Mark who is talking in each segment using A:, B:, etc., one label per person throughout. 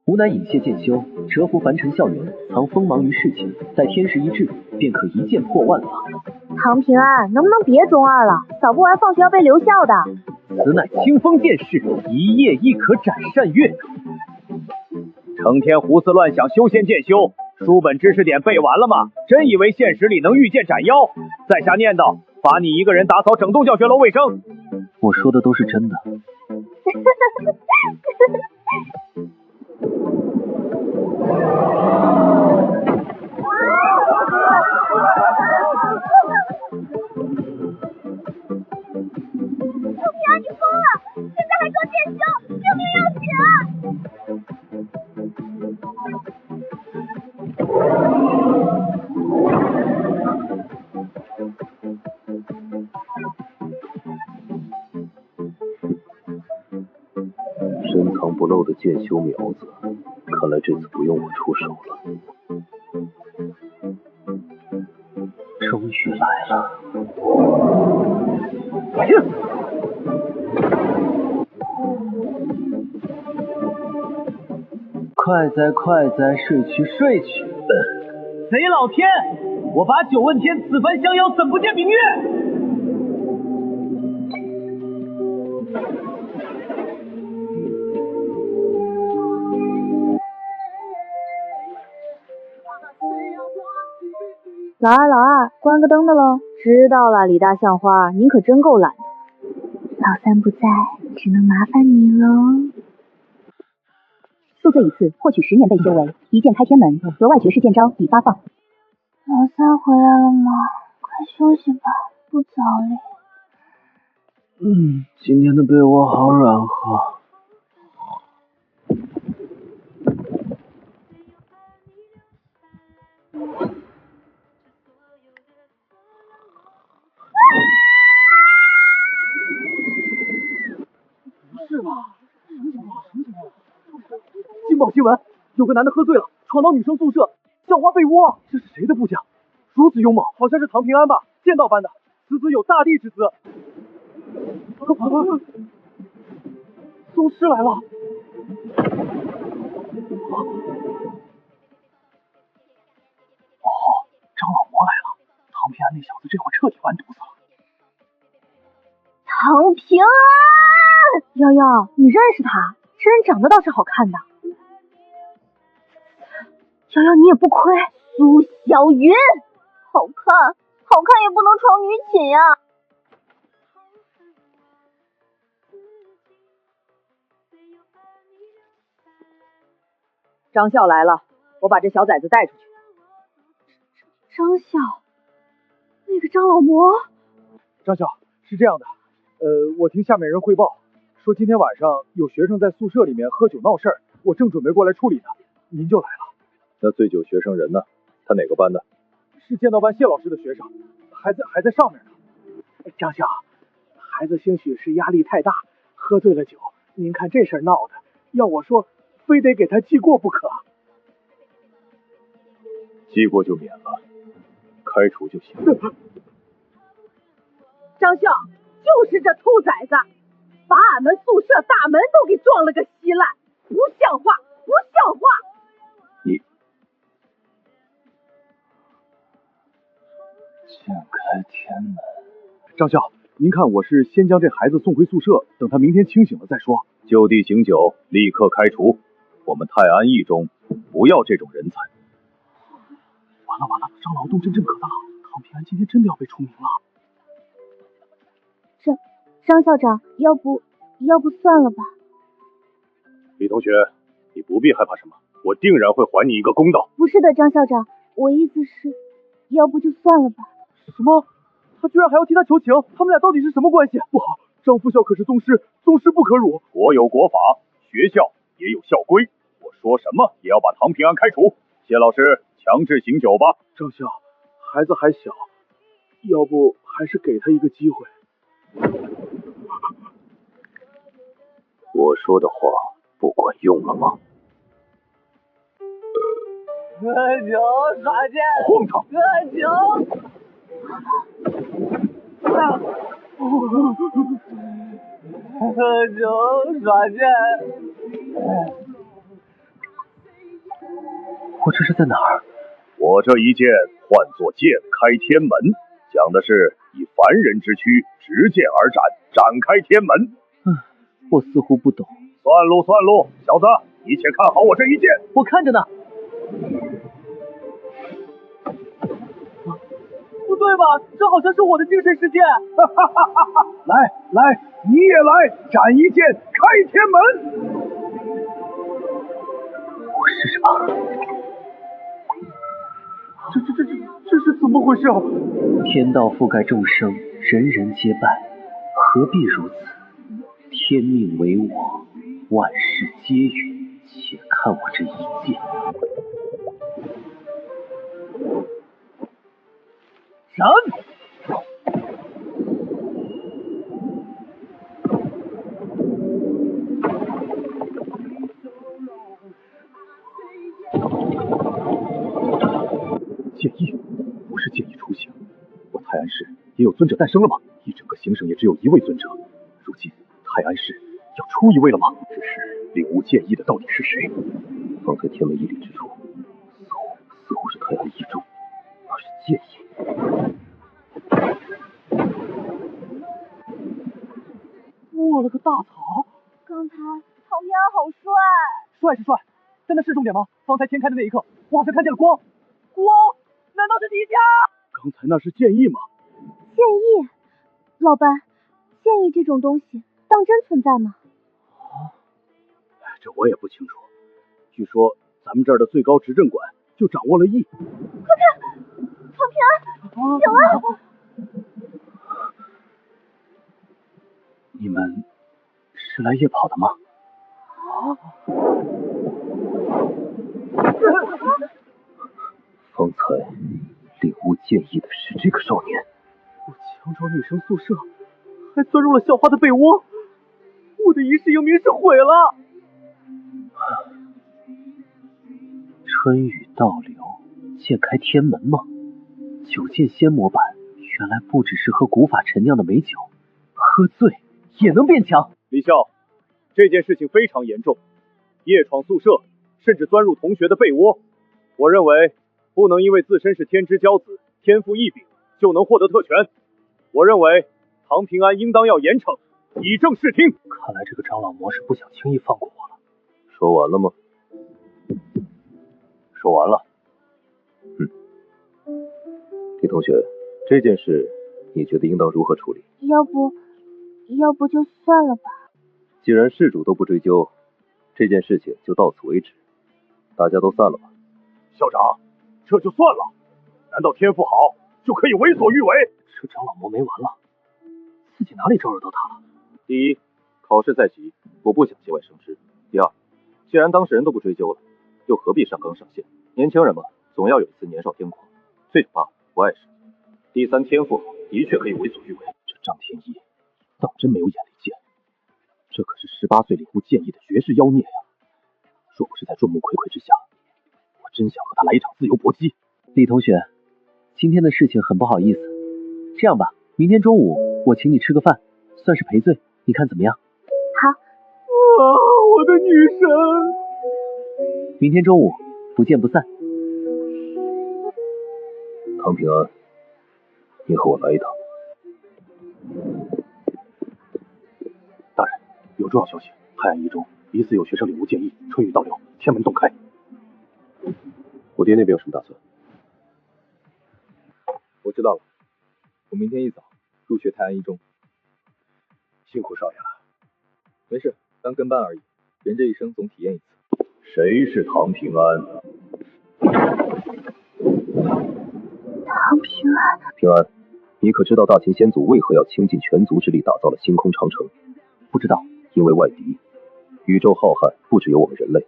A: 吾乃隐谢剑修，蛰伏凡尘校园，藏锋芒于市井，待天时一至，便可一剑破万法。
B: 唐平安，能不能别中二了？扫不完放学要被留校的。
A: 此乃清风剑士，一夜亦可斩善月。
C: 成天胡思乱想修仙剑修，书本知识点背完了吗？真以为现实里能御剑斩妖？在下念叨，罚你一个人打扫整栋教学楼卫生。
A: 我说的都是真的。
B: 唐平安，你疯了！现在还说剑修，命令要紧啊！
A: 深藏不露的剑修苗子，看来这次不用我出手了。终于来了！快哉快哉，睡去睡去。
C: 贼老天！我把酒问天，此番相邀怎不见明月？
B: 老二，关个灯的喽。知道了，李大象花，您可真够懒的。老三不在，只能麻烦你喽。宿醉一次，获取10年被修为，一剑开天门，额外绝世剑招已发放。老三回来了吗？快休息吧，不早了。
A: 今天的被窝好软和。
C: 惊爆新闻，有个男的喝醉了，闯到女生宿舍，校花被窝。这是谁的部将？如此勇猛，好像是唐平安吧？剑道班的，此子有大帝之姿。宗师来了！张老魔来了！唐平安那小子这会彻底完犊子了。
B: 唐平安，瑶瑶，你认识他？这人长得倒是好看的。瑶瑶，你也不亏。苏小云，好看也不能闯女寝呀。
D: 张笑来了，我把这小崽子带出去。
B: 张笑，那个张老魔。
C: 张笑，是这样的，我听下面人汇报，说今天晚上有学生在宿舍里面喝酒闹事儿，我正准备过来处理呢，您就来了。
E: 那醉酒学生人呢？他哪个班的？
C: 是剑道班谢老师的学生，还在上面呢。张笑，孩子兴许是压力太大，喝醉了酒。您看这事儿闹的，要我说，非得给他记过不可。
E: 记过就免了，开除就行。
D: 张笑，就是这兔崽子，把俺们宿舍大门都给撞了个稀烂，不像话，不像话！
E: 你
A: 剑开天门。
C: 张笑，您看我是先将这孩子送回宿舍，等他明天清醒了再说。
E: 就地醒酒，立刻开除。我们泰安一中不要这种人才。
C: 完了，张劳动真正可大了，唐平安今天真的要被除名了。
B: 张校长，要不算了吧。
E: 李同学，你不必害怕什么，我定然会还你一个公道。
B: 不是的，张校长，我意思是，要不就算了吧。
C: 什么？他居然还要替他求情？他们俩到底是什么关系？不好，张副校可是宗师，宗师不可辱。
E: 国有国法，学校也有校规，我说什么也要把唐平安开除。谢老师，强制醒酒吧。
C: 张校，孩子还小，要不还是给他一个机会。
A: 我说的话不管用了吗？
D: 喝酒耍剑，
E: 荒唐！
D: 喝酒。喝酒耍剑。
A: 我这是在哪儿？
E: 我这一剑唤作剑开天门，讲的是以凡人之躯执剑而斩，展开天门。
A: 我似乎不懂。
E: 算路，小子，你且看好我这一剑。
A: 我看着呢。
C: 不对吧？这好像是我的精神世界。
E: 来，你也来，斩一剑开天门。
A: 我试试吧。
C: 这是怎么回事啊？
A: 天道覆盖众生，人人皆拜，何必如此？天命为我，万事皆允。且看我这一剑。斩！
E: 剑意，不是剑意雏形。我泰安市也有尊者诞生了吗？一整个行省也只有一位尊者，如今泰安市要出一位了吗？只是领悟剑意的到底是谁？方才天门屹立之处，似乎是泰安一中，那是剑意。
C: 我了个大草！
D: 刚才唐平安好帅。
C: 帅是帅，但那是重点吗？方才天开的那一刻，我好像看见了光。光？难道是迪迦？
E: 刚才那是剑意吗？
B: 剑意，老班，剑意这种东西当真存在吗？
E: 这我也不清楚。据说咱们这儿的最高执政官就掌握了意。
B: 快看，唐平安，小安！
A: 你们是来夜跑的吗？方才领悟剑意的是这个少年。
C: 我强闯女生宿舍，还钻入了校花的被窝，我的一世英名是毁了。
A: 春雨倒流，剑开天门吗？九剑仙魔版原来不只是喝古法陈酿的美酒，喝醉也能变强。
E: 李笑，这件事情非常严重，夜闯宿舍，甚至钻入同学的被窝。我认为不能因为自身是天之骄子，天赋异禀就能获得特权。我认为唐平安应当要严惩，以正视听。
A: 看来这个张老魔是不想轻易放过我了。
E: 说完了吗？说完了。李同学，这件事你觉得应当如何处理？
B: 要不就算了吧。
E: 既然事主都不追究，这件事情就到此为止，大家都散了吧。校长，这就算了？难道天赋好就可以为所欲为？
A: 这张老魔没完了，自己哪里招惹到他了？
E: 第一，考试在即，我不想节外生枝。第二，既然当事人都不追究了，又何必上纲上线？年轻人嘛，总要有一丝年少轻狂，这就罢了，不碍事。第三，天赋的确可以为所欲为。这张天一当真没有眼力见，这可是18岁领悟剑意的绝世妖孽呀！若不是在众目睽睽之下，我真想和他来一场自由搏击。
A: 李同学，今天的事情很不好意思，这样吧，明天中午我请你吃个饭，算是赔罪，你看怎么样？
B: 好。
C: 我的女神！
A: 明天中午不见不散。
E: 唐平安，你和我来一趟。大人，有重要消息，泰安一中疑似有学生领悟剑意，春雨倒流，天门洞开。我爹那边有什么打算？
F: 我知道了，我明天一早入学泰安一中。
E: 辛苦少爷了。
F: 没事，当跟班而已，人这一生总体验一次。
E: 谁是唐平安？
B: 唐平安，
E: 平安，你可知道大秦先祖为何要倾尽全族之力打造了星空长城？
A: 不知道。
E: 因为外敌。宇宙浩瀚，不只有我们人类，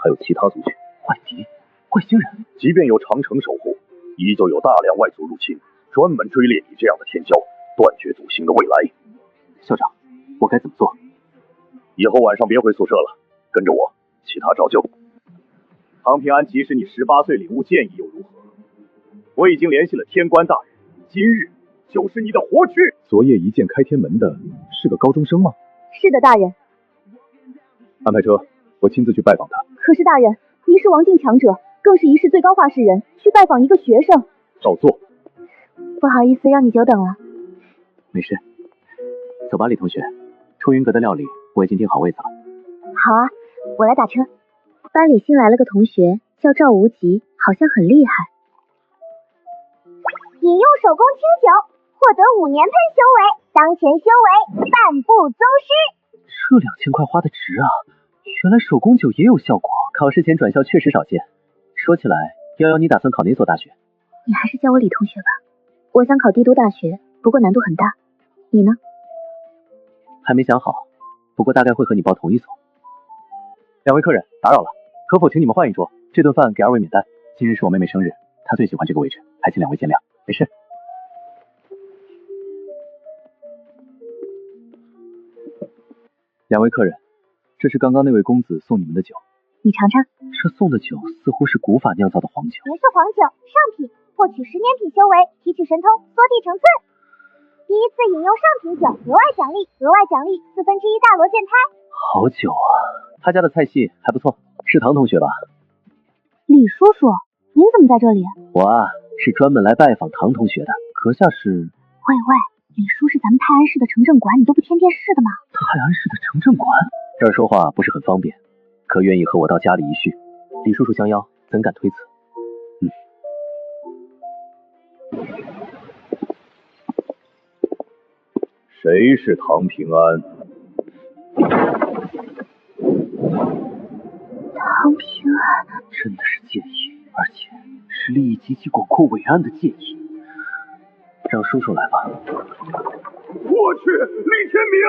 E: 还有其他族群。
A: 外敌？外星人？
E: 即便有长城守护，依旧有大量外族入侵，专门追猎你这样的天骄，断绝祖星的未来。
A: 校长，我该怎么做？
E: 以后晚上别回宿舍了，跟着我，其他照旧。唐平安，即使你18岁领悟剑意又如何？我已经联系了天官大人，今日就是你的活区。昨夜一剑开天门的是个高中生吗？
B: 是的，大人。
E: 安排车，我亲自去拜访他。
B: 可是大人，您是王境强者，更是一世最高画室人，去拜访一个学生。
E: 照做。
B: 不好意思，让你久等了。
A: 没事，走吧，李同学。出云阁的料理我已经订好位子了。
B: 好啊，我来打车。班里新来了个同学，叫赵无极，好像很厉害。
G: 饮用手工清酒，获得5年喷修为，当前修为半步宗师。
A: 这2000块花的值啊！原来手工酒也有效果，考试前转校确实少见。说起来，瑶瑶，你打算考哪所大学？
B: 你还是叫我李同学吧。我想考帝都大学，不过难度很大。你呢？
A: 还没想好，不过大概会和你报同一所。两位客人，打扰了，可否请你们换一桌？这顿饭给2位免单。今日是我妹妹生日，她最喜欢这个位置，还请2位见谅。没事。2位客人，这是刚刚那位公子送你们的酒，
B: 你尝尝。
A: 这送的酒似乎是古法酿造的黄酒。
G: 别是黄酒上品，获取10年品修为，提取神通，缩地成寸。第一次饮用上品酒，额外奖励1/4大罗剑胎。
A: 好酒啊！他家的菜系还不错，是唐同学吧？
B: 李叔叔，您怎么在这里？
A: 我啊，是专门来拜访唐同学的。阁下是？
B: 喂，李叔是咱们泰安市的城镇馆，你都不听电视的吗？
A: 泰安市的城镇馆？这儿说话不是很方便，可愿意和我到家里一叙？李叔叔相邀，怎敢推辞？
E: 谁是唐平安？
B: 唐平安
A: 真的是剑意，而且是利益极其广阔伟岸的剑意。让叔叔来吧。
E: 我去，李天明！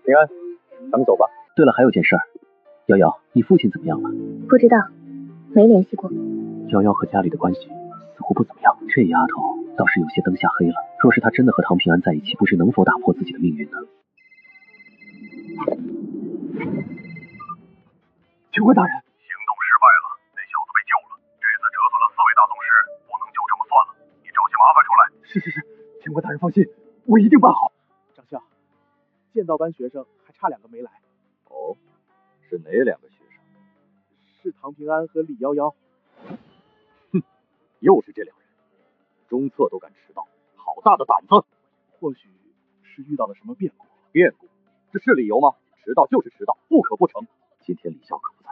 E: 平安，咱们走吧。
A: 对了，还有件事儿，瑶瑶，你父亲怎么样了？
B: 不知道，没联系过。
A: 瑶瑶和家里的关系似乎不怎么样，这丫头倒是有些灯下黑了。若是她真的和唐平安在一起，不知能否打破自己的命运呢？
C: 警官大人，
H: 行动失败了，那小子被救了。这次折损了4位大宗师，不能就这么算了，你找些麻烦出来。
C: 是，警官大人放心，我一定办好。长相，剑道班学生还差2个没来。
E: 哦，是哪2个学生？
C: 是唐平安和李夭夭。
E: 哼，又是这2人，中测都敢迟到，好大的胆子！
C: 或许是遇到了什么变故。
E: 变故？这是理由吗？迟到就是迟到，不可不成。今天李校可不在，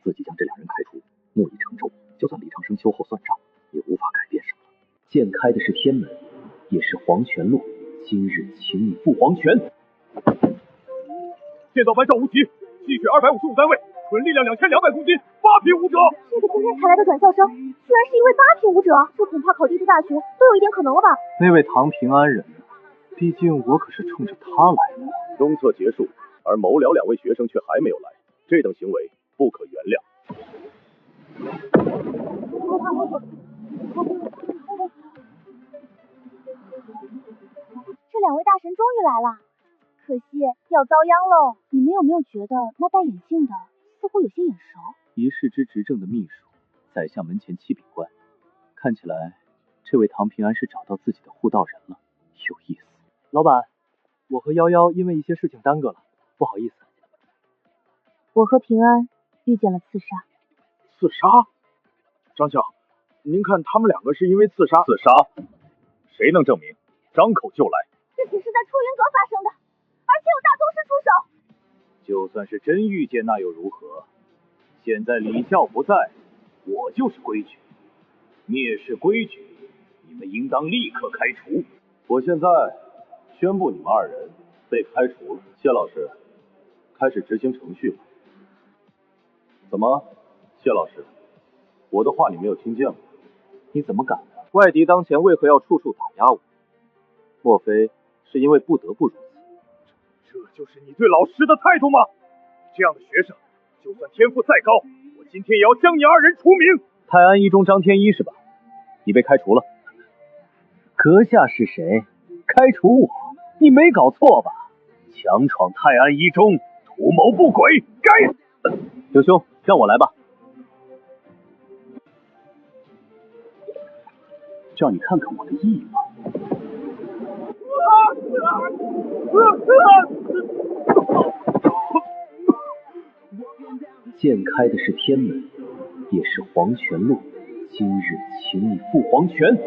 E: 自己将这2人开除，木已成舟。就算李长生秋后算账，也无法改变什么。
A: 剑开的是天门，也是黄泉路。今日请你赴黄泉。
H: 剑道班赵无极，吸血255单位，纯力量2200公斤，8品武者。
B: 这个今天才来的转校生，居然是一位8品武者，这恐怕考帝都大学都有一点可能了吧？
A: 那位唐平安人呢？毕竟我可是冲着他来的。
E: 中测结束，而谋僚2位学生却还没有来，这等行为不可原谅。
B: 这2位大神终于来了，可惜要遭殃喽。你们有没有觉得那戴眼镜的似乎有些眼熟？
A: 一世之执政的秘书，宰相门前七品官，看起来这位唐平安是找到自己的护道人了，有意思。老板，我和夭夭因为一些事情耽搁了，不好意思。
B: 我和平安遇见了刺杀。
C: 刺杀？张校，您看他们2个是因为刺杀？
E: 刺杀？谁能证明？张口就来。
G: 事情是在出云阁发生的，而且有大宗师出手。
E: 就算是真遇见，那又如何？现在李校不在，我就是规矩。蔑视规矩，你们应当立刻开除。我现在宣布你们2人被开除了。谢老师，开始执行程序吧。怎么，谢老师，我的话你没有听见吗？
A: 你怎么敢呢？
E: 外敌当前，为何要处处打压我？莫非是因为不得不如此？
H: 这就是你对老师的态度吗？这样的学生，就算天赋再高，我今天也要将你2人除名。
E: 泰安一中张天一是吧？你被开除了。
A: 阁下是谁？开除我？你没搞错吧？强闯泰安一中，图谋不轨，该死！刘兄，让我来吧。叫你看看我的翼吗？剑开的是天门，也是黄泉路。今日请你赴黄泉。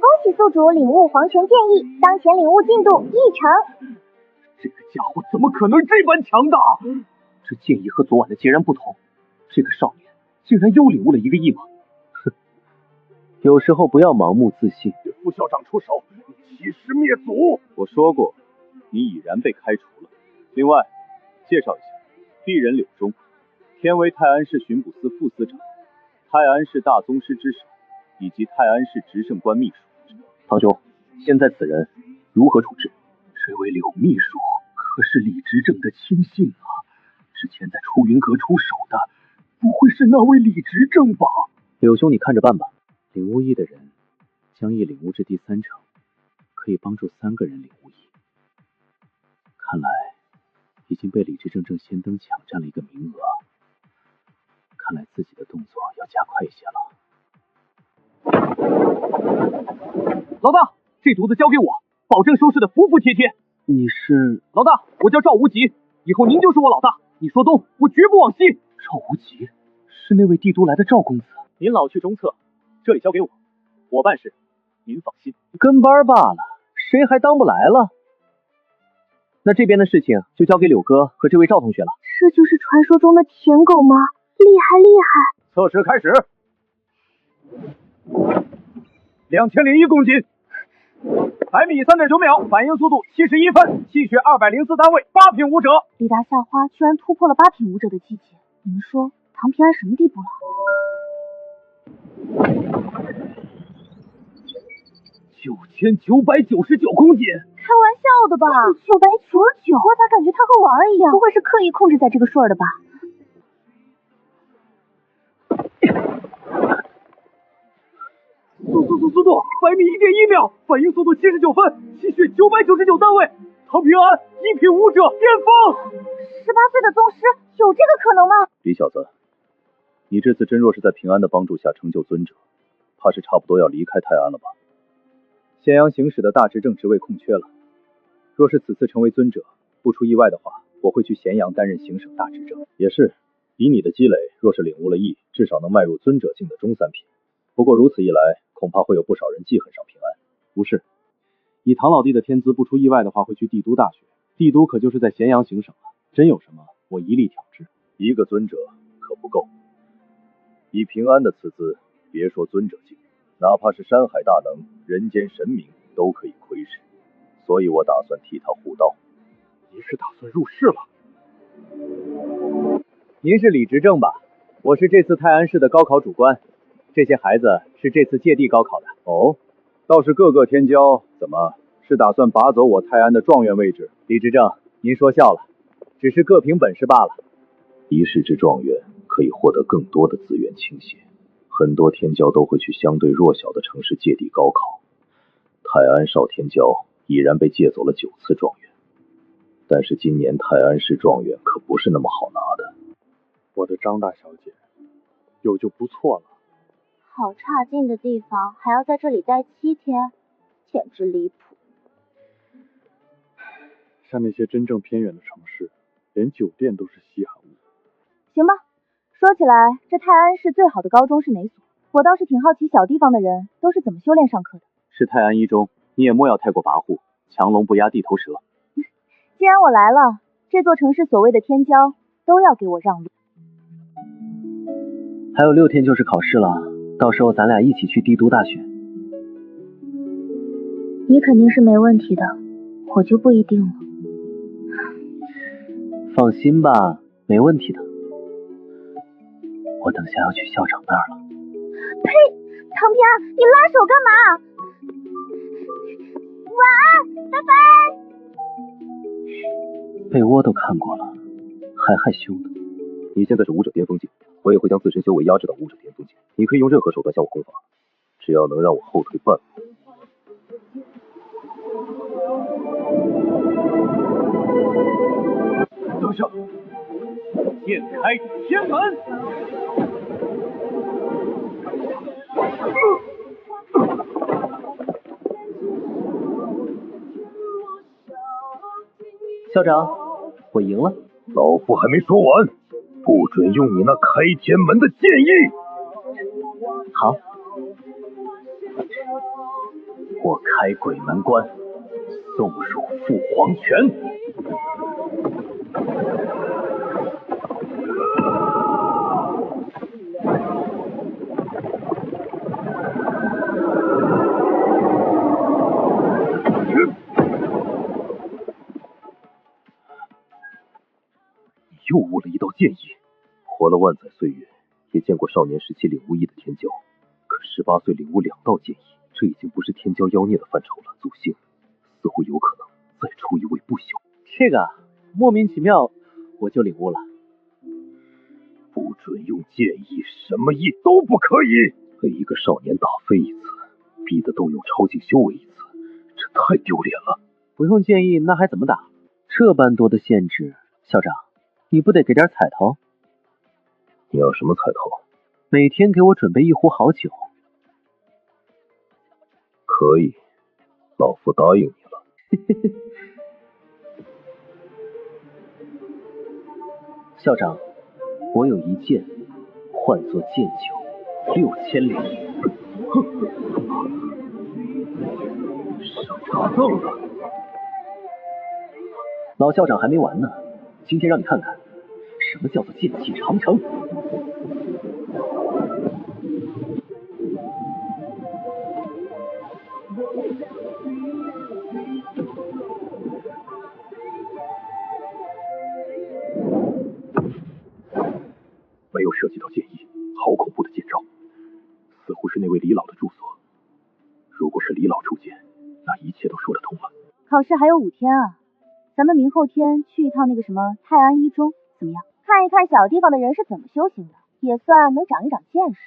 G: 恭喜宿主领悟黄泉剑意，当前领悟进度1成。
A: 这个家伙怎么可能这般强大？这剑意和昨晚的截然不同，这个少年竟然又领悟了一个异吗？哼，有时候不要盲目自信。
H: 对副校长出手，你欺师灭祖！
E: 我说过，你已然被开除了。另外，介绍一下，鄙人柳忠，天为泰安市巡捕司副司长，泰安市大宗师之首，以及泰安市执政官秘书。
A: 堂兄，现在此人如何处置？这位柳秘书可是李执政的亲信啊！之前在出云阁出手的，不会是那位李执政吧？柳兄，你看着办吧。领悟意的人将意领悟至第3成，可以帮助3个人领悟意。看来已经被李执政先登抢占了一个名额，看来自己的动作要加快一些了。老大，这犊子交给我，保证收拾的服服帖帖。你是？老大，我叫赵无极，以后您就是我老大。你说东，我绝不往西。赵无极是那位帝都来的赵公子。您老去中策，这里交给我，我办事，您放心。跟班罢了，谁还当不来了？那这边的事情就交给柳哥和这位赵同学了。
G: 这就是传说中的舔狗吗？厉害厉害！
H: 测试开始。2001公斤，100米3.9秒，反应速度71分，气血204单位，8品武者。
B: 李达校花居然突破了8品武者的季节，你们说唐平安什么地步了
A: ？9999公斤，
B: 开玩笑的吧？999，我咋感觉他和玩儿一样？不会是刻意控制在这个数的吧？
H: 速度，100米1.1秒，反应速度79分，气血999单位，唐平安1品武者巅峰。
G: 18岁的宗师有这个可能吗？
E: 李小子，你这次真若是在平安的帮助下成就尊者，怕是差不多要离开泰安了吧？咸阳行使的大执政职位空缺了，若是此次成为尊者，不出意外的话，我会去咸阳担任行省大执政。也是，以你的积累，若是领悟了意，至少能迈入尊者境的中3品。不过如此一来，恐怕会有不少人记恨上平安。
A: 不是，以唐老弟的天资，不出意外的话会去帝都大学，帝都可就是在咸阳行省啊，真有什么我一力挑之。
E: 一个尊者可不够，以平安的此资，别说尊者境，哪怕是山海大能、人间神明都可以窥视，所以我打算替他护道。
H: 您是打算入仕了？
A: 您是李执政吧？我是这次泰安市的高考主官，这些孩子是这次借地高考的。
E: 哦，倒是个个天骄，怎么是打算拔走我泰安的状元位置？
A: 李执政，您说笑了，只是各凭本事罢了。
E: 一世之状元可以获得更多的资源倾斜，很多天骄都会去相对弱小的城市借地高考。泰安少天骄已然被借走了9次状元，但是今年泰安市状元可不是那么好拿的。
C: 我的张大小姐，有就不错了。
G: 好差劲的地方，还要在这里待7天，简直离谱。
C: 像那些真正偏远的城市，连酒店都是稀罕物。
B: 行吧，说起来，这泰安市最好的高中是哪所？我倒是挺好奇小地方的人都是怎么修炼上课的。
A: 是泰安一中，你也莫要太过跋扈，强龙不压地头蛇。
B: 既然我来了，这座城市所谓的天骄都要给我让路。
A: 还有6天就是考试了，到时候咱俩一起去帝都大学。
B: 你肯定是没问题的，我就不一定了。
A: 放心吧，没问题的。我等下要去校长那儿了。
G: 呸！唐平安，你拉手干嘛？晚安，拜拜。
A: 被窝都看过了，还害羞呢。
E: 你现在是武者巅峰境，我也会将自身修为压制到武者巅峰境。你可以用任何手段向我攻伐，只要能让我后退半步。
H: 等下，剑开天门。
A: 校长，我赢了。
H: 老夫还没说完，不准用你那开天门的剑意。
A: 好，我开鬼门关，送入父皇泉。
H: 又悟了一道剑意，活了万载岁月，也见过少年时期领悟意的天骄，可18岁领悟2道剑意，这已经不是天骄妖孽的范畴了。祖星似乎有可能再出一位不朽。
A: 这个莫名其妙我就领悟了。
H: 不准用剑意，什么意都不可以。被一个少年打飞一次，逼得动用超境修为一次，这太丢脸了。
A: 不用剑意那还怎么打？这般多的限制，校长你不得给点彩头？
H: 你要什么彩头？
A: 每天给我准备一壶好酒。
H: 可以，老夫答应你了。
A: 校长，我有一剑，唤作剑酒6000里。
H: 上大当了！
A: 老校长还没完呢，今天让你看看什么叫做剑气长城。
H: 没有涉及到剑意，好恐怖的剑招，似乎是那位李老的住所。如果是李老出剑，那一切都说得通了。
B: 考试还有5天啊，咱们明后天去一趟那个什么泰安一中，怎么样？看一看小地方的人是怎么修行的，也算能长一长见识。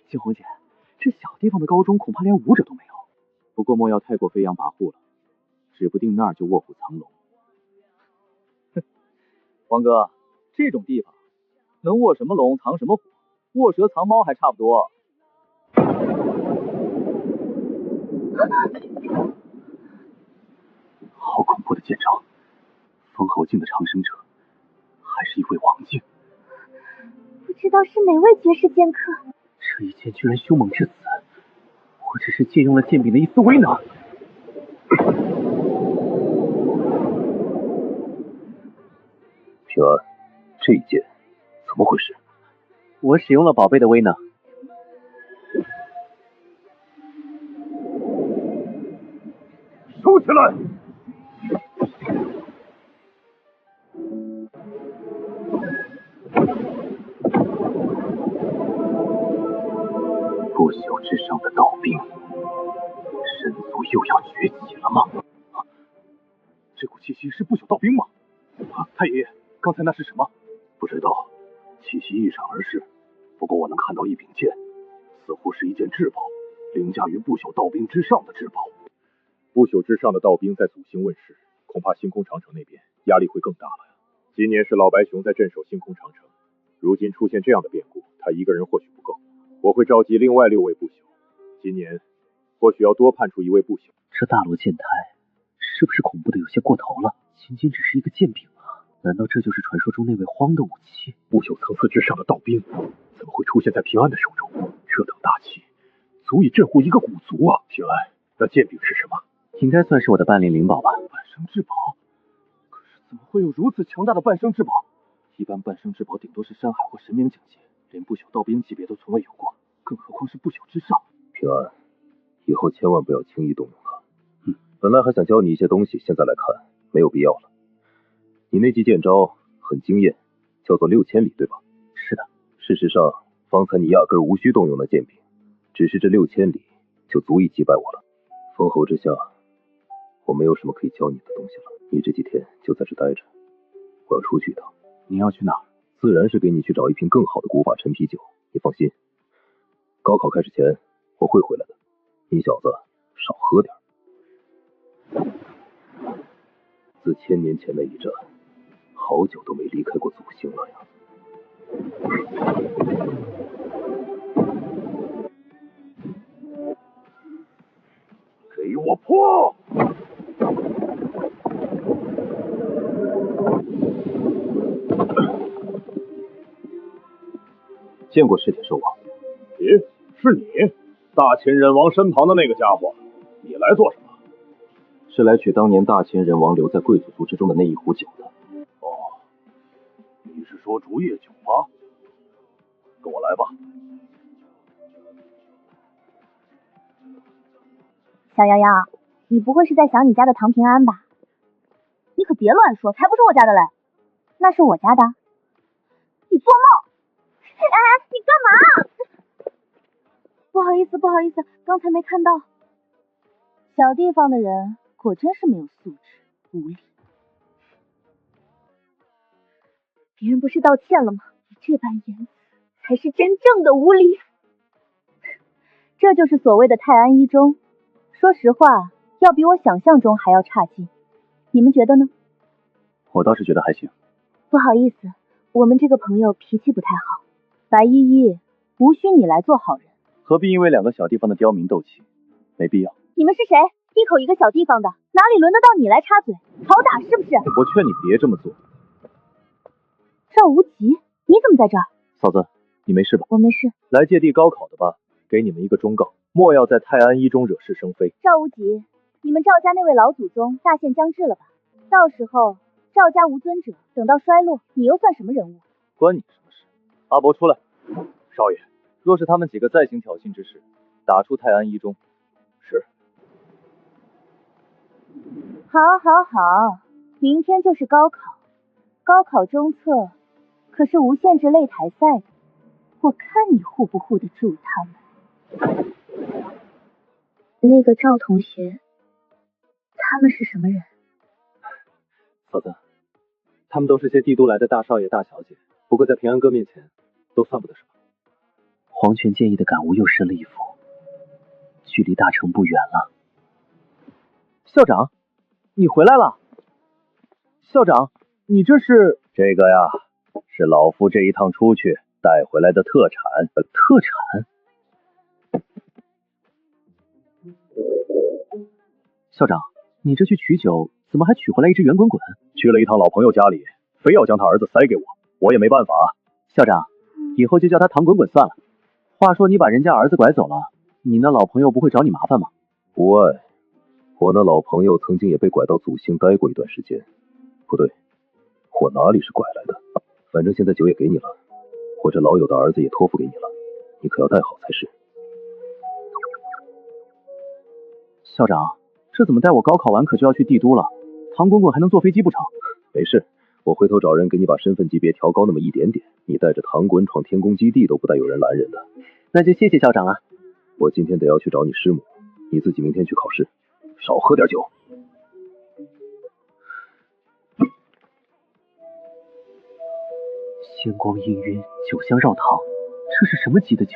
A: 惊鸿姐，这小地方的高中恐怕连武者都没有。不过莫要太过飞扬跋扈了，指不定那儿就卧虎藏龙。
F: 哼，王哥，这种地方能卧什么龙藏什么虎，卧蛇藏猫还差不多。
H: 好恐怖的剑招！封侯境的长生者，还是一位王境。
G: 不知道是哪位绝世剑客。
A: 这一剑居然凶猛至此，我只是借用了剑柄的一丝威能。
H: 平安，这一剑怎么回事？
A: 我使用了宝贝的威能。
H: 收起来！不朽之上的道兵，神族又要崛起了吗？这股气息是不朽道兵吗？太爷爷，刚才那是什么？不知道，气息一闪而逝。不过我能看到一柄剑，似乎是一件至宝，凌驾于不朽道兵之上的至宝。不朽之上的道兵在祖星问世，恐怕星空长城那边压力会更大了呀。今年是老白熊在镇守星空长城，如今出现这样的变故，他一个人或许不够，我会召集另外6位不朽，今年或许要多判出1位不朽。
A: 这大罗剑胎是不是恐怖的有些过头了？仅仅只是一个剑柄啊，难道这就是传说中那位荒的武器？
H: 不朽层次之上的道兵怎么会出现在平安的手中？这等大器足以镇护一个古族啊！平安，那剑柄是什么？
A: 应该算是我的半灵灵宝吧。
C: 半生至宝？可是怎么会有如此强大的半生至宝？一般半生至宝顶多是山海或神明境界，连不朽道兵级别都从未有过，更何况是不朽之上。
H: 平安，以后千万不要轻易动用它。本来还想教你一些东西，现在来看没有必要了。你那记剑招很惊艳，叫做6000里，对吧？
A: 是的。
H: 事实上，方才你压根无需动用那剑柄，只是这6000里就足以击败我了。封侯之下，我没有什么可以教你的东西了。你这几天就在这待着，我要出去一趟。
A: 你要去哪儿？
H: 自然是给你去找一瓶更好的古法陈啤酒。你放心，高考开始前我会回来的。你小子少喝点。自1000年前那一战，好久都没离开过祖星了呀。给我破！
E: 见过尸体兽王？
H: 咦，是你？大秦人王身旁的那个家伙，你来做什么？
E: 是来取当年大秦人王留在贵族族之中的那一壶酒的。
H: 哦，你是说竹叶酒吗？跟我来吧。
B: 小瑶瑶，你不会是在想你家的唐平安吧？你可别乱说，才不是我家的嘞，那是我家的。你做梦！哎，你干嘛？不好意思，不好意思，刚才没看到。小地方的人果真是没有素质，无礼。别人不是道歉了吗？你这般言辞才是真正的无礼。这就是所谓的泰安一中，说实话，要比我想象中还要差劲。你们觉得呢？
A: 我倒是觉得还行。
B: 不好意思，我们这个朋友脾气不太好。白依依，无需你来做好人。
A: 何必因为2个小地方的刁民斗气？没必要。
B: 你们是谁？一口一个小地方的，哪里轮得到你来插嘴？好打是不是？
E: 我劝你别这么做。
B: 赵无极，你怎么在这儿？
A: 嫂子，你没事吧？
B: 我没事。
A: 来借地高考的吧？给你们一个忠告，莫要在泰安一中惹是生非。
B: 赵无极，你们赵家那位老祖宗大限将至了吧？到时候赵家无尊者，等到衰落，你又算什么人物？
A: 关你什么事？阿伯出来。少爷，若是他们几个再行挑衅之事，打出泰安一中。
H: 是。
B: 好，好，好，明天就是高考，高考中测可是无限制擂台赛的，我看你护不护得住他们。那个赵同学，他们是什么人？
A: 嫂子，他们都是些帝都来的大少爷大小姐，不过在平安哥面前都算不得什么。黄泉建议的感悟又失了一幅，距离大成不远了。校长，你回来了。校长，你这是？
H: 这个呀，是老夫这一趟出去带回来的特产。
A: 特产？校长，你这去取酒，怎么还取回来一只圆滚滚？
H: 去了一趟老朋友家里，非要将他儿子塞给我，我也没办法。
A: 校长，以后就叫他唐滚滚算了。话说你把人家儿子拐走了，你那老朋友不会找你麻烦吗？
H: 不会，我那老朋友曾经也被拐到祖星待过一段时间。不对，我哪里是拐来的？反正现在酒也给你了，我这老友的儿子也托付给你了，你可要带好才是。
A: 校长，这怎么带我高考完可就要去帝都了？唐滚滚还能坐飞机不成？
H: 没事，我回头找人给你把身份级别调高那么一点点，你带着唐滚闯天宫基地都不带有人拦人的。
A: 那就谢谢校长了。
H: 我今天得要去找你师母，你自己明天去考试，少喝点酒。
A: 仙光氤氲，酒香绕堂，这是什么级的酒？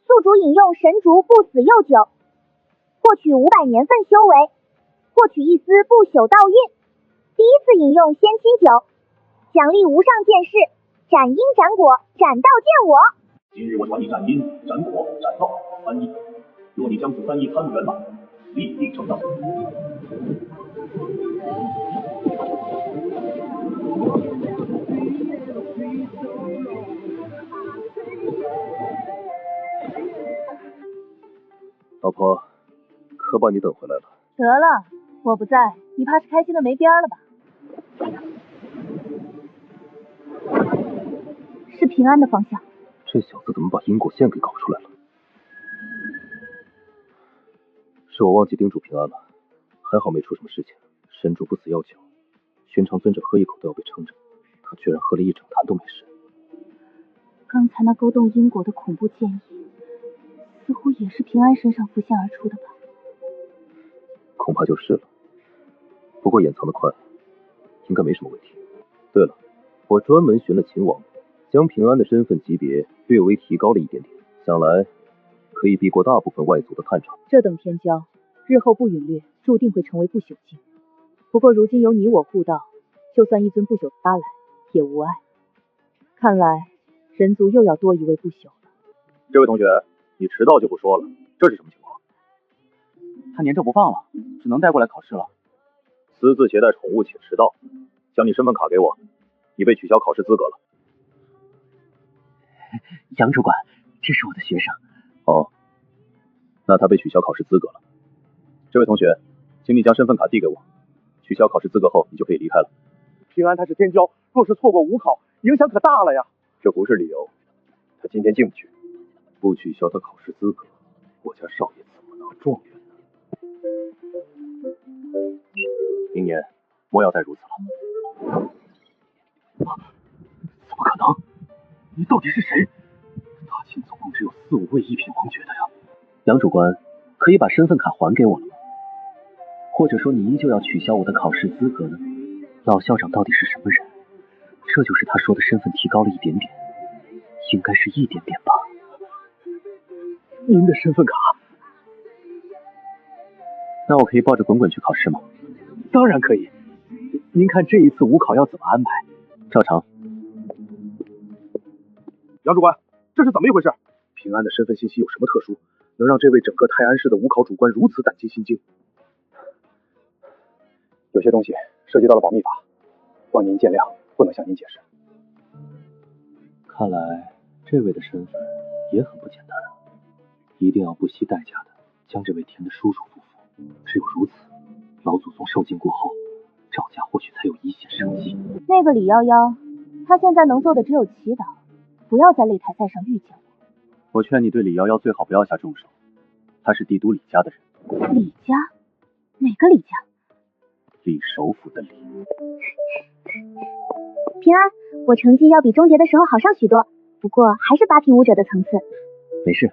G: 宿主饮用神竹不死幼酒，获取500年份修为，获取1丝不朽道运。第一次饮用仙清酒，奖励无上剑士，斩因斩果，斩道见我。
H: 今日我传你斩因、斩果、斩道3义，若你将此3义参悟圆满，立定成道。老婆，可把你等回来了。
B: 得了，我不在，你怕是开心的没边了吧？是平安的方向。
H: 这小子怎么把因果线给搞出来了？是我忘记叮嘱平安了，还好没出什么事情。神主不死要酒，寻常尊者喝一口都要被撑着，他居然喝了一整坛都没事。
B: 刚才那勾动因果的恐怖建议，似乎也是平安身上浮现而出的吧？
H: 恐怕就是了。不过掩藏的快，应该没什么问题。对了，我专门寻了秦王，将平安的身份级别略微提高了一点点，想来可以避过大部分外族的探查。
B: 这等天骄，日后不陨掠，注定会成为不朽境。不过如今有你我护道，就算一尊不朽杀来，也无碍。看来人族又要多一位不朽了。
E: 这位同学，你迟到就不说了，这是什么情况？
A: 他黏着不放了，只能带过来考试了。
E: 私自携带宠物且迟到，将你身份卡给我，你被取消考试资格了。
A: 杨主管，这是我的学生。
E: 哦，那他被取消考试资格了。这位同学，请你将身份卡递给我，取消考试资格后，你就可以离开了。
C: 平安他是天骄，若是错过5考，影响可大了呀。
E: 这不是理由，他今天进不去，不取消他考试资格，我家少爷怎么当状元呢？明年莫要再如此了。
H: 怎么可能？你到底是谁？大秦总共只有4、5位一品王爵的呀。
A: 杨主官，可以把身份卡还给我了吗？或者说你依旧要取消我的考试资格呢？老校长到底是什么人？这就是他说的身份提高了一点点，应该是一点点吧。
C: 您的身份卡？
A: 那我可以抱着滚滚去考试吗？
C: 当然可以。您看这一次5考要怎么安排？
A: 照常。
E: 杨主管，这是怎么一回事？平安的身份信息有什么特殊，能让这位整个泰安市的5考主官如此胆战心惊？有些东西涉及到了保密法，望您见谅，不能向您解释。
A: 看来这位的身份也很不简单啊，一定要不惜代价的将这位填得舒舒服服。只有如此，老祖宗受尽过后，赵家或许才有一线生机。
B: 那个李夭夭，他现在能做的只有祈祷，不要在擂台赛上遇见我。
A: 我劝你对李夭夭最好不要下重手，他是帝都李家的人。
B: 李家？哪个李家？
A: 李首府的李。
G: 平安，我成绩要比中杰的时候好上许多，不过还是8品武者的层次。
A: 没事，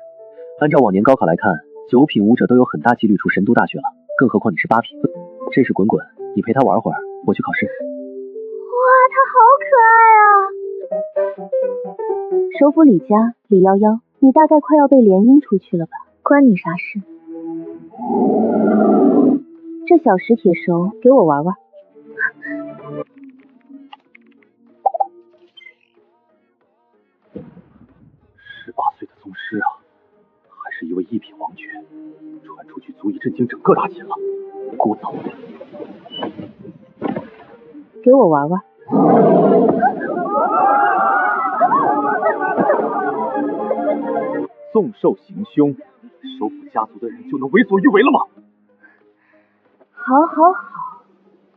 A: 按照往年高考来看，9品武者都有很大几率出神都大学了，更何况你是8品。这是滚滚，你陪他玩会儿，我去考试。
G: 哇，他好可爱啊！
B: 首府李家，李夭夭，你大概快要被联姻出去了吧？关你啥事？这小石铁熟，给我玩玩。
H: 18岁的宗师啊，还是一位一品王爵，传出去足以震惊整个大秦了。聒噪！
B: 给我玩玩。
H: 纵兽行凶，首府家族的人就能为所欲为了吗？
B: 好，好，好，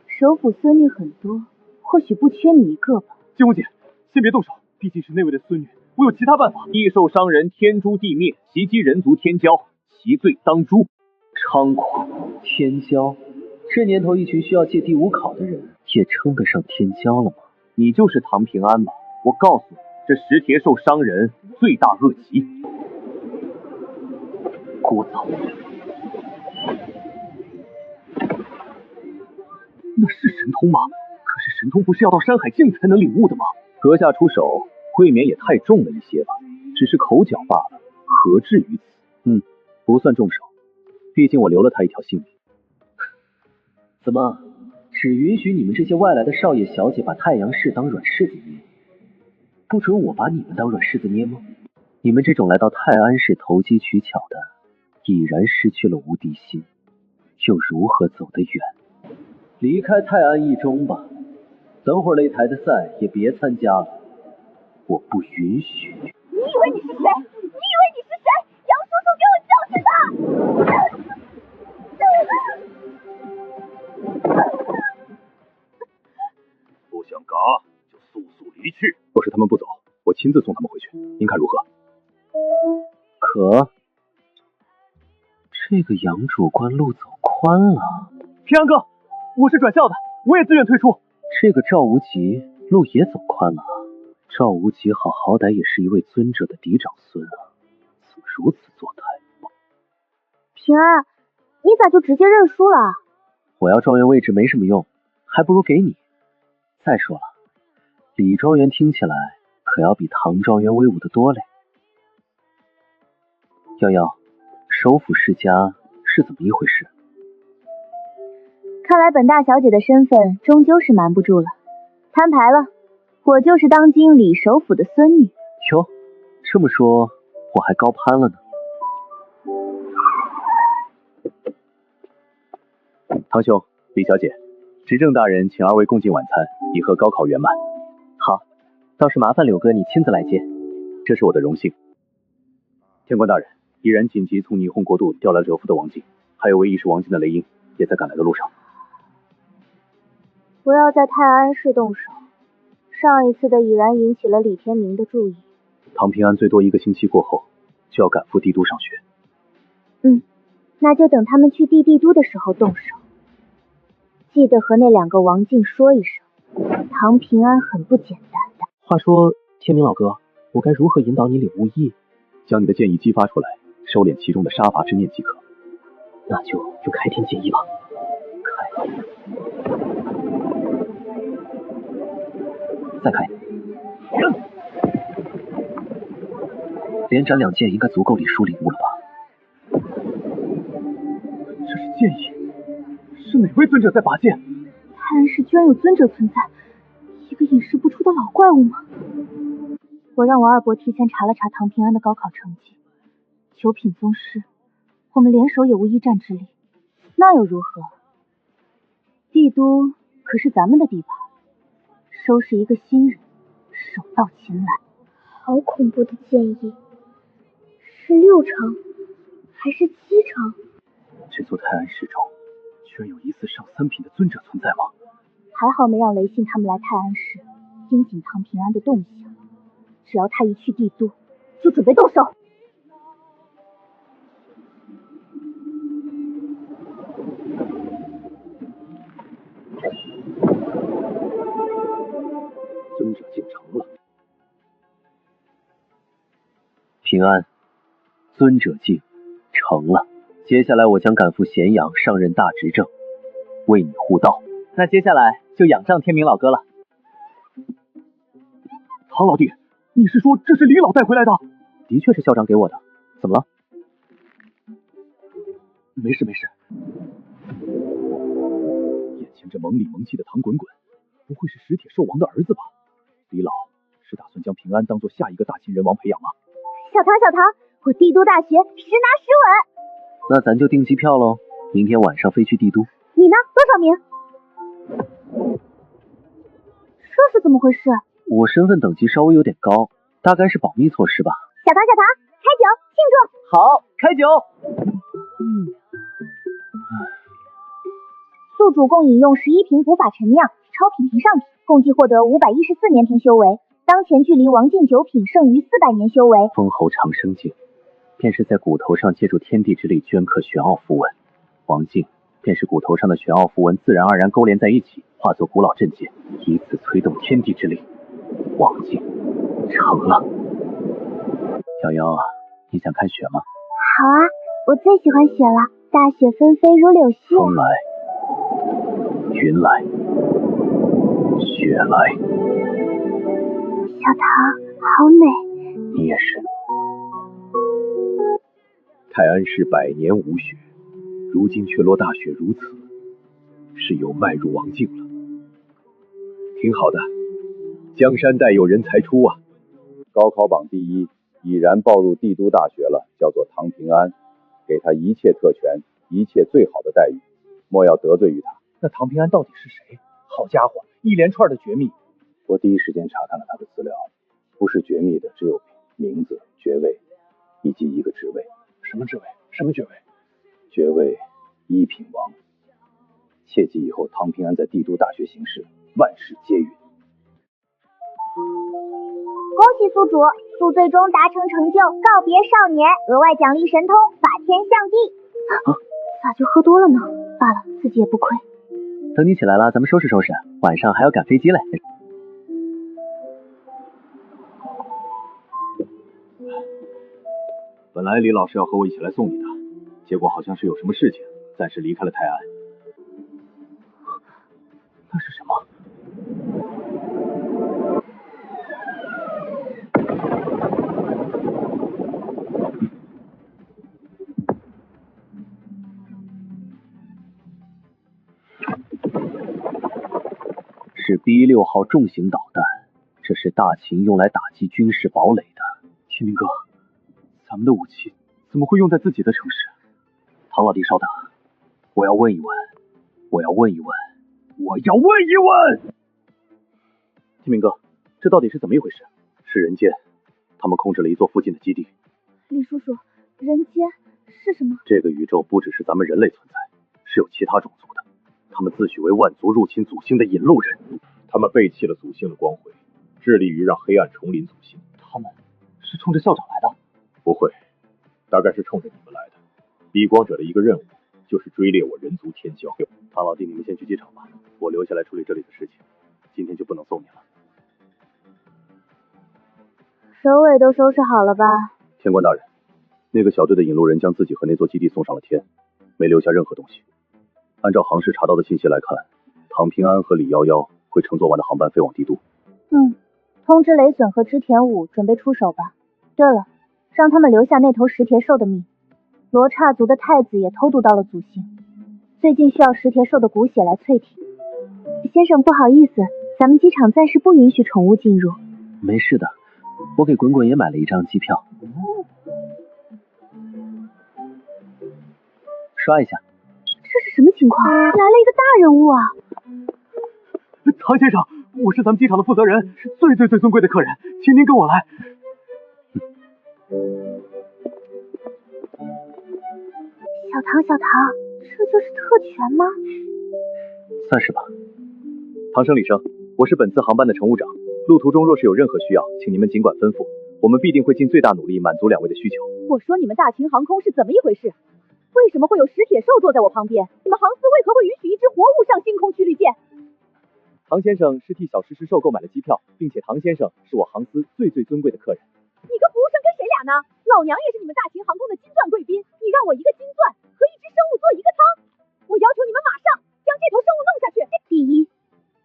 B: 首府孙女很多，或许不缺你一个吧。
H: 金红姐，先别动手，毕竟是那位的孙女，我有其他办法。
F: 异兽伤人，天诛地灭，袭击人族天骄，其罪当诛。
A: 猖狂！天骄？这年头一群需要借第5考的人，也称得上天骄了吗？
F: 你就是唐平安吧？我告诉你，这石铁兽伤人，罪大恶极。
A: 聒噪！那是神通吗？可是神通不是要到山海境才能领悟的吗？
F: 阁下出手，未免也太重了一些吧？只是口角罢了，何至于此？
A: 不算重手，毕竟我留了他一条性命。怎么，只允许你们这些外来的少爷小姐把太阳市当软柿子捏，不准我把你们当软柿子捏吗？你们这种来到泰安市投机取巧的，已然失去了无敌心，又如何走得远？离开泰安一中吧，等会儿擂台的赛也别参加了，我不允许。
G: 你以为你是谁？你以为你是谁？杨叔叔，给我教训他！
H: 不想嘎就速速离去。
E: 若是他们不走，我亲自送他们回去，您看如何？
A: 可这个杨主官路走宽了。
C: 平安哥，我是转校的，我也自愿退出。
A: 这个赵无极路也走宽了。赵无极好歹也是一位尊者的嫡长孙啊，怎么如此作态？
G: 平安，你咋就直接认输了？
A: 我要状元位置没什么用，还不如给你。再说了，李庄园听起来可要比唐庄园威武得多嘞。夭夭，首府世家是怎么一回事？
B: 看来本大小姐的身份终究是瞒不住了。摊牌了，我就是当今李首府的孙女。
A: 哟，这么说我还高攀了呢。堂兄，李小姐，执政大人请二位共进晚餐，以贺高考圆满。好，倒是麻烦柳哥你亲自来接，这是我的荣幸。天官大人，依然紧急从霓虹国度调来惹夫的王静，还有为义士王静的雷音，也在赶来的路上。
B: 不要在泰安市动手，上一次的已然引起了李天明的注意。
A: 唐平安最多1个星期过后就要赶赴帝都上学。
B: 那就等他们去帝都的时候动手。记得和那2个王静说一声，唐平安很不简单的。
A: 话说，天明老哥，我该如何引导你领悟意？将你的剑意激发出来，收敛其中的杀伐之念即可。那就用开天剑意吧。开，再开。连斩2剑应该足够李叔领悟了吧？
C: 这是剑意，是哪位尊者在拔剑？
B: 泰安市居然有尊者存在，一个隐世不出的老怪物吗？我让我二伯提前查了查唐平安的高考成绩，9品宗师，我们联手也无一战之力，那又如何？帝都可是咱们的地盘，收拾一个新人，手到擒来。
G: 好恐怖的剑意，是6成还是7成？
A: 这座泰安市中，居然有疑似上3品的尊者存在吗？
B: 还好没让雷信他们来泰安市，盯紧唐平安的动向。只要他一去帝都，就准备动手。
A: 尊者进城了。平安，尊者境成了。接下来我将赶赴咸阳上任大执政，为你护道。那接下来就仰仗天明老哥了。
C: 唐老弟，你是说这是李老带回来的？
A: 的确是校长给我的，怎么了？
C: 没事没事。眼前这蒙里蒙气的唐滚滚，不会是石铁兽王的儿子吧？李老是打算将平安当做下一个大秦人王培养吗？
G: 小唐，我帝都大学10拿10稳。
A: 那咱就订机票喽，明天晚上飞去帝都。
G: 你呢？多少名？
B: 这是怎么回事？
A: 我身份等级稍微有点高，大概是保密措施吧。
G: 小唐，开酒庆祝！
A: 好，开酒。
G: 宿主共饮用11瓶古法陈酿，超品评上品，共计获得514年天修为。当前距离王境9品剩余400年修为。
A: 封侯长生境，便是在骨头上借助天地之力镌刻玄奥符文。王境便是骨头上的玄奥符文自然而然勾连在一起，化作古老阵界，以此催动天地之力。王境成了。瑶瑶啊，你想看雪吗？
G: 好啊，我最喜欢雪了，大雪纷飞如柳絮。
A: 风来，云来，雪来。
G: 小唐，好美。
A: 你也是。泰安市100年无雪，如今却落大雪如此，是又迈入王境了。挺好的，江山代有人才出啊！
E: 高考榜第1已然报入帝都大学了，叫做唐平安，给他一切特权，一切最好的待遇，莫要得罪于他。
C: 那唐平安到底是谁？好家伙，一连串的绝密。
E: 我第一时间查看了他的资料，不是绝密的只有名字、爵位以及一个职位。
C: 什么职位？什么爵位？
E: 爵位1品王。切记以后唐平安在帝都大学行事，万事皆允。
G: 恭喜宿主，宿最终达成成就，告别少年，额外奖励神通，法天象地。
B: 咋就喝多了呢？罢了，自己也不亏。
A: 等你起来了，咱们收拾收拾，晚上还要赶飞机嘞。
E: 本来李老师要和我一起来送你的，结果好像是有什么事情，暂时离开了泰安。
A: 那是什么？ B6号重型导弹，这是大秦用来打击军事堡垒的。
H: 天明哥，咱们的武器怎么会用在自己的城市？
A: 唐老弟稍等，我要问一问。
H: 天明哥，这到底是怎么一回事？是人间，他们控制了一座附近的基地。
G: 李叔叔，人间是什么？
H: 这个宇宙不只是咱们人类存在，是有其他种族的。他们自诩为万族入侵祖星的引路人，
E: 他们背弃了祖星的光辉，致力于让黑暗重临祖星。
A: 他们是冲着校长来的？
E: 不会，大概是冲着你们来的。逼光者的一个任务就是追猎我人族天骄。
H: 唐老弟，你们先去机场吧，我留下来处理这里的事情，今天就不能送你了。
G: 首尾都收拾好了吧？
H: 天官大人，那个小队的引路人将自己和那座基地送上了天，没留下任何东西。按照航师查到的信息来看，唐平安和李夭夭会乘坐完的航班飞往帝都。
G: 通知雷隼和织田武准备出手吧。对了，让他们留下那头石铁兽的命。罗刹族的太子也偷渡到了祖星，最近需要石铁兽的骨血来淬体。先生，不好意思，咱们机场暂时不允许宠物进入。
A: 没事的，我给滚滚也买了一张机票。刷一下。
G: 这是什么情况？来了一个大人物啊！
C: 唐先生，我是咱们机场的负责人，是最尊贵的客人，请您跟我来。
G: 小唐，这就是特权吗？
A: 算是吧。
F: 唐生、李生，我是本次航班的乘务长，路途中若是有任何需要，请你们尽管吩咐，我们必定会尽最大努力满足两位的需求。
D: 我说你们大秦航空是怎么一回事？为什么会有石铁兽坐在我旁边？你们航司为何会允许一只活物上星空去绿箭？
F: 唐先生是替小石狮兽购买了机票，并且唐先生是我航司最尊贵的客人。
D: 你跟服务生跟谁俩呢？老娘也是你们大秦航空的金钻贵宾，你让我一个金钻和一只生物坐一个舱，我要求你们马上将这头生物弄下去。
G: 第一，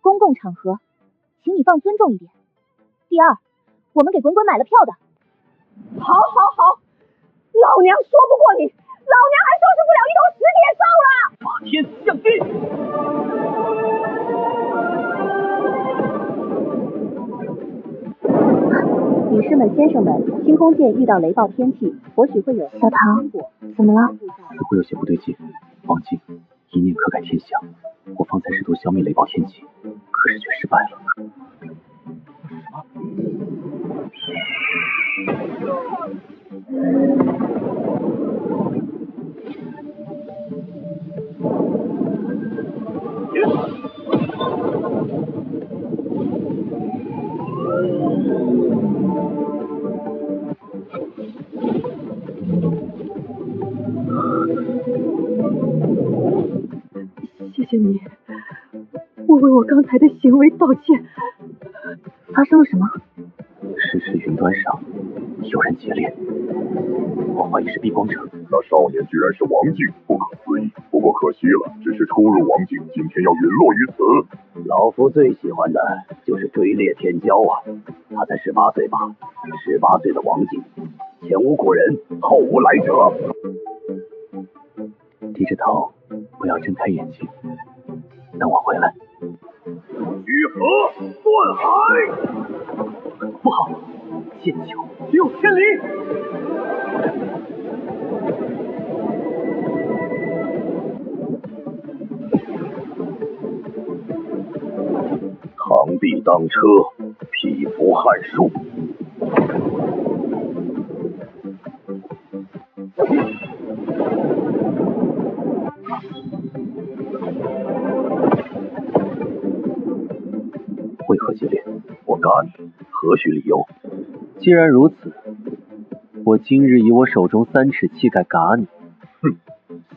G: 公共场合，请你放尊重一点。第二，我们给滚滚买了票的。
D: 好，老娘说不过你，老娘还收拾不了一头石铁兽了。
A: 法天象地！
B: 女士们、先生们，星空界遇到雷暴天气，或许会有
G: 小唐，怎么了？
A: 似乎有些不对劲。王静，一念可改天象，我方才试图消灭雷暴天气，可是却失败了。
D: 谢谢你，我为我刚才的行为道歉。
G: 发生了什么？
A: 石狮云端上有人劫掠，我怀疑是逼光者。
I: 那少年居然是王静，不可思议。不过可惜了，只是初入王境，今天要陨落于此。
A: 老夫最喜欢的就是追猎天骄啊！他才18岁吧？18岁的王静，前无古人，后无来者。低着头，不要睁开眼睛，等我回来。
I: 聚合断海！
A: 不好，剑球6000里！
I: 螳臂当车，匹夫撼树。
A: 为何劫掠？我嘎你，何须理由？既然如此，我今日以我手中3尺气概嘎你。
I: 哼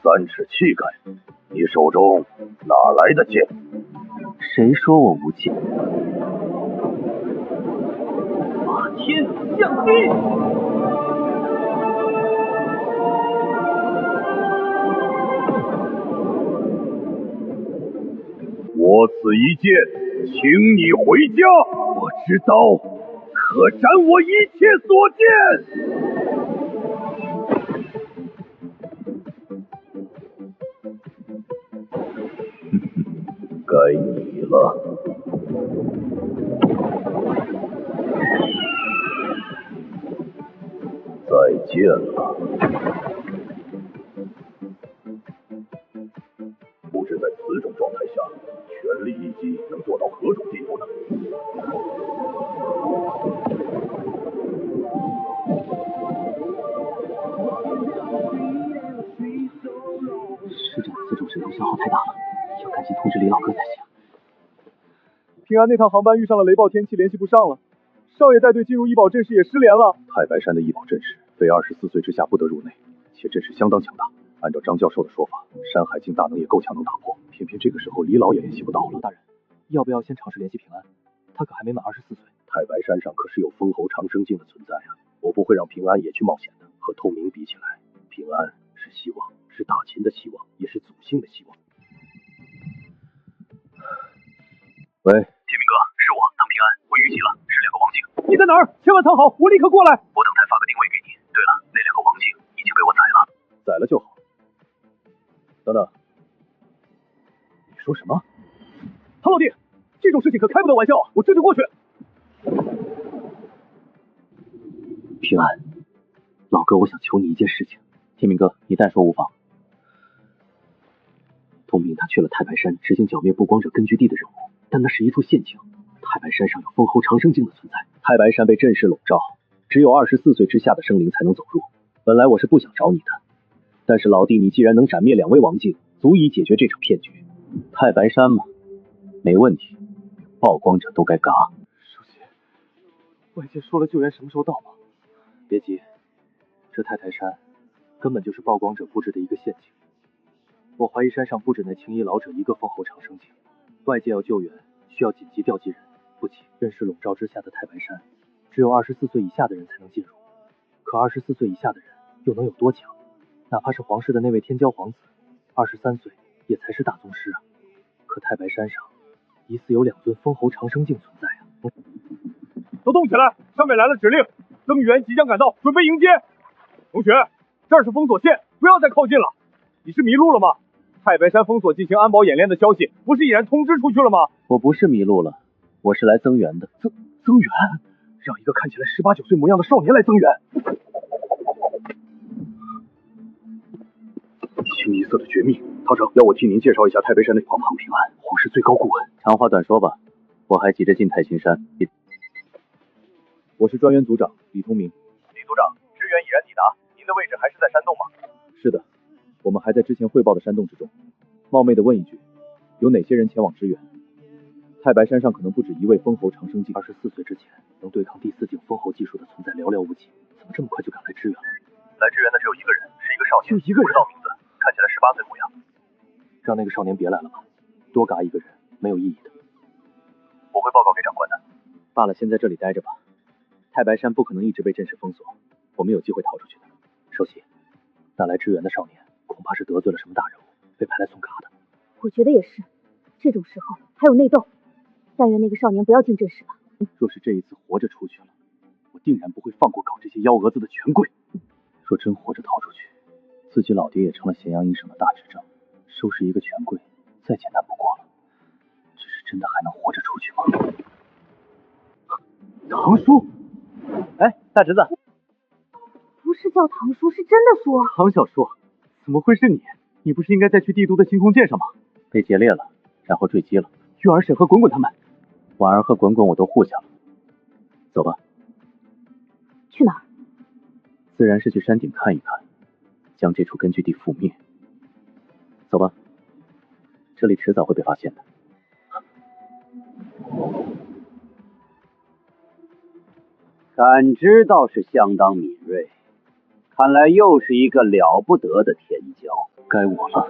I: ，3尺气概？你手中哪来的剑？
A: 谁说我无剑？法天象地！
I: 我此一剑，请你回家。我知道，可斩我一切所见。该你了。再见了。不知在此种状态下，全力一击能做到何种地步呢？
A: 师长的自重神通消耗太大了，要赶紧通知李老哥才行。
C: 平安那趟航班遇上了雷暴天气，联系不上了。少爷带队进入医保阵势也失联了。
F: 太白山的医保阵势，非24岁之下不得入内，且阵势相当强大。按照张教授的说法，山海境大能也够呛能打破，偏偏这个时候李老也联系不到了。
A: 大人，要不要先尝试联系平安？他可还没满24岁。
I: 太白山上可是有封侯长生境的存在啊，我不会让平安也去冒险的。和透明比起来，平安是希望，是大秦的希望，也是祖姓的希望。
F: 喂，
H: 天明哥，是我，当平安，我遇袭了，是2个王境。
C: 你在哪儿？千万藏好，我立刻过来。
H: 我等待发个定位给你。对了，那2个王境已经被我宰了。
F: 宰了就好。等等，
C: 你说什么？唐老弟，这种事情可开不得玩笑啊！我这就过去。
A: 平安，老哥，我想求你一件事情。天明哥，你但说无妨。通明他去了太白山执行剿灭不光者根据地的任务，但那是一处陷阱。太白山上有封侯长生境的存在，太白山被阵势笼罩，只有24岁之下的生灵才能走入。本来我是不想找你的，但是老弟，你既然能斩灭2位王境，足以解决这场骗局。太白山嘛，没问题，曝光者都该嘎。
C: 书记，外界说了救援什么时候到吗？
A: 别急，这太白山根本就是曝光者布置的一个陷阱。我怀疑山上不止那青衣老者一个封侯长生境，外界要救援需要紧急调集人。不急，阵势笼罩之下的太白山，只有24岁以下的人才能进入。可24岁以下的人又能有多强？哪怕是皇室的那位天骄皇子，23岁也才是大宗师啊。可太白山上疑似有2尊封侯长生境存在啊！
C: 都动起来！上面来了指令，增援即将赶到，准备迎接。同学，这儿是封锁线，不要再靠近了。你是迷路了吗？太白山封锁进行安保演练的消息，不是已然通知出去了吗？
A: 我不是迷路了，我是来增援的。
C: 增援？让一个看起来18、19岁模样的少年来增援？
I: 清一色的绝密。唐城，要我替您介绍一下太白山的黄平安，皇室最高顾问。
A: 长话短说吧，我还急着进太行山。
F: 我是专员组长李通明。
H: 李组长，支援已然抵达，您的位置还是在山洞吗？
F: 是的，我们还在之前汇报的山洞之中。冒昧的问一句，有哪些人前往支援？太白山上可能不止1位封侯长生境
A: ，24岁之前能对抗第4境封侯技术的存在寥寥无几，怎么这么快就赶来支援了？
H: 来支援的只有1个人，是一个少年，
A: 就1个人，
H: 不知道名字，看起来18岁模样。
A: 让那个少年别来了吧，多嘎1个人没有意义的。
H: 我会报告给长官的。
A: 罢了，先在这里待着吧。太白山不可能一直被阵势封锁，我们有机会逃出去的。首席，那来支援的少年恐怕是得罪了什么大人物，被派来送嘎的。
B: 我觉得也是，这种时候还有内斗，但愿那个少年不要进阵势吧。
A: 若是这一次活着出去了，我定然不会放过搞这些幺蛾子的权贵。若真活着逃出去，自己老爹也成了咸阳一省的大执政，收拾一个权贵再简单不过了。只是真的还能活着出去吗？
C: 唐叔，
A: 哎，大侄子，
B: 不是叫唐叔，是真的叔。
C: 唐小叔，怎么会是你？你不是应该在去帝都的星空剑上吗？
A: 被劫掠了，然后坠机了。
C: 月儿、沈和滚滚他们，
A: 婉儿和滚滚我都护下了。走吧。
B: 去哪儿？
A: 自然是去山顶看一看，将这处根据地覆灭。走吧，这里迟早会被发现的。
J: 感知倒是相当敏锐，看来又是一个了不得的天骄。
A: 该我了。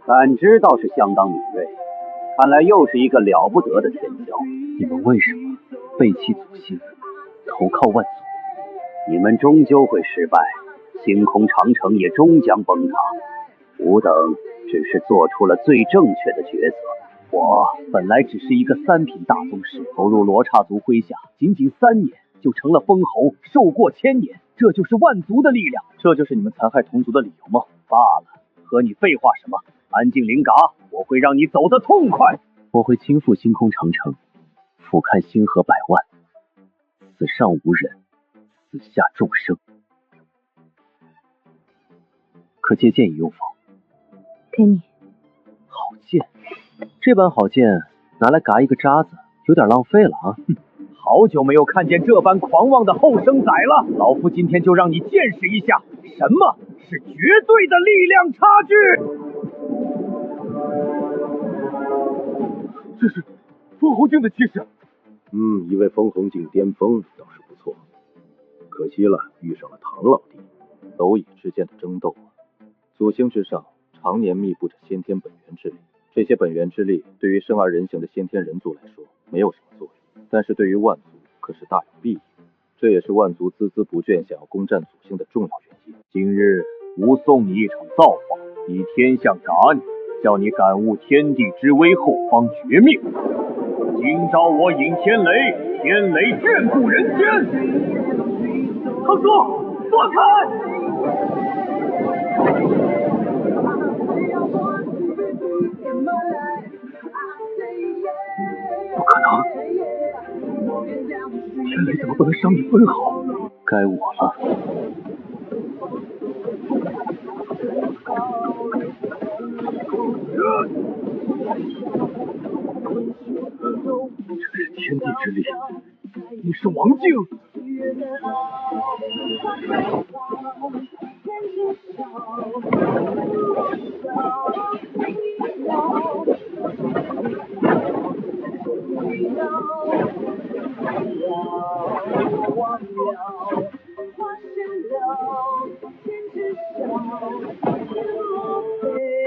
J: 感知倒是相当敏锐，看来又是一个了不得的天骄。
A: 你们为什么背弃祖先，投靠万族？
J: 你们终究会失败，星空长城也终将崩塌。吾等只是做出了最正确的抉择。
A: 我本来只是一个3品大宗师，投入罗刹族麾下，仅仅3年就成了封侯，受过1000年，这就是万族的力量。这就是你们残害同族的理由吗？
J: 罢了，和你废话什么？安静灵嘎，我会让你走得痛快。
A: 我会亲赴星空长城，
F: 俯瞰星河百万，此上无人，此下众生。可借剑一用否？
B: 给你。
F: 好剑，这般好剑拿来嘎一个渣子，有点浪费了啊！好久没有看见这般狂妄的后生仔了，老夫今天就让你见识一下什么是绝对的力量差距。
H: 这是封侯境的气势。
I: 一位封侯境巅峰倒是不错，可惜了遇上了唐老弟。
E: 蝼蚁之间的争斗啊，祖星之上常年密布着先天本源之力，这些本源之力对于生而人形的先天人族来说没有什么作用，但是对于万族可是大有裨益，这也是万族孜孜不倦想要攻占祖星的重要原因。
J: 今日吾送你一场造化，以天象铡你，叫你感悟天地之威后方绝命。今朝我引天雷，天雷眷顾人间。唐叔，躲开！
H: 不可能，天雷怎么不能伤你分毫？
F: 该我了。
H: 这是天地之力，你是王静。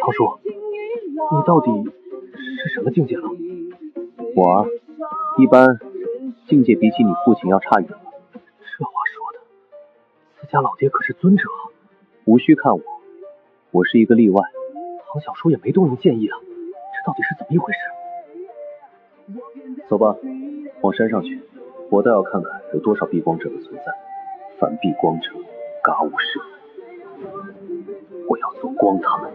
F: 唐叔，你到底是什么境界了？我啊，一般境界比起你父亲要差远了。
H: 这话说的，自家老爹可是尊者。
F: 无需看我，我是一个例外。
H: 唐小叔也没动用剑意啊，这到底是怎么一回事？
F: 走吧，往山上去，我倒要看看有多少避光者的存在。凡避光者，嘎无赦。我要做光他们。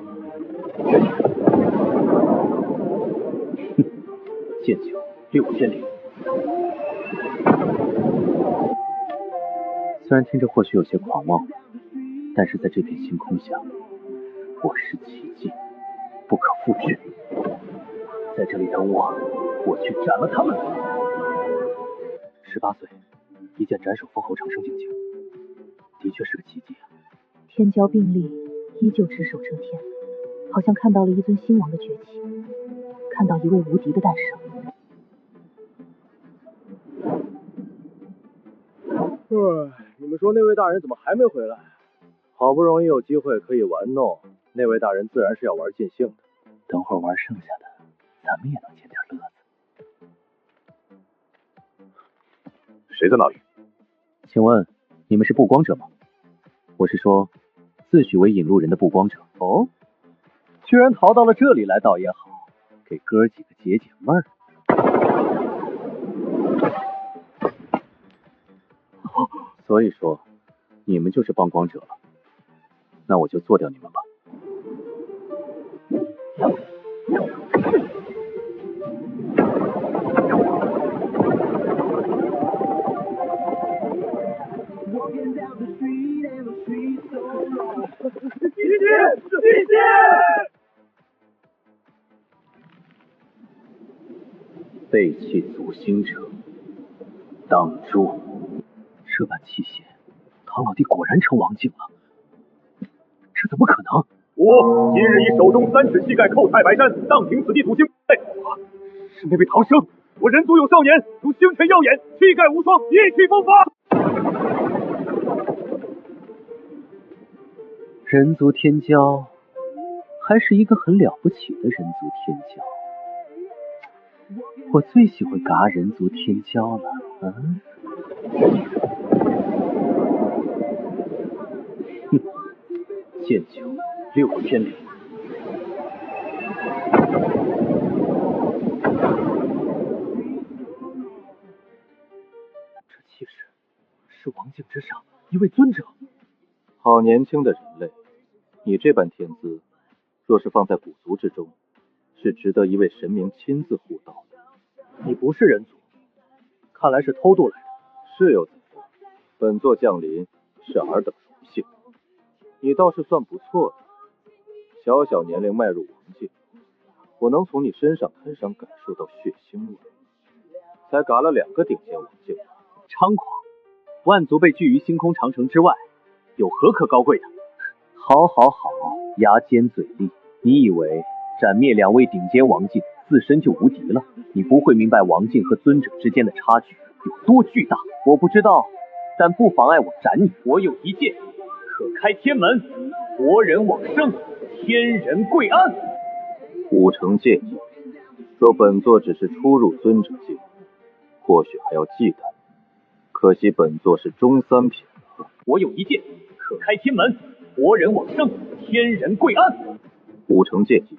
F: 哼，剑球6000里。虽然听着或许有些狂妄，但是在这片星空下，我是奇迹，不可复制。在这里等我，我去斩了他们。18岁，一剑斩首封侯长生境界，的确是个奇迹啊！
B: 天骄并立，依旧只手遮天，好像看到了一尊新王的崛起，看到一位无敌的诞生。
A: 你们说那位大人怎么还没回来？好不容易有机会可以玩弄，那位大人自然是要玩尽兴的。等会儿玩剩下的，咱们也能捡点乐子。
H: 谁在那里？
F: 请问你们是不光者吗？我是说，自诩为引路人的不光者。
A: 哦，居然逃到了这里来，倒也好，给哥几个解解闷儿。
F: 所以说，你们就是帮光者了，那我就做掉你们吧。背弃祖星者，当诛。
A: 这般气血，唐老弟果然成王境了，这怎么可能？
H: 我今日以手中3尺膝盖叩太白山，荡平此地祖星。是那位唐生，我人族有少年，如星辰耀眼，气概无双，意气风发。
F: 人族天骄，还是一个很了不起的人族天骄。我最喜欢嘎人族天骄了，哼，剑球6000里。
A: 这气势是王境之上一位尊者。
E: 好年轻的人类，你这般天资，若是放在古族之中，是值得一位神明亲自护道的。
A: 你不是人族，看来是偷渡来的。
E: 是有此说，本座降临是尔等荣幸。你倒是算不错的，小小年龄迈入王境，我能从你身上很少感受到血腥味。才嘎了2个顶尖王境，
A: 猖狂！万族被拒于星空长城之外，有何可高贵的？
F: 好，牙尖嘴利，你以为斩灭2位顶尖王境，自身就无敌了？你不会明白王境和尊者之间的差距有多巨大。我不知道，但不妨碍我斩你。我有一剑，可开天门，活人往生，天人归安。
E: 5成剑意，若本座只是初入尊者境，或许还要忌惮。可惜本座是中3品了。
F: 我有一剑，可开天门，活人往生，天人归安。
E: 5成剑意，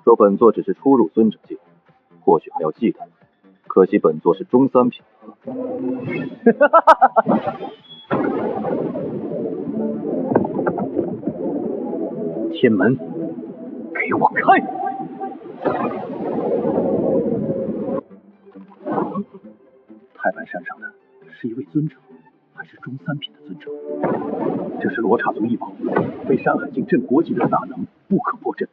E: 若本座只是初入尊者境，或许还要忌惮。可惜本座是中3品了。
F: 天门，给我开！
I: 太白山上的是一位尊者，还是中3品的尊者？这是罗刹族异宝，非山海境镇国级别的大能，不可破阵。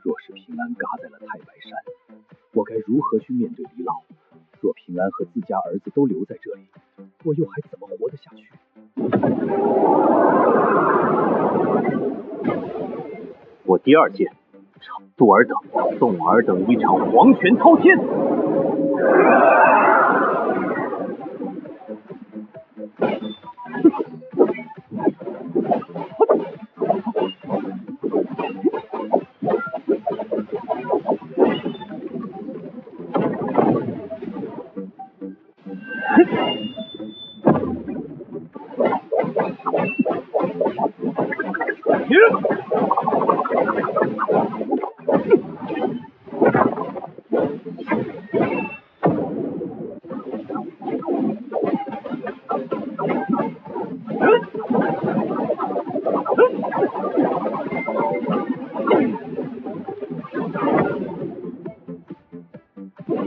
I: 若是平安嘎在了太白山，我该如何去面对李老？若平安和自家儿子都留在这里，我又还怎么活得下去？
F: 我第2剑，超度尔等，送尔等一场黄泉滔天。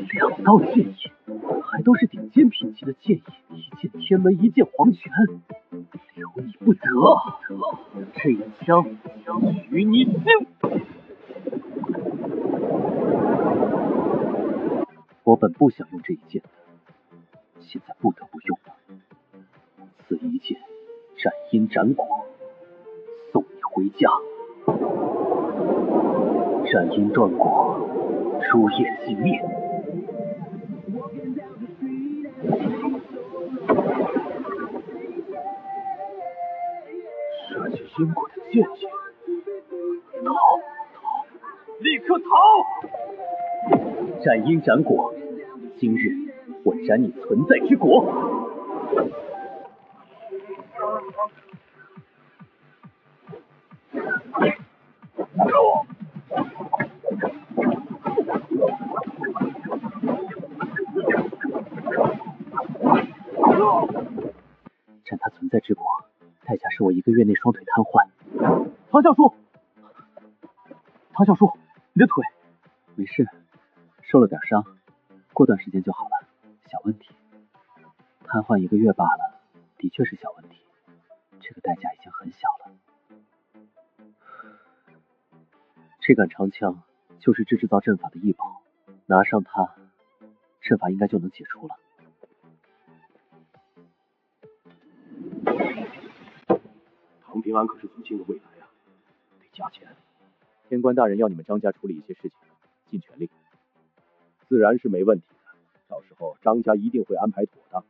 F: 2道剑意，还都是顶尖品级的剑意，一剑天门，一剑黄泉，留你不得！这一枪取你心！我本不想用这一剑的，现在不得不用了。此一剑斩阴斩果，送你回家。斩阴断果，诸业尽灭。
I: 射击因果的剑气，逃！
F: 立刻逃！斩阴斩果，今日我斩你存在之果。斩他存在之果，代价是我1个月内双腿瘫痪。唐教叔，你的腿
A: 没事，受了点伤，过段时间就好了，小问题。瘫痪1个月罢了，的确是小问题，这个代价已经很小了。这杆长枪就是制造阵法的异宝，拿上它，阵法应该就能解除了。
I: 唐平安可是祖清的未来啊，得加钱。
H: 天官大人要你们张家处理一些事情，尽全力。自然是没问题的，到时候张家一定会安排妥当。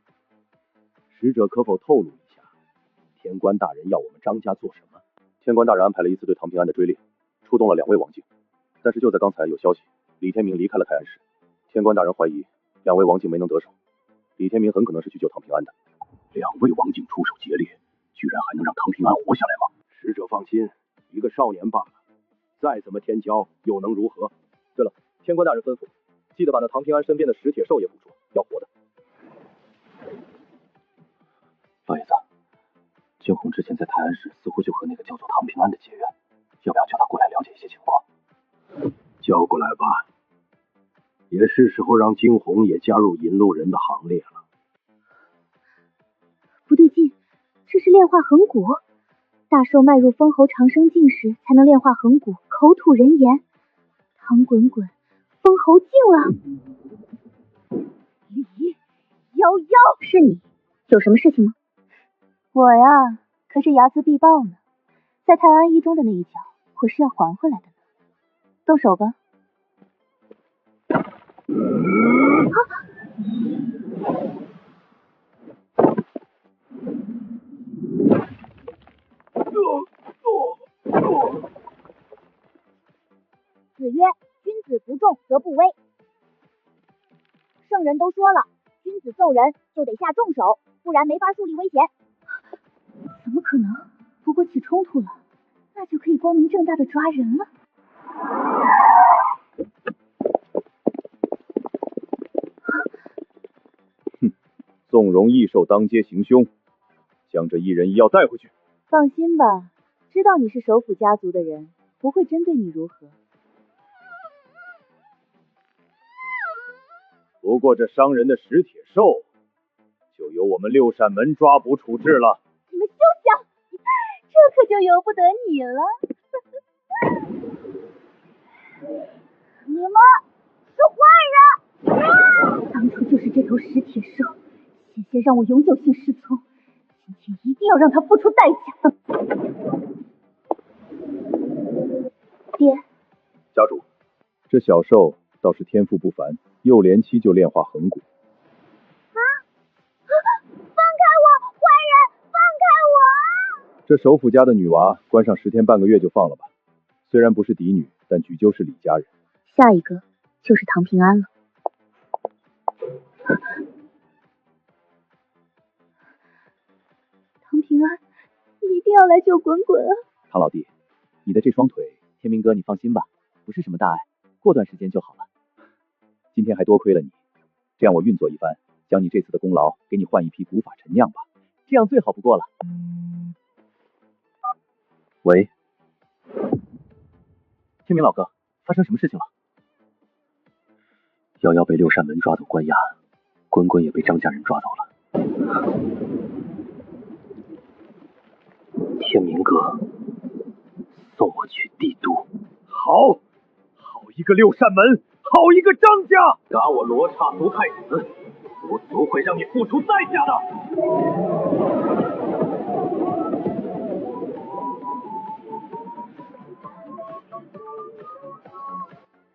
H: 使者可否透露一下，天官大人要我们张家做什么？
E: 天官大人安排了一次对唐平安的追猎，出动了2位王境，但是就在刚才有消息，李天明离开了泰安市。天官大人怀疑2位王境没能得手，李天明很可能是去救唐平安的。
I: 2位王境出手劫猎，居然还能让唐平安活下来吗？
H: 使者放心，一个少年罢了，再怎么天骄又能如何？
E: 对了，天官大人吩咐，记得把那唐平安身边的石铁兽也捕捉，要活的。
I: 老爷子，惊鸿之前在泰安市似乎就和那个叫做唐平安的结缘，要不要叫他过来了解一些情况？叫过来吧。
H: 也是时候让惊鸿也加入引路人的行列了。
B: 不对劲，这是炼化痕骨。大兽迈入封侯长生境时，才能炼化痕骨，口吐人言。汤滚滚，封侯境了。
D: 李夭夭，
B: 是你，有什么事情吗？
D: 我呀，可是睚眦必报呢。在泰安一中的那一脚，我是要还回来的呢。动手吧。
G: 子曰：君子不重则不威。圣人都说了，君子揍人就得下重手，不然没法树立威严。
B: 怎么可能？不过起冲突了，那就可以光明正大的抓人了。
J: 哼，纵容异兽当街行凶，将这一人一药带回去。
D: 放心吧，知道你是首府家族的人，不会针对你如何。
J: 不过这伤人的石铁兽，就由我们六扇门抓捕处置了。
D: 你们休想，这可就由不得你了。
G: 你们是坏人！
B: 当初就是这头石铁兽，险些让我永久性失聪，今天一定要让他付出代价。爹，
J: 家主，这小兽倒是天赋不凡，幼年期就炼化痕骨。
G: 放开我，坏人！放开我！
J: 这首府家的女娃，关上10天半个月就放了吧。虽然不是嫡女，但举究是李家人。
B: 下一个就是唐平安了。
D: 唐平安，你一定要来救滚滚啊！
A: 唐老弟，你的这双腿，天明哥你放心吧，不是什么大碍，过段时间就好了。今天还多亏了你，这样我运作一番，将你这次的功劳给你换一批古法陈酿吧，这样最好不过了。喂，天明老哥，发生什么事情了？瑶瑶被六扇门抓走关押，滚滚也被张家人抓走了。天明哥，送我去帝都。
J: 好，好一个六扇门，好一个张家！
H: 打我罗刹族太子，我族会让你付出代价的。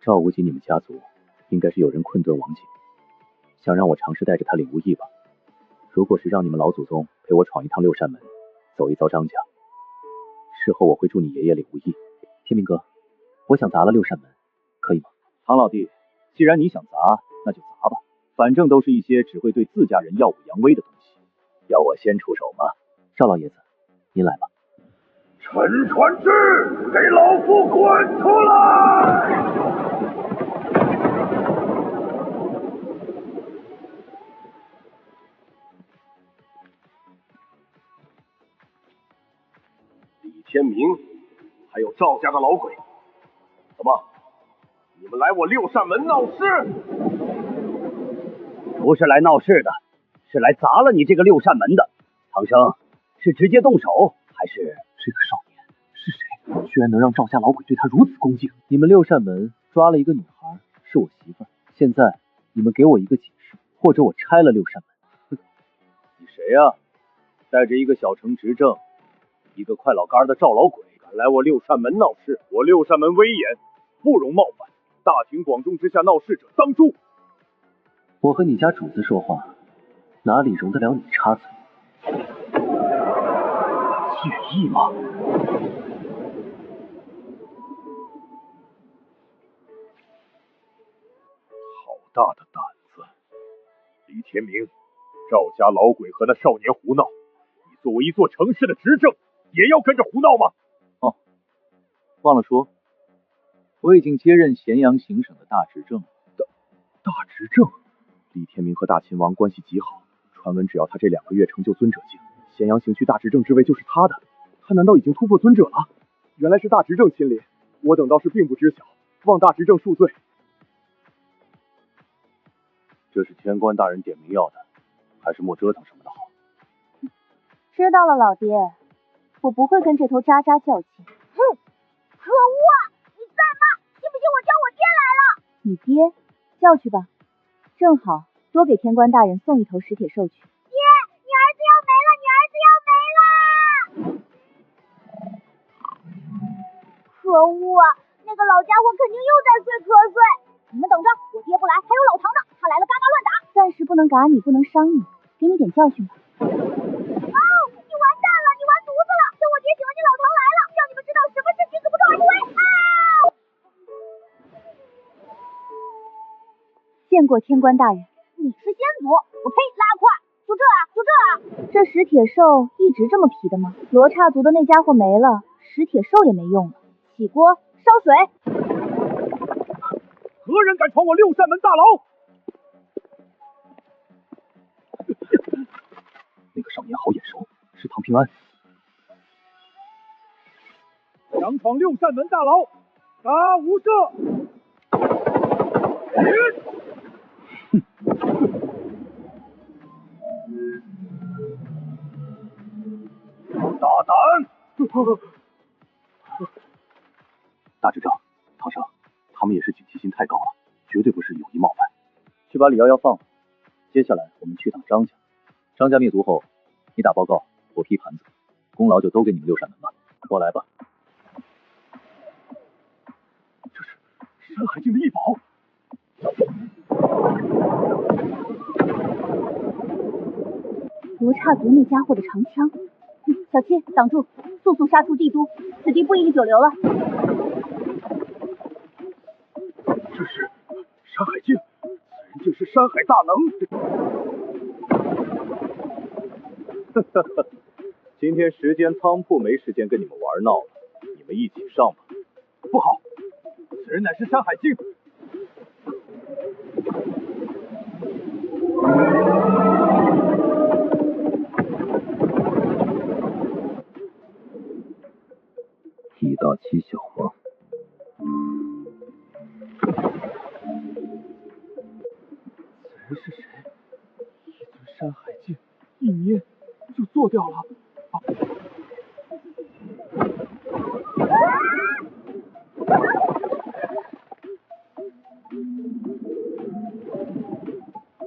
A: 赵无极，你们家族应该是有人困顿王景，想让我尝试带着他领悟义吧。如果是让你们老祖宗陪我闯一趟六扇门，走一遭张家，事后我会助你爷爷领悟义。天明哥，我想砸了六扇门，可以吗？唐老弟，既然你想砸，那就砸吧，反正都是一些只会对自家人耀武扬威的东西。要我先出手吗？赵老爷子，您来吧。
H: 陈传志，给老夫滚出来！李天明，还有赵家的老鬼，怎么？你们来我六扇门闹事？
F: 不是来闹事的，是来砸了你这个六扇门的。唐生，是直接动手，还是
A: 这个少年是谁？居然能让赵家老鬼对他如此恭敬？你们六扇门抓了一个女孩，是我媳妇儿。现在你们给我一个解释，或者我拆了六扇门。
J: 你谁呀？带着一个小城执政，一个快老干的赵老鬼，敢来我六扇门闹事？我六扇门威严，不容冒犯。大庭广众之下闹事者当诛。
A: 我和你家主子说话，哪里容得了你插嘴？
H: 介意吗？
J: 好大的胆子！李天明，赵家老鬼和那少年胡闹，你作为一座城市的执政，也要跟着胡闹吗？
A: 哦，忘了说，我已经接任咸阳行省的大执政了。
J: 大执政？李天明和大秦王关系极好，传闻只要他这2个月成就尊者境，咸阳行区大执政之位就是他的。他难道已经突破尊者了？原来是大执政亲临，我等倒是并不知晓，望大执政恕罪。
H: 这是天官大人点名要的，还是莫折腾什么的好。
B: 知道了，老爹，我不会跟这头渣渣较劲。
G: 哼，可恶！你在吗？信不信我叫我爹来了？
B: 你爹叫去吧，正好多给天官大人送一头石铁兽去。
G: 爹，你儿子要没了！你儿子要没了！可恶啊！那个老家伙肯定又在睡瞌睡。你们等着，我爹不来，还有老唐呢，他来了嘎嘎乱打。
B: 暂时不能嘎你，不能伤你，给你点教训吧。
G: 哦，你完蛋了，你完犊子了！等我爹喜欢见老唐来了，让你们知道什么是君子不重而不为。
B: 见过天官大人。
G: 你是先祖？我呸！拉胯！就这啊，就这啊！
B: 这石铁兽一直这么皮的吗？罗刹族的那家伙没了，石铁兽也没用了。起锅烧水。
H: 何人敢闯我六扇门大牢？
I: 那个少年好眼熟，是唐平安。
H: 强闯六扇门大牢，打无赦！大胆！
I: 大执政，唐生，他们也是警惕心太高了，绝对不是有意冒犯。
A: 去把李瑶瑶放了。接下来我们去趟张家，张家灭族后，你打报告，我批盘子，功劳就都给你们六扇门吧。过来吧。
H: 这是山海境的异宝。
B: 罗刹族那家伙的长枪。小七，挡住，速速杀出帝都，此地不宜久留了。
H: 这是山海境，此人竟是山海大能。
E: 今天时间仓促，没时间跟你们玩闹了，你们一起上吧。
H: 不好，此人乃是山海境。
I: 以大欺小吗？
C: 此人是谁？一尊山海境，一捏就做掉了。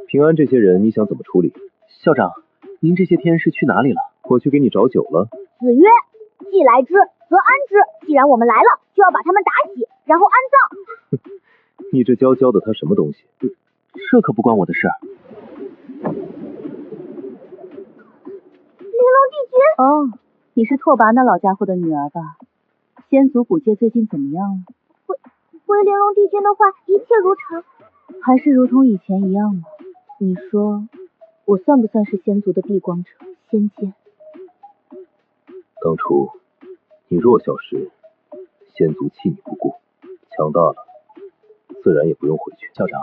I: 平安这些人你想怎么处理？
A: 校长，您这些天是去哪里了？
I: 我去给你找酒了。
G: 子曰：既来之，则安之。既然我们来了，就要把他们打洗，然后安葬。
I: 你这娇娇的他什么东西？
A: 这可不关我的事儿。
G: 玲珑帝君。
B: 哦，你是拓跋那老家伙的女儿吧？仙族古界最近怎么样了？
G: 回玲珑帝君的话，一切如常。
B: 还是如同以前一样吗？你说，我算不算是仙族的避光者、仙剑？
I: 当初你弱小时，仙族弃你不顾，强大了，自然也不用回去。
A: 校长，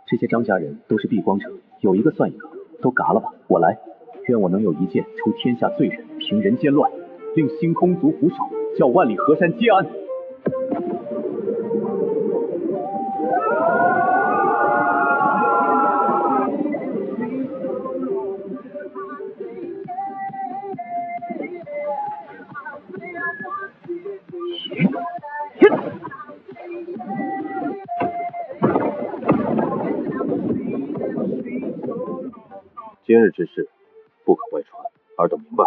A: 这些张家人都是避光者，有一个算一个，都嘎了吧，我来。愿我能有一剑除天下罪人，平人间乱，令星空族俯首，叫万里河山皆安。
E: 今日之事不可外传，尔等明白？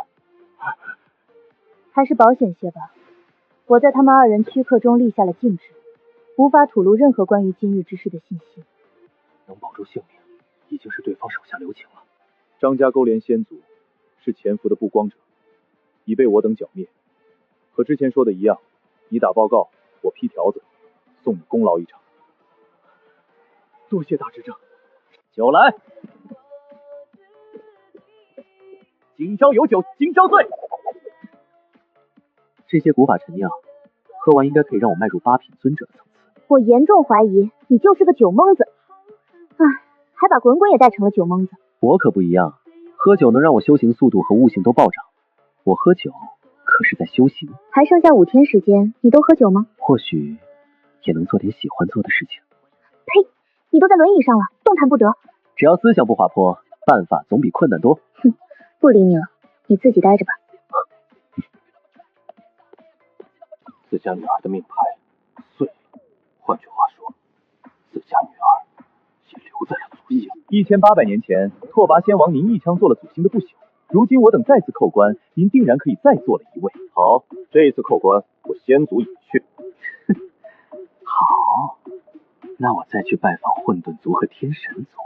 B: 还是保险些吧。我在他们二人躯壳中立下了禁制，无法吐露任何关于今日之事的信息。
A: 能保住性命，已经是对方手下留情了。
E: 张家勾连仙族，是潜伏的不光者，已被我等剿灭。和之前说的一样，你打报告，我批条子，送你功劳一场。
C: 多谢大执政。
A: 酒来。今朝有酒今朝醉。这些古法陈酿，喝完应该可以让我迈入八品尊者的层次。
G: 我严重怀疑你就是个酒蒙子。唉，还把滚滚也带成了酒蒙子。
A: 我可不一样，喝酒能让我修行速度和悟性都暴涨。我喝酒可是在修行。
G: 还剩下5天时间，你都喝酒吗？
A: 或许也能做点喜欢做的事情。
G: 呸！你都在轮椅上了，动弹不得。
F: 只要思想不滑坡，办法总比困难多。
B: 哼，不理你了，你自己待着吧。
E: 自家女儿的命牌碎了，换句话说，自家女儿也留在了祖星。
A: 1800年前，拓跋先王您一枪做了祖星的不朽，如今我等再次扣关，您定然可以再做了一位。
E: 好，这一次扣关，我先祖已去。
A: 好，那我再去拜访混沌族和天神族。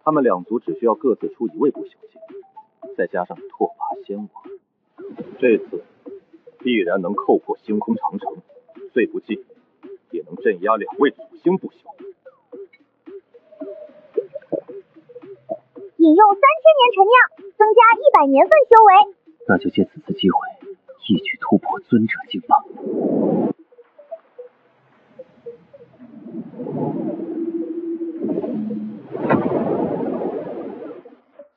E: 他们两族只需要各自出一位不朽境，再加上拓跋先王，这次必然能扣破星空长城，最不济也能镇压2位祖星不朽。
G: 饮用3000年陈酿，增加100年份修为。
F: 那就借此次机会，一举突破尊者境吧。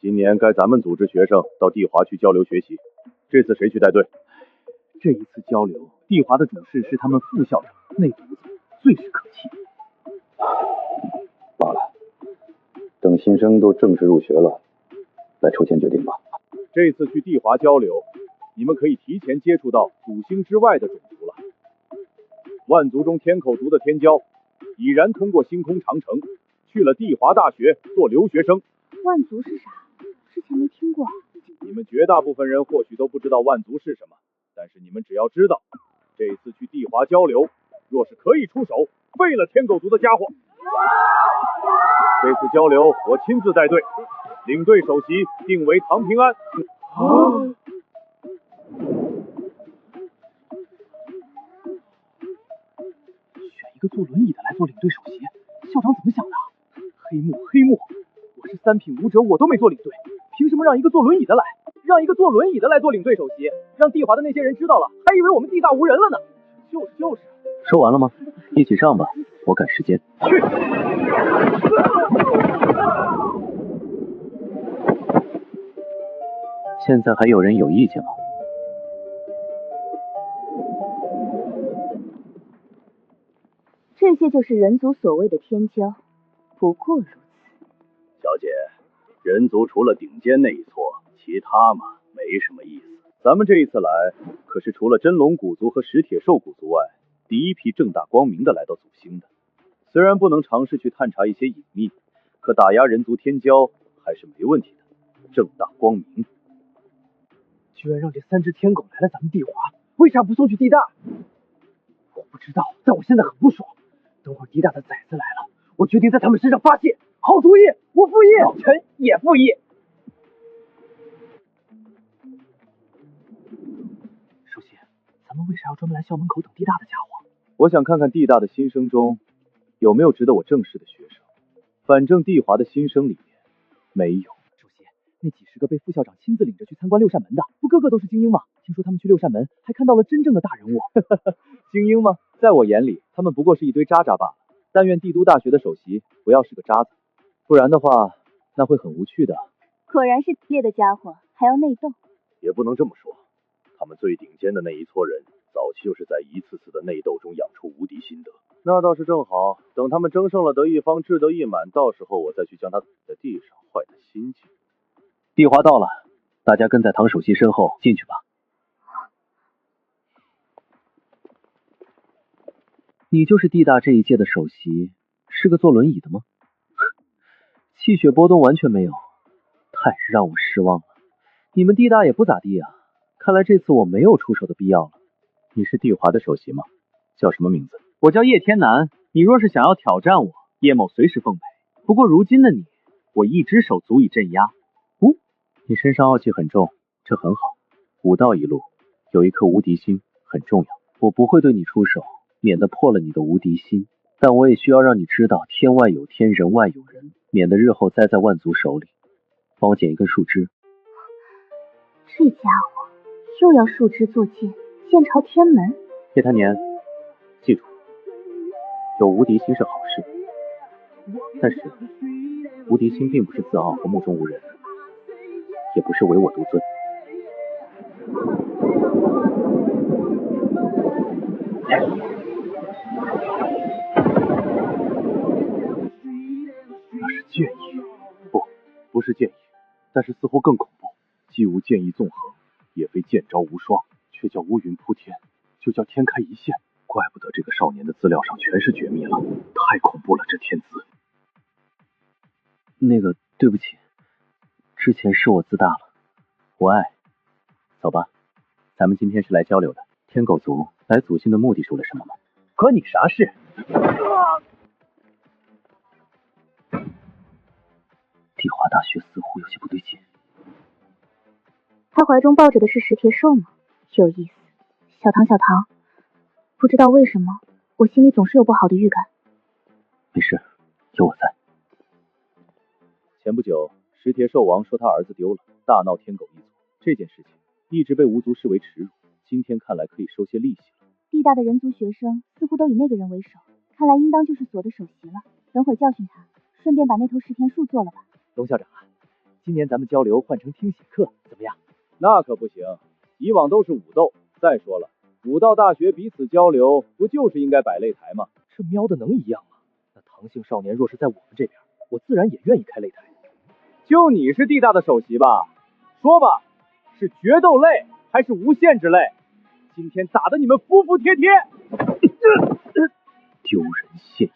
J: 今年该咱们组织学生到帝华去交流学习，这次谁去带队？
A: 这一次交流，帝华的主事是他们副校长那犊子，最是可气。
H: 罢了，等新生都正式入学了，再抽签决定吧。
J: 这次去帝华交流，你们可以提前接触到祖星之外的种族了。万族中天口族的天骄，已然通过星空长城，去了帝华大学做留学生。
B: 万族是啥？之前没听过。
J: 你们绝大部分人或许都不知道万族是什么，但是你们只要知道，这次去帝华交流，若是可以出手，废了天狗族的家伙。这次交流我亲自带队，领队首席定为唐平安。
A: 选一个坐轮椅的来做领队首席，校长怎么想的？黑幕！我是3品武者，我都没做领队，凭什么让一个坐轮椅的来？让一个坐轮椅的来做领队首席，让帝华的那些人知道了，还以为我们地大无人了呢。就是。
F: 说完了吗？一起上吧，我赶时间。
A: 去！
F: 现在还有人有意见吗？
B: 这些就是人族所谓的天骄，不过如此。
H: 小姐，人族除了顶尖那一撮，其他嘛没什么意思。
J: 咱们这一次来，可是除了真龙古族和石铁兽古族外，第一批正大光明的来到祖星的。虽然不能尝试去探查一些隐秘，可打压人族天骄还是没问题的。正大光明。
C: 居然让这3只天狗来了咱们帝华，为啥不送去地大？我不知道，但我现在很不爽。等会儿地大的崽子来了，我决定在他们身上发泄。好主意，我附议。老臣也附议。
A: 首席，咱们为啥要专门来校门口等地大的家伙？
J: 我想看看地大的新生中有没有值得我正视的学生。反正帝华的新生里面没有。
A: 首席，那几10个被副校长亲自领着去参观6扇门的，不个个都是精英吗？听说他们去6扇门还看到了真正的大人物。
J: 精英吗？在我眼里，他们不过是一堆渣渣罢了。但愿帝都大学的首席不要是个渣子，不然的话，那会很无趣的。
B: 果然是烈的家伙，还要内斗。
J: 也不能这么说，他们最顶尖的那一撮人，早期就是在一次次的内斗中养出无敌心得。那倒是正好，等他们争胜了得一方，志得意满，到时候我再去将他在地上坏的心情。
F: 帝华到了，大家跟在唐首席身后进去吧。你就是地大这一届的首席，是个坐轮椅的吗？气血波动完全没有，太让我失望了。你们地大也不咋地啊，看来这次我没有出手的必要了。
A: 你是帝华的首席吗？叫什么名字？我叫叶天南。你若是想要挑战我，叶某随时奉陪。不过如今的你，我一只手足以镇压。
F: 你身上傲气很重，这很好。武道一路有一颗无敌心很重要，我不会对你出手，免得破了你的无敌心。但我也需要让你知道天外有天，人外有人，免得日后栽在万族手里。帮我捡一根树枝。
B: 这家伙又要树枝做剑，剑朝天门。
F: 叶檀年，记住，有无敌心是好事，但是无敌心并不是自傲和目中无人，也不是唯我独尊。
C: 那是剑意，
H: 不是剑意，但是似乎更恐怖。既无剑意纵横，也非剑招无双，却叫乌云铺天，就叫天开一线。怪不得这个少年的资料上全是绝密了，太恐怖了，这天资。
F: 那个，对不起，之前是我自大了。我爱，走吧，咱们今天是来交流的。天狗族来祖星的目的是为了什么吗？
J: 关你啥事？
F: 地华大学似乎有些不对劲。
B: 他怀中抱着的是石铁兽吗？有意思。小唐，不知道为什么，我心里总是有不好的预感。
F: 没事，有我在。
A: 前不久，石铁兽王说他儿子丢了，大闹天狗一族。这件事情一直被无族视为耻辱，今天看来可以收些利息了。
B: 地大的人族学生似乎都以那个人为首，看来应当就是所的首席了。等会儿教训他，顺便把那头石田树做了吧。
A: 龙校长啊，今年咱们交流换成听写课怎么样？那可不行，以往都是武斗。再说了，武道大学彼此交流，不就是应该摆擂台吗？这喵的能一样吗？那唐姓少年若是在我们这边，我自然也愿意开擂台。就你是地大的首席吧？说吧，是决斗类还是无限制类？今天打得你们服服帖帖。
F: 丢人现眼！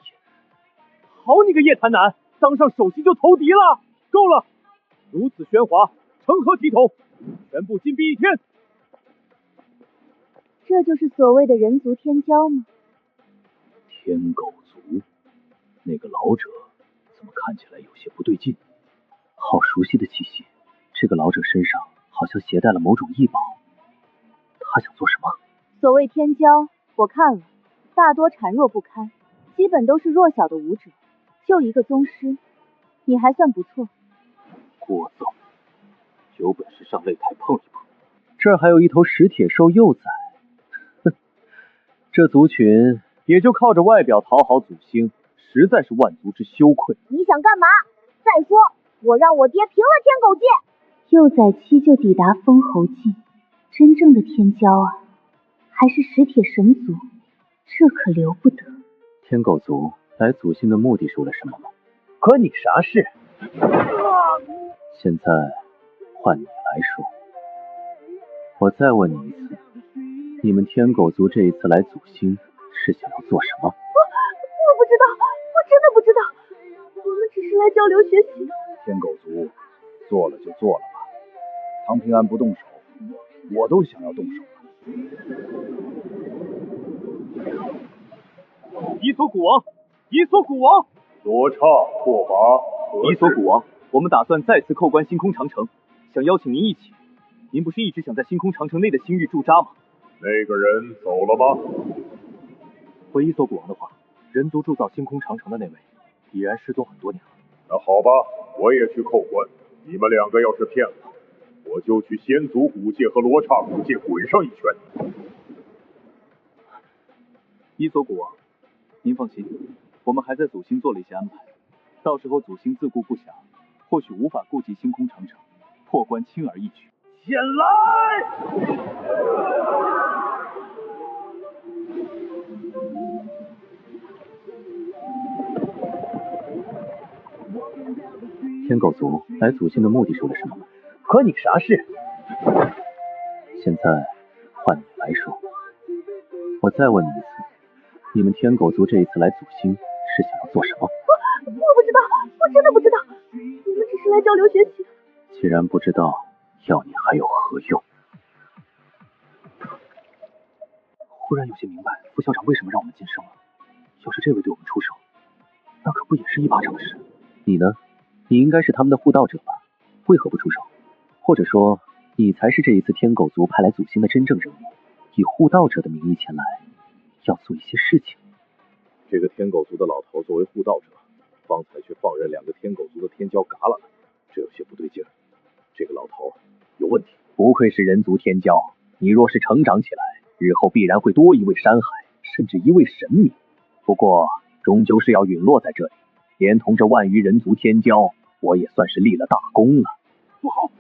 A: 好你个叶檀男，当上首席就投敌了！够了，如此喧哗，成何体统？全部禁闭1天。
B: 这就是所谓的人族天骄吗？
I: 天狗族，那个老者怎么看起来有些不对劲？
F: 好熟悉的气息，这个老者身上好像携带了某种异宝。他想做什么？
B: 所谓天骄，我看了，大多孱弱不堪，基本都是弱小的武者，就一个宗师，你还算不错。
E: 聒噪，有本事上擂台碰一碰。
F: 这儿还有一头石铁兽幼崽，哼，这族群也就靠着外表讨好祖星，实在是万族之羞愧。
G: 你想干嘛？再说，我让我爹平了天狗界。
B: 幼崽期就抵达封侯境，真正的天骄啊，还是石铁神族，这可留不得。
F: 天狗族来祖星的目的是为了什么吗？
J: 关你啥事？
F: 现在换你来说，我再问你一次，你们天狗族这一次来祖星是想要做什么？
D: 我不知道，我真的不知道，我们只是来交流学习。
C: 天狗族做了就做了吧，唐平安不动手，我都想要动手了。
E: 伊索古王，伊索古王，
J: 罗刹拓跋，
E: 伊索古王，我们打算再次扣关星空长城，想邀请您一起。您不是一直想在星空长城内的星域驻扎吗？
J: 那个人走了吗？
E: 回伊索古王的话，人族铸造星空长城的那位已然失踪很多年了。
J: 那好吧，我也去扣关。你们两个要是骗我，我就去仙族古界和罗刹古界滚上一圈。
E: 伊索古王，您放心，我们还在祖星做了一些安排，到时候祖星自顾不暇，或许无法顾及星空长城，破关轻而易举。
J: 前来！
F: 天狗族来祖星的目的是为了什么吗？
J: 关你啥事？
F: 现在换你来说，我再问你一次，你们天狗族这一次来祖星是想要做什么？
D: 我不知道，我真的不知道，我们只是来交流学习。
F: 既然不知道，要你还有何用？忽然有些明白副校长为什么让我们晋升了。要是这位对我们出手，那可不也是一巴掌的事？你呢？你应该是他们的护道者吧？为何不出手？或者说，你才是这一次天狗族派来祖星的真正人物，以护道者的名义前来，要做一些事情。
H: 这个天狗族的老头作为护道者，方才却放任两个天狗族的天骄嘎了，这有些不对劲。这个老头有问题。
F: 不愧是人族天骄，你若是成长起来，日后必然会多一位山海，甚至一位神明。不过，终究是要陨落在这里，连同这万余人族天骄，我也算是立了大功了。
H: 不好！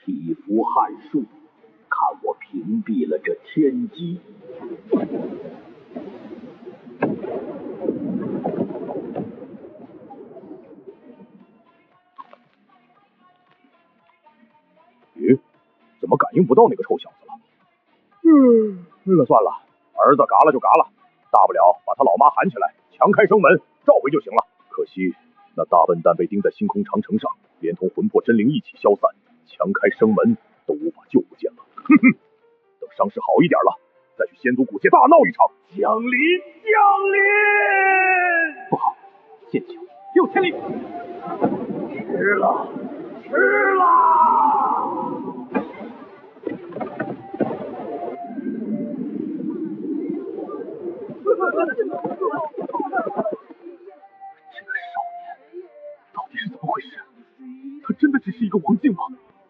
J: 匹夫撼树，
I: 屏蔽了这天机。
H: 咦，怎么感应不到那个臭小子了？算了，儿子嘎了就嘎了，大不了把他老妈喊起来，强开生门，召回就行了。可惜那大笨蛋被钉在星空长城上，连同魂魄真灵一起消散，强开生门都无法救不见了。哼哼，等伤势好一点了，再去仙族古界大闹一场。降临，降临！
F: 不好，剑球6000里，
I: 吃了，吃了！
H: 这个少年到底是怎么回事？他真的只是一个王境吗？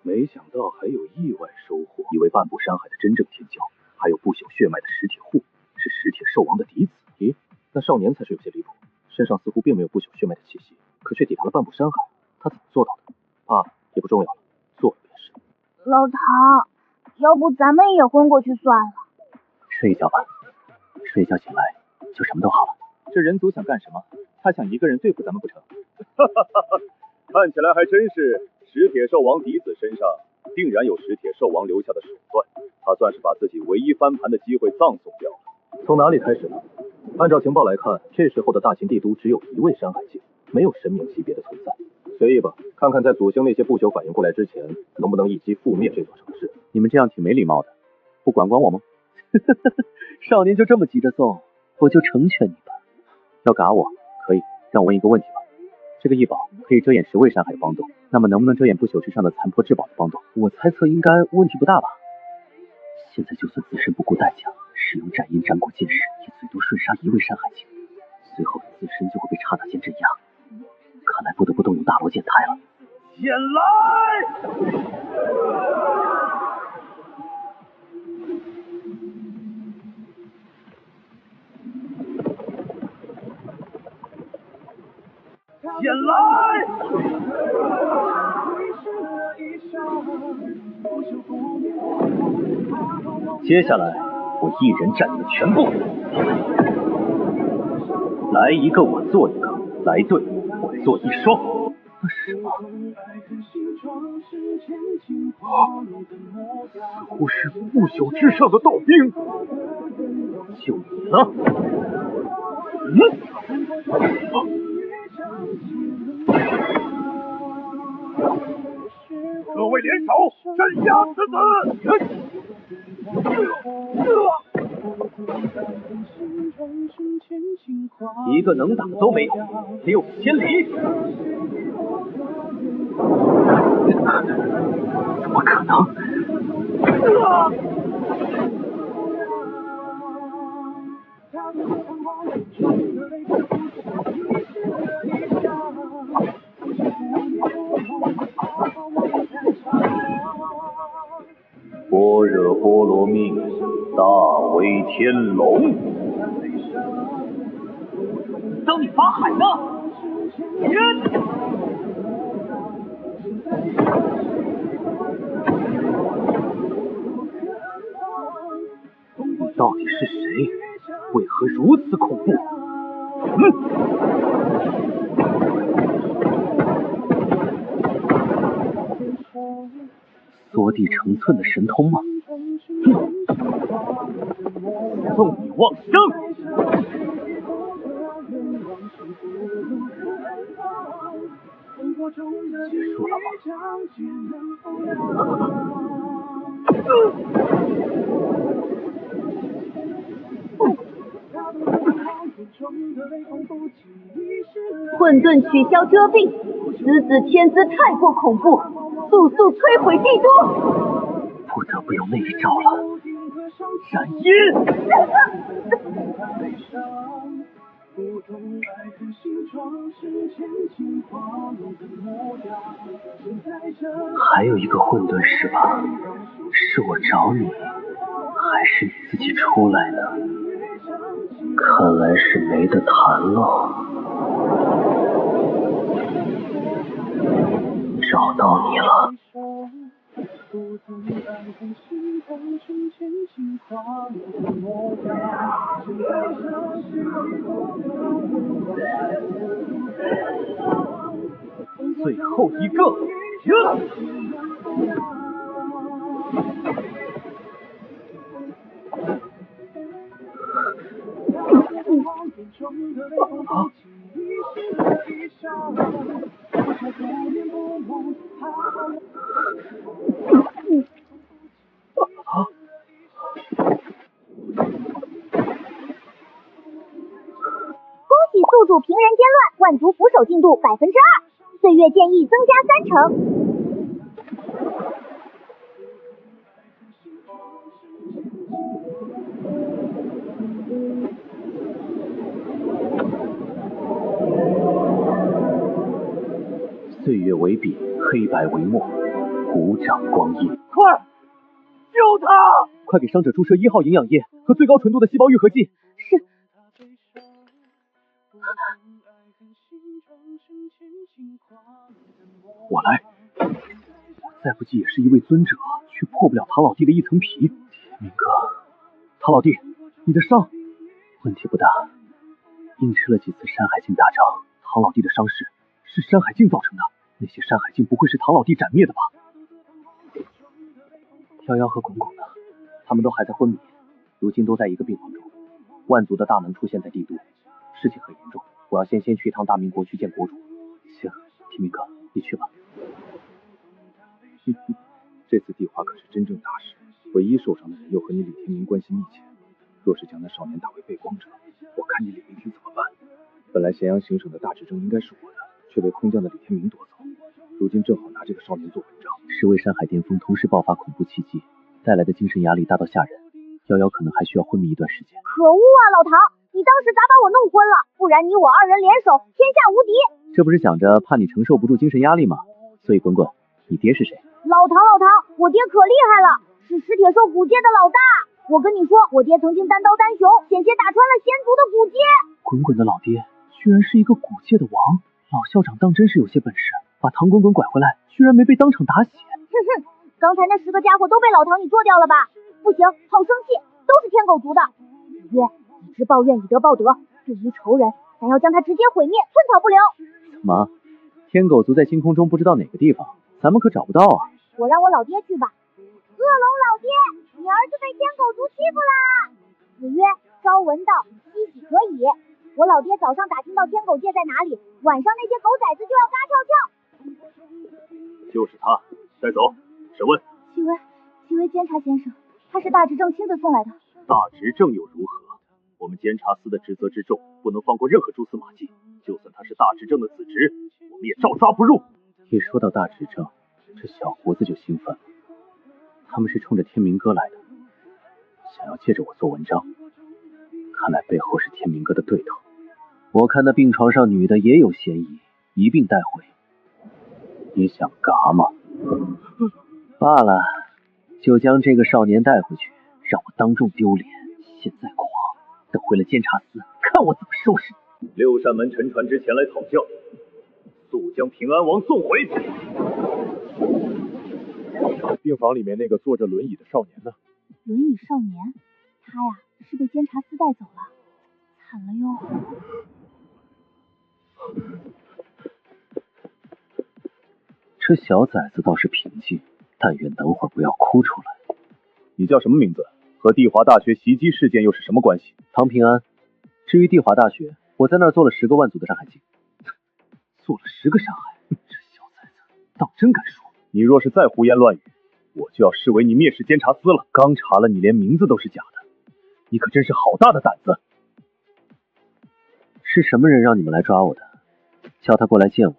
I: 没想到还有意外收获，以为半步山海的真正天骄，还有不朽血脉的石铁护，是石铁兽王的嫡子。
E: 咦，那少年才是有些离谱，身上似乎并没有不朽血脉的气息，可却抵达了半步山海，他怎么做到的？也不重要了，做了便是。
G: 老唐，要不咱们也昏过去算了。
F: 睡一觉吧，睡一觉醒来就什么都好了。
A: 这人族想干什么？他想一个人对付咱们不成？
E: 看起来还真是石铁兽王嫡子身上定然有石铁兽王留下的手段，他算是把自己唯一翻盘的机会葬送掉了。从哪里开始呢？按照情报来看，这时候的大秦帝都只有一位山海境，没有神明级别的存在。随意吧，看看在祖星那些不朽反应过来之前，能不能一击覆灭这座城市。
F: 你们这样挺没礼貌的，不管我吗？少年就这么急着送，我就成全你吧。要嘎我可以，让我问一个问题吧。这个异宝可以遮掩10位山海的帮动，那么能不能遮掩不朽之上的残破至宝的帮动？我猜测应该问题不大吧。现在就算自身不顾代价，使用斩阴斩骨剑士，也最多瞬杀1位山海境，随后自身就会被刹那间镇压。看来不得不动用大罗剑台了。
I: 前来！前来！
F: 接下来我一人占领全部，来一个我做一个，来对我做一双。那是什么？
H: 似乎是不朽之上的道兵。
F: 就你了。
H: 各位联手镇压此子！
F: 一个能打的都没有，6000里！怎么可能？般若波罗蜜，大威天龙。
J: 当你法海呢？
F: 你到底是谁？为何如此恐怖？缩地成寸的神通吗？
J: 送你忘生！
F: 结束了吗？
D: 混沌取消遮蔽，死子天资太过恐怖，速速摧毁帝都！
F: 不得不用那一招了，斩阴！还有一个混沌是吧？是我找你，还是你自己出来的？看来是没得谈喽。找到你了。最后一个，
G: 恭喜宿主平人间乱，万族捕手进度2%，岁月建议增加30%。
F: 岁月为笔，黑白为墨，鼓掌光阴。
C: 快救他！
A: 快给伤者注射1号营养液和最高纯度的细胞愈合剂。
B: 是。
A: 我来。再不济也是一位尊者，却破不了唐老弟的一层皮。明哥，唐老弟，你的伤问题不大，硬吃了几次山海境大招，唐老弟的伤势是山海境造成的。那些山海境不会是唐老弟斩灭的吧？瑶瑶和滚滚呢？他们都还在昏迷，如今都在一个病房中。万族的大能出现在帝都，事情很严重，我要先去一趟大明国去见国主。行，天明哥，你去吧。
H: 这次地华可是真正大事，唯一受伤的人又和你李天明关系密切，若是将那少年打为背光者，我看你李明庭怎么办？本来咸阳行省的大执政应该是我的，却被空降的李天明夺走，如今正好拿这个少年做文章。
A: 10位山海巅峰同时爆发恐怖契机，带来的精神压力大到吓人，瑶瑶可能还需要昏迷一段时间。
G: 可恶啊，老唐，你当时咋把我弄昏了？不然你我2人联手，天下无敌。
A: 这不是想着怕你承受不住精神压力吗？所以滚滚，你爹是谁？
G: 老唐，我爹可厉害了，是石铁兽古界的老大。我跟你说，我爹曾经单刀单雄，险些打穿了仙族的古界。
A: 滚滚的老爹居然是一个古界的王，老校长当真是有些本事，把唐滚滚拐回来，居然没被当场打血。
G: 哼哼，刚才那10个家伙都被老唐你做掉了吧？不行，好生气，都是天狗族的。子曰，以之报怨，以德报德。对于仇人，咱要将他直接毁灭，寸草不留。
A: 怎么，天狗族在星空中不知道哪个地方？咱们可找不到啊。
G: 我让我老爹去吧。恶龙老爹，你儿子被天狗族欺负啦！子曰，朝闻道，夕喜可以。我老爹早上打听到天狗界在哪里，晚上那些狗崽子就要嘎翘翘。
J: 就是他，带走，审问。
B: 几位监察先生，他是大执政亲自送来的。
J: 大执政又如何？我们监察司的职责之重，不能放过任何蛛丝马迹。就算他是大执政的子侄，我们也照抓不入。
A: 一说到大执政，这小胡子就兴奋了。他们是冲着天明哥来的，想要借着我做文章。看来背后是天明哥的对头。我看那病床上女的也有嫌疑，一并带回。你想嘎吗？罢了，就将这个少年带回去，让我当众丢脸。现在狂，等回了监察司，看我怎么收拾你。
J: 6扇门沉船之前来讨教，速将平安王送回。
H: 病房里面那个坐着轮椅的少年呢？
B: 轮椅少年，他呀是被监察司带走了，惨了哟。
A: 这小崽子倒是平静，但愿等会儿不要哭出来。
H: 你叫什么名字？和帝华大学袭击事件又是什么关系？
A: 唐平安。至于帝华大学，我在那儿做了10个万族的山海境。做了10个山海，这小崽子当真敢说。
H: 你若是再胡言乱语，我就要视为你蔑视监察司了。刚查了，你连名字都是假的，你可真是好大的胆子！
A: 是什么人让你们来抓我的？叫他过来见我。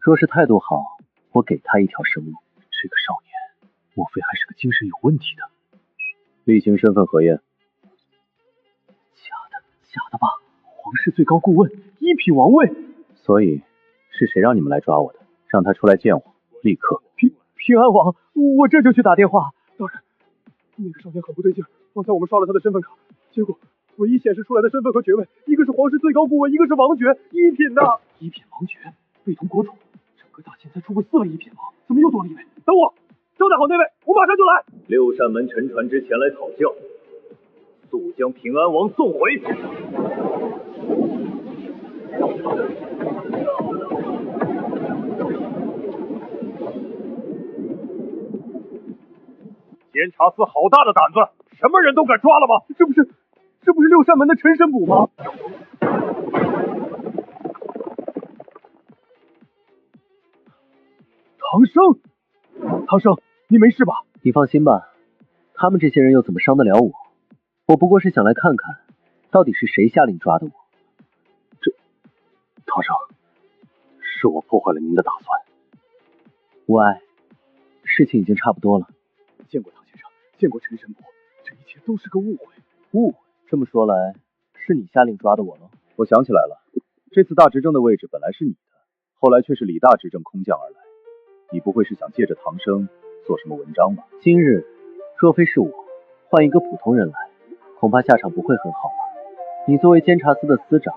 A: 若是态度好，我给他一条生路。这个少年，莫非还是个精神有问题的？
H: 例行身份核验。
A: 假的吧？皇室最高顾问，1品王位。所以是谁让你们来抓我的？让他出来见我，立刻。
C: 平安王，我这就去打电话。大人，那个少年很不对劲，刚才我们刷了他的身份卡，结果唯一显示出来的身份和爵位，一个是皇室最高顾问，一个是王爵，1品的。
A: 1品王爵，被同国主，整个大秦才出过4位1品王，怎么又多了一位？
C: 等我，招待好那位，我马上就来。
J: 6扇门沉船之前来讨教，速将平安王送回。监察司好大的胆子，什么人都敢抓了吗？
C: 这不是六扇门的陈神捕吗？唐生，你没事吧？
F: 你放心吧，他们这些人又怎么伤得了我？我不过是想来看看，到底是谁下令抓的我。
I: 唐生，是我破坏了您的打算。
F: 无碍，事情已经差不多了。
C: 见过唐先生，见过陈神捕，这一切都是个误会。
F: 误会？这么说来，是你下令抓的我了？
E: 我想起来了，这次大执政的位置本来是你的，后来却是李大执政空降而来。你不会是想借着唐生做什么文章吧？
F: 今日若非是我，换一个普通人来，恐怕下场不会很好吧？你作为监察司的司长，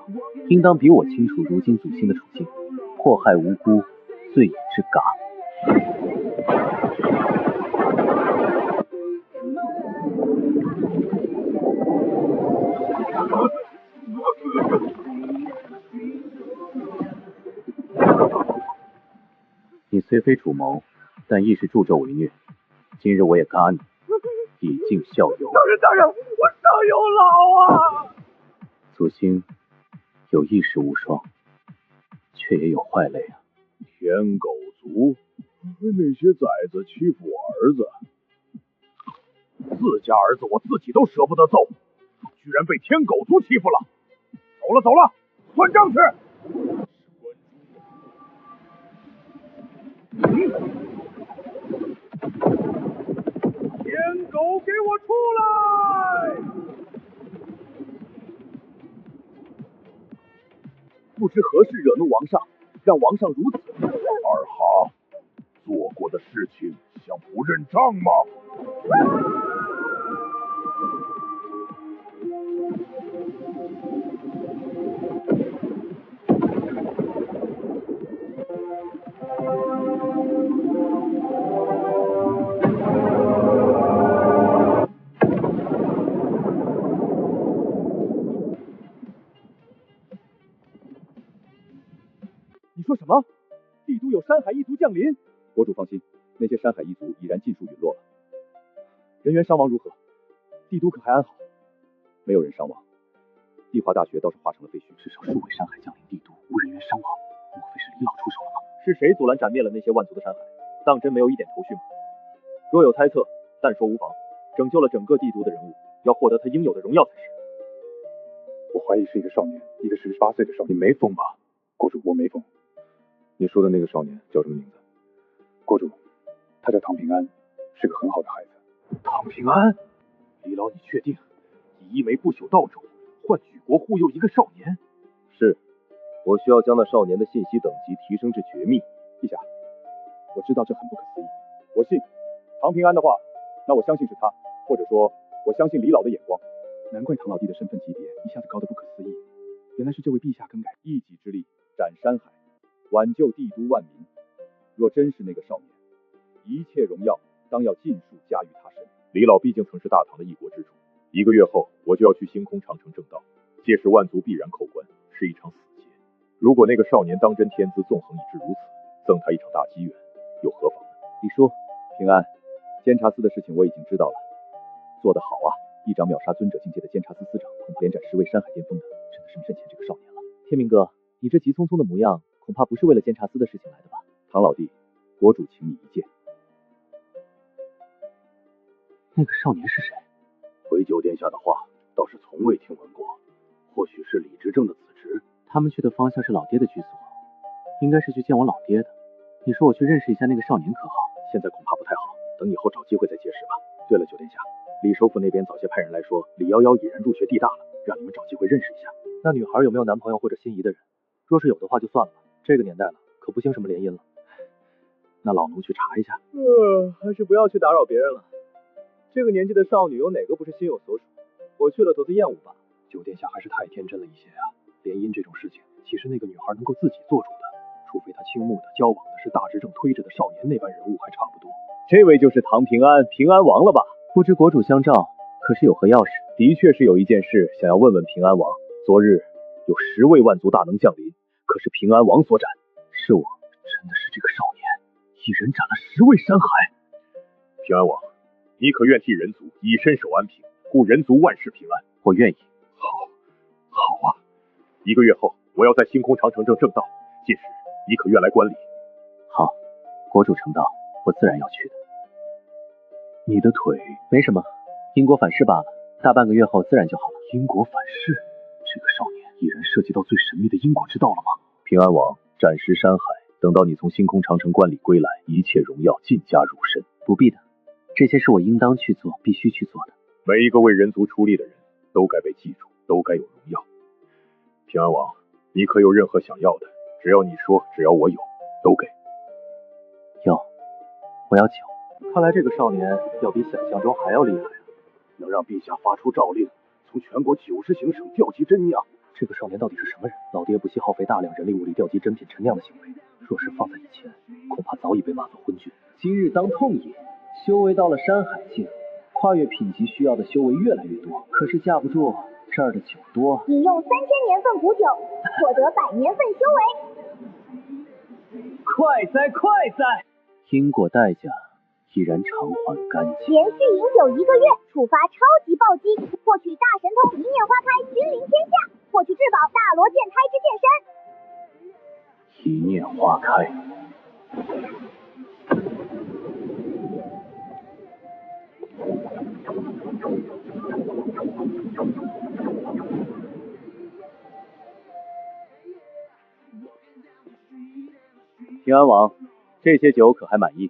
F: 应当比我清楚如今祖兴的处境，迫害无辜，罪也之嘎。
E: 你虽非主谋，但亦是助纣为虐。今日我也嘎你，以儆效尤。
C: 大人，我上有老啊！
E: 祖兴有一时无双，却也有坏类啊。
J: 天狗族，那些崽子欺负我儿子，自家儿子我自己都舍不得揍，居然被天狗族欺负了。走了，算账去！天狗，给我出来！
C: 不知何事惹怒王上，让王上如此。
J: 二哈，做过的事情想不认账吗？
C: 你说什么？帝都有山海一族降临？
E: 国主放心，那些山海一族已然尽数陨落了。人员伤亡如何？帝都可还安好？没有人伤亡。帝华大学倒是化成了废墟，至少数位山海降临帝都，无人员伤亡。莫非是李老出手了吗？是谁阻拦斩灭了那些万族的山海？当真没有一点头绪吗？若有猜测，但说无妨。拯救了整个帝都的人物，要获得他应有的荣耀才是。
H: 我怀疑是一个少年，一个18岁的少年。你没疯吧？国主，我没疯。
E: 你说的那个少年叫什么名字？
H: 国主，他叫唐平安，是个很好的孩子。
J: 唐平安，李老，你确定以一枚不朽道种换举国护佑一个少年？
E: 是，我需要将那少年的信息等级提升至绝密。
H: 陛下，我知道这很不可思议，我信唐平安的话，那我相信是他，或者说我相信李老的眼光。难怪唐老弟的身份级别一下子高得不可思议，原来是这位陛下更改
E: 一己之力斩山海，挽救帝都万民。若真是那个少年，一切荣耀当要尽数加于他身。
J: 李老毕竟曾是大唐的一国之主，1个月后我就要去星空长城正道，届时万族必然扣关，是一场死结。如果那个少年当真天资纵横以至如此，赠他一场大机缘，又何妨呢？
E: 李叔，平安，监察司的事情我已经知道了，做得好啊！一掌秒杀尊者境界的监察司司长，恐怕连斩10位山海巅峰的，真的是你认前这个少年了。天明哥，你这急匆匆的模样，恐怕不是为了监察司的事情来的吧？唐老弟，国主请你一见。
F: 那个少年是谁？
J: 回九殿下的话，倒是从未听闻过，或许是李执政的子侄。
F: 他们去的方向是老爹的居所，应该是去见我老爹的。你说我去认识一下那个少年可好？
E: 现在恐怕不太好，等以后找机会再结识吧。对了，九殿下，李首府那边早些派人来说，李夭夭已然入学地大了，让你们找机会认识一下。
A: 那女孩有没有男朋友或者心仪的人？若是有的话就算了吧，这个年代了，可不兴什么联姻了。
E: 那老奴去查一下。
A: 还是不要去打扰别人了。这个年纪的少女有哪个不是心有所属？我去了多自厌恶吧。
H: 九殿下还是太天真了一些啊！联姻这种事情，其实那个女孩能够自己做主的，除非她倾慕的、交往的是大执政推着的少年那般人物，还差不多。
F: 这位就是唐平安，平安王了吧？不知国主相召，可是有何要事？
I: 的确是有一件事想要问问平安王。昨日有10位万族大能降临，可是平安王所斩。是我，真的是这个少年，一人斩了10位山海。
J: 平安王，你可愿替人族以身守安平，护人族万事平安？
I: 我愿意。
J: 好啊！1个月后，我要在星空长城正道，届时你可愿来观礼？
I: 好，国主成道，我自然要去的。你的腿
F: 没什么，因果反噬罢了，大半个月后自然就好了。
I: 因果反噬？这个少年已然涉及到最神秘的因果之道了吗？平安王，斩食山海，等到你从星空长城观礼归来，一切荣耀尽加入身。
F: 不必的，这些是我应当去做，必须去做的。
J: 每一个为人族出力的人都该被记住，都该有荣耀。平安王，你可有任何想要的？只要你说，只要我有，都给。
F: 我要酒。
A: 看来这个少年要比想象中还要厉害啊！
H: 能让陛下发出诏令，从全国90行省调集真酿。
A: 这个少年到底是什么人？老爹不惜耗费大量人力物力调集真品陈酿的行为，若是放在以前，恐怕早已被骂作昏君。
F: 今日当痛饮，修为到了山海境，跨越品级需要的修为越来越多，可是架不住这儿的酒多。
G: 饮用3000年份补酒，获得100年份修为。
F: 快哉快哉！因果代价已然偿还干净。
G: 连续饮酒1个月，触发超级暴击，获取大神通一念花开，君临天下；获取至宝大罗剑胎之剑身。
I: 一念花开。
A: 平安王，这些酒可还满意？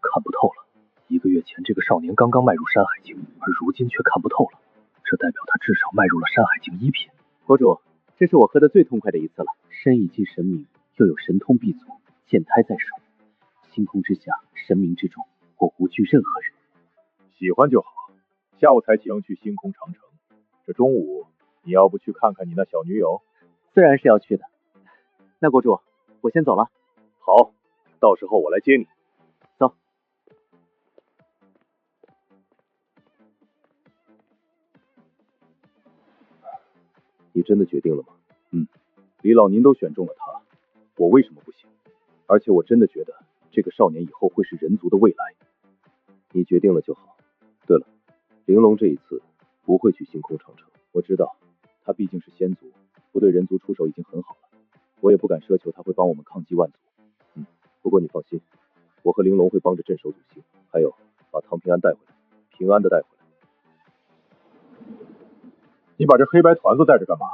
I: 看不透了。1个月前，这个少年刚刚迈入山海境，而如今却看不透了，这代表他至少迈入了山海境1品。
A: 国主，这是我喝得最痛快的一次了。
F: 身已近神明，又有神通必足，剑胎在手，星空之下，神明之中，我无惧任何人。
J: 喜欢就好。下午才启程去星空长城，这中午你要不去看看你那小女友？
A: 自然是要去的。那国主，我先走了。
J: 好，到时候我来接你。
A: 走。
E: 你真的决定了吗？李老您都选中了他，我为什么不行？而且我真的觉得这个少年以后会是人族的未来。你决定了就好。对了，玲珑这一次不会去星空长城，我知道他毕竟是仙族，不对人族出手已经很好了，我也不敢奢求他会帮我们抗击万族。不过你放心，我和玲珑会帮着镇守祖星，还有把唐平安带回来，平安的带回来。
J: 你把这黑白团子带着干嘛？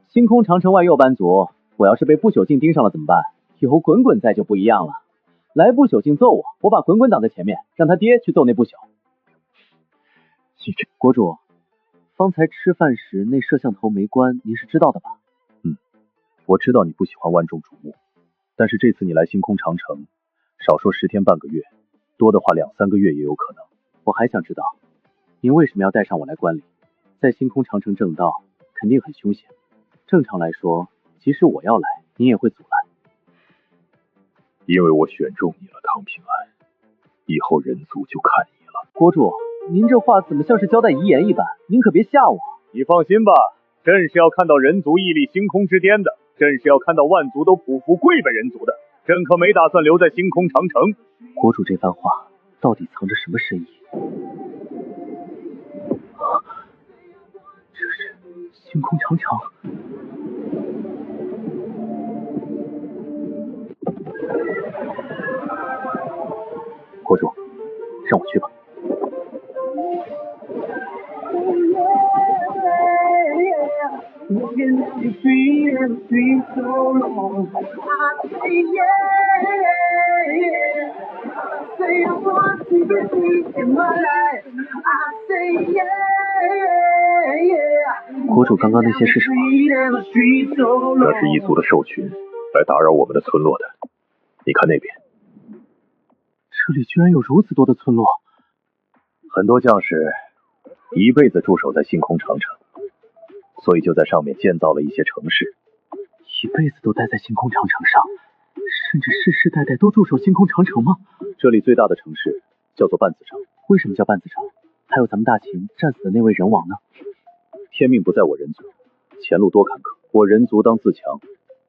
F: 星空长城外又班族，我要是被不朽镜盯上了怎么办？有滚滚在就不一样了。来不朽镜揍我，我把滚滚挡在前面，让他爹去揍那不朽。国主，方才吃饭时那摄像头没关，您是知道的吧？
I: 我知道你不喜欢万众瞩目，但是这次你来星空长城，少说10天半个月，多的话2、3个月也有可能。
F: 我还想知道，您为什么要带上我来观礼？在星空长城正道肯定很凶险，正常来说，即使我要来，您也会阻拦。
J: 因为我选中你了，唐平安，以后人族就看你了。
F: 国主，您这话怎么像是交代遗言一般？您可别吓我。
J: 你放心吧，朕是要看到人族屹立星空之巅的，朕是要看到万族都匍匐跪拜人族的，朕可没打算留在星空长城。
F: 国主这番话到底藏着什么深意？
I: 这是星空长城。国主，让我去吧。
F: 国主刚刚那些是什么？
J: 那是异族的兽群，来打扰我们的村落的。你看那边，
I: 这里居然有如此多的村落。很多将士一辈子驻守在星空长城，所以就在上面建造了一些城市。一辈子都待在星空长城上，甚至世世代代都驻守星空长城吗？
E: 这里最大的城市叫做半子城。
F: 为什么叫半子城？
A: 还有咱们大秦战死的那位人王呢？
I: 天命不在我人族，前路多坎坷，我人族当自强，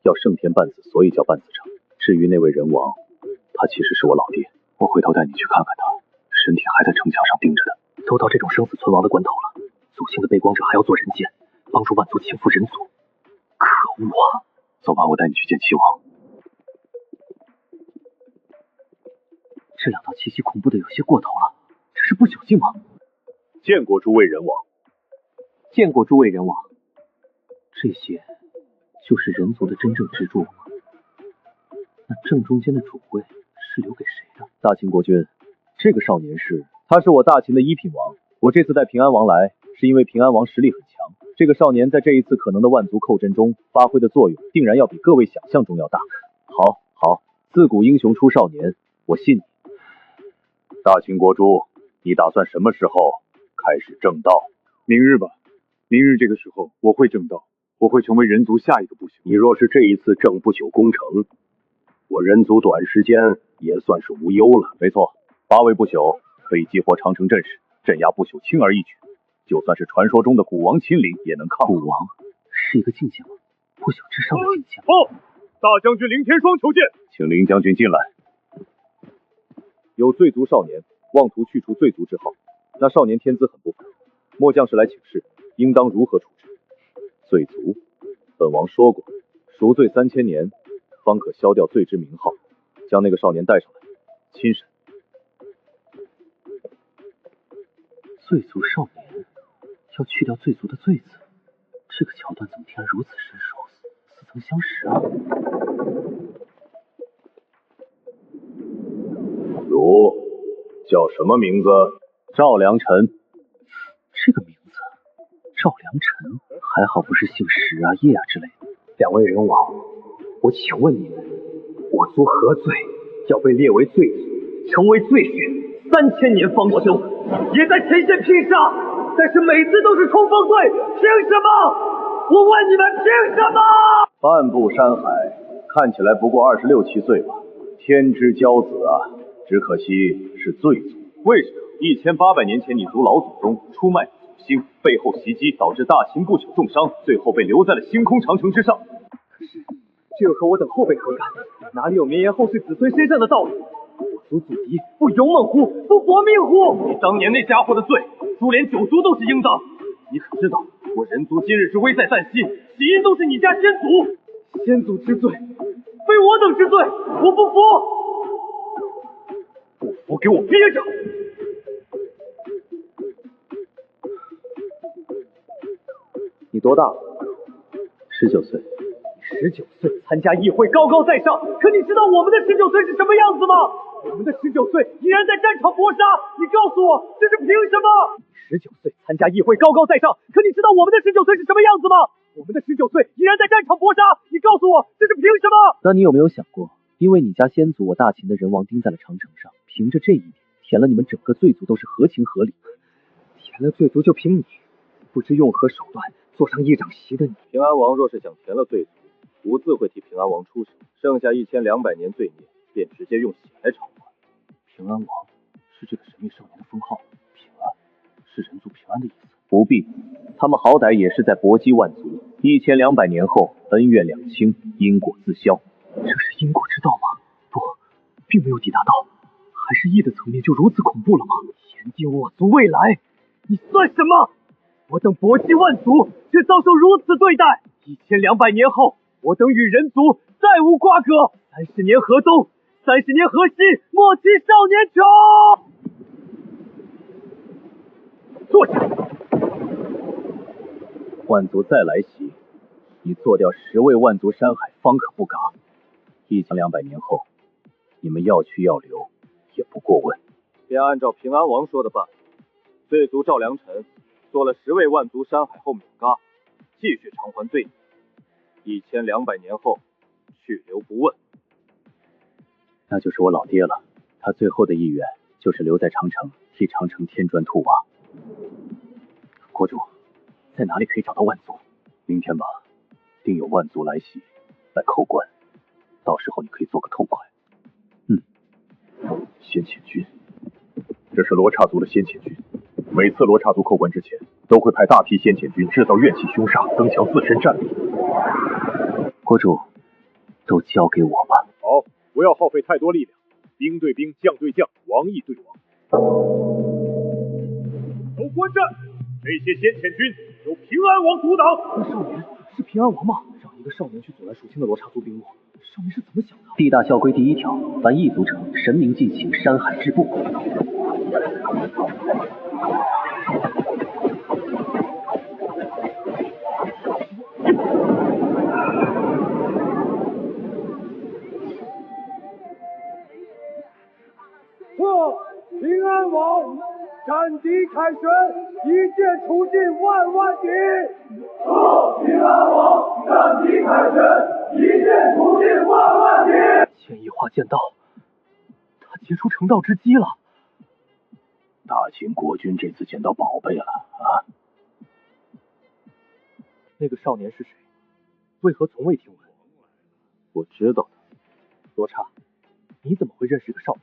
I: 要胜天半死，所以叫半死城。至于那位人王，他其实是我老爹，我回头带你去看看他，身体还在城墙上钉着的。
A: 都到这种生死存亡的关头了，祖先的背光者还要做人间，帮助万族倾覆人族，可恶啊！
I: 走吧，我带你去见齐王。
A: 这两道气息恐怖的有些过头了，这是不朽境吗？
I: 见过诸位人王。
A: 见过诸位人王。这些就是人族的真正支柱吗？那正中间的主位是留给谁的？
I: 大秦国君，这个少年他是我大秦的一品王。我这次带平安王来，是因为平安王实力很强。这个少年在这一次可能的万族寇争中发挥的作用，定然要比各位想象中要大。好，自古英雄出少年，我信你。大秦国主，你打算什么时候开始正道？
H: 明日吧，明日这个时候我会正道，我会成为人族下一个不朽。
I: 你若是这一次正不朽攻城，我人族短时间也算是无忧了。没错，8位不朽可以激活长城阵势，镇压不朽轻而易举。就算是传说中的古王亲临，也能抗。
A: 古王是一个境界吗？不朽之上的境界吗？
H: 大将军凌天霜求见。
I: 请凌将军进来。有罪族少年妄图去除罪族之号，那少年天资很不凡，末将士来请示，应当如何处置？罪族，本王说过，赎罪3000年，方可消掉罪之名号。将那个少年带上来，亲审。
A: 罪族少年要去掉罪族的罪字，这个桥段怎么听如此生疏，似曾相识啊！
I: 汝叫什么名字？赵良辰。
A: 这个名字，赵良辰，还好不是姓石啊、叶啊之类的。两位人王，我请问你们，我族何罪要被列为罪族，成为罪血，3000年方休，也在前线拼杀，但是每次都是冲锋队，凭什么？我问你们凭什么？
I: 半步山海，看起来不过26、7岁吧，天之骄子啊！只可惜是罪族。为什么？1800年前，你族老祖宗出卖祖星，背后袭击，导致大秦不朽重伤，最后被留在了星空长城之上。
A: 可是，这和我等后辈何干？哪里有绵延后世子孙身上的道理？我族祖籍不勇猛乎？不搏命乎？
J: 你当年那家伙的罪，株连9族都是应当。你可知道，我人族今日之危在旦夕，起因都是你家先祖。
A: 先祖之罪，非我等之罪，我不服！
J: 不服，给我憋着！
A: 你多大了？19岁。19岁参加议会，高高在上，可你知道我们的19岁是什么样子吗？我们的19岁依然在战场搏杀，你告诉我这是凭什么？19岁参加议会，高高在上，可你知道我们的19岁是什么样子吗？我们的19岁依然在战场搏杀，你告诉我这是凭什么？那你有没有想过，因为你家先祖我大秦的人王钉在了长城上，凭着这一点，填了你们整个罪族都是合情合理。填了罪族就凭你，不知用何手段坐上议长席的你。
E: 平安王若是想填了罪族，无自会替平安王出手，剩下1200年罪孽，便直接用血来偿还。
A: 平安王是这个神秘少年的封号，平安是人族平安的意思。
I: 不必，他们好歹也是在搏击万族，1200年后恩怨两清，因果自消。
A: 这是因果之道吗？不，并没有抵达到，还是义的层面就如此恐怖了吗？言定我族未来，你算什么？我等搏击万族，却遭受如此对待。1200年后，我等与人族再无瓜葛。30年河东，30年河西，莫欺少年穷。
I: 坐下。万族再来袭，你做掉10位万族山海，方可不嘎。1200年后，你们要去要留，也不过问。
E: 便按照平安王说的办。罪族赵良辰做了10位万族山海后免嘎，继续偿还罪孽。1200年后，去留不问。
I: 那就是我老爹了，他最后的意愿就是留在长城，替长城添砖兔瓦。
A: 国主，在哪里可以找到万族？
I: 明天吧，定有万族来袭，来扣关，到时候你可以做个痛快。先遣军，这是罗刹族的先遣军，每次罗刹族叩关之前，都会派大批先遣军制造怨气凶煞，增强自身战力。
F: 国主，都交给我吧。
J: 好，不要耗费太多力量，兵对兵，将对将，王义对王。守关战，这些先遣军由平安王阻挡。
C: 那少年是平安王吗？让一个少年去阻拦属性的罗刹族兵目，少年是怎么想的？
F: 地大校规第1条，凡异族者，神明尽请，山海之步。
C: 平安王，战敌凯旋，一剑除尽万万敌。平安王，战敌凯旋，一剑除尽万万敌。
A: 剑意化剑道，他结出成道之机了。
I: 大秦国君这次捡到宝贝了啊！
A: 那个少年是谁？为何从未听闻？
E: 我知道的。
A: 罗刹，你怎么会认识个少年？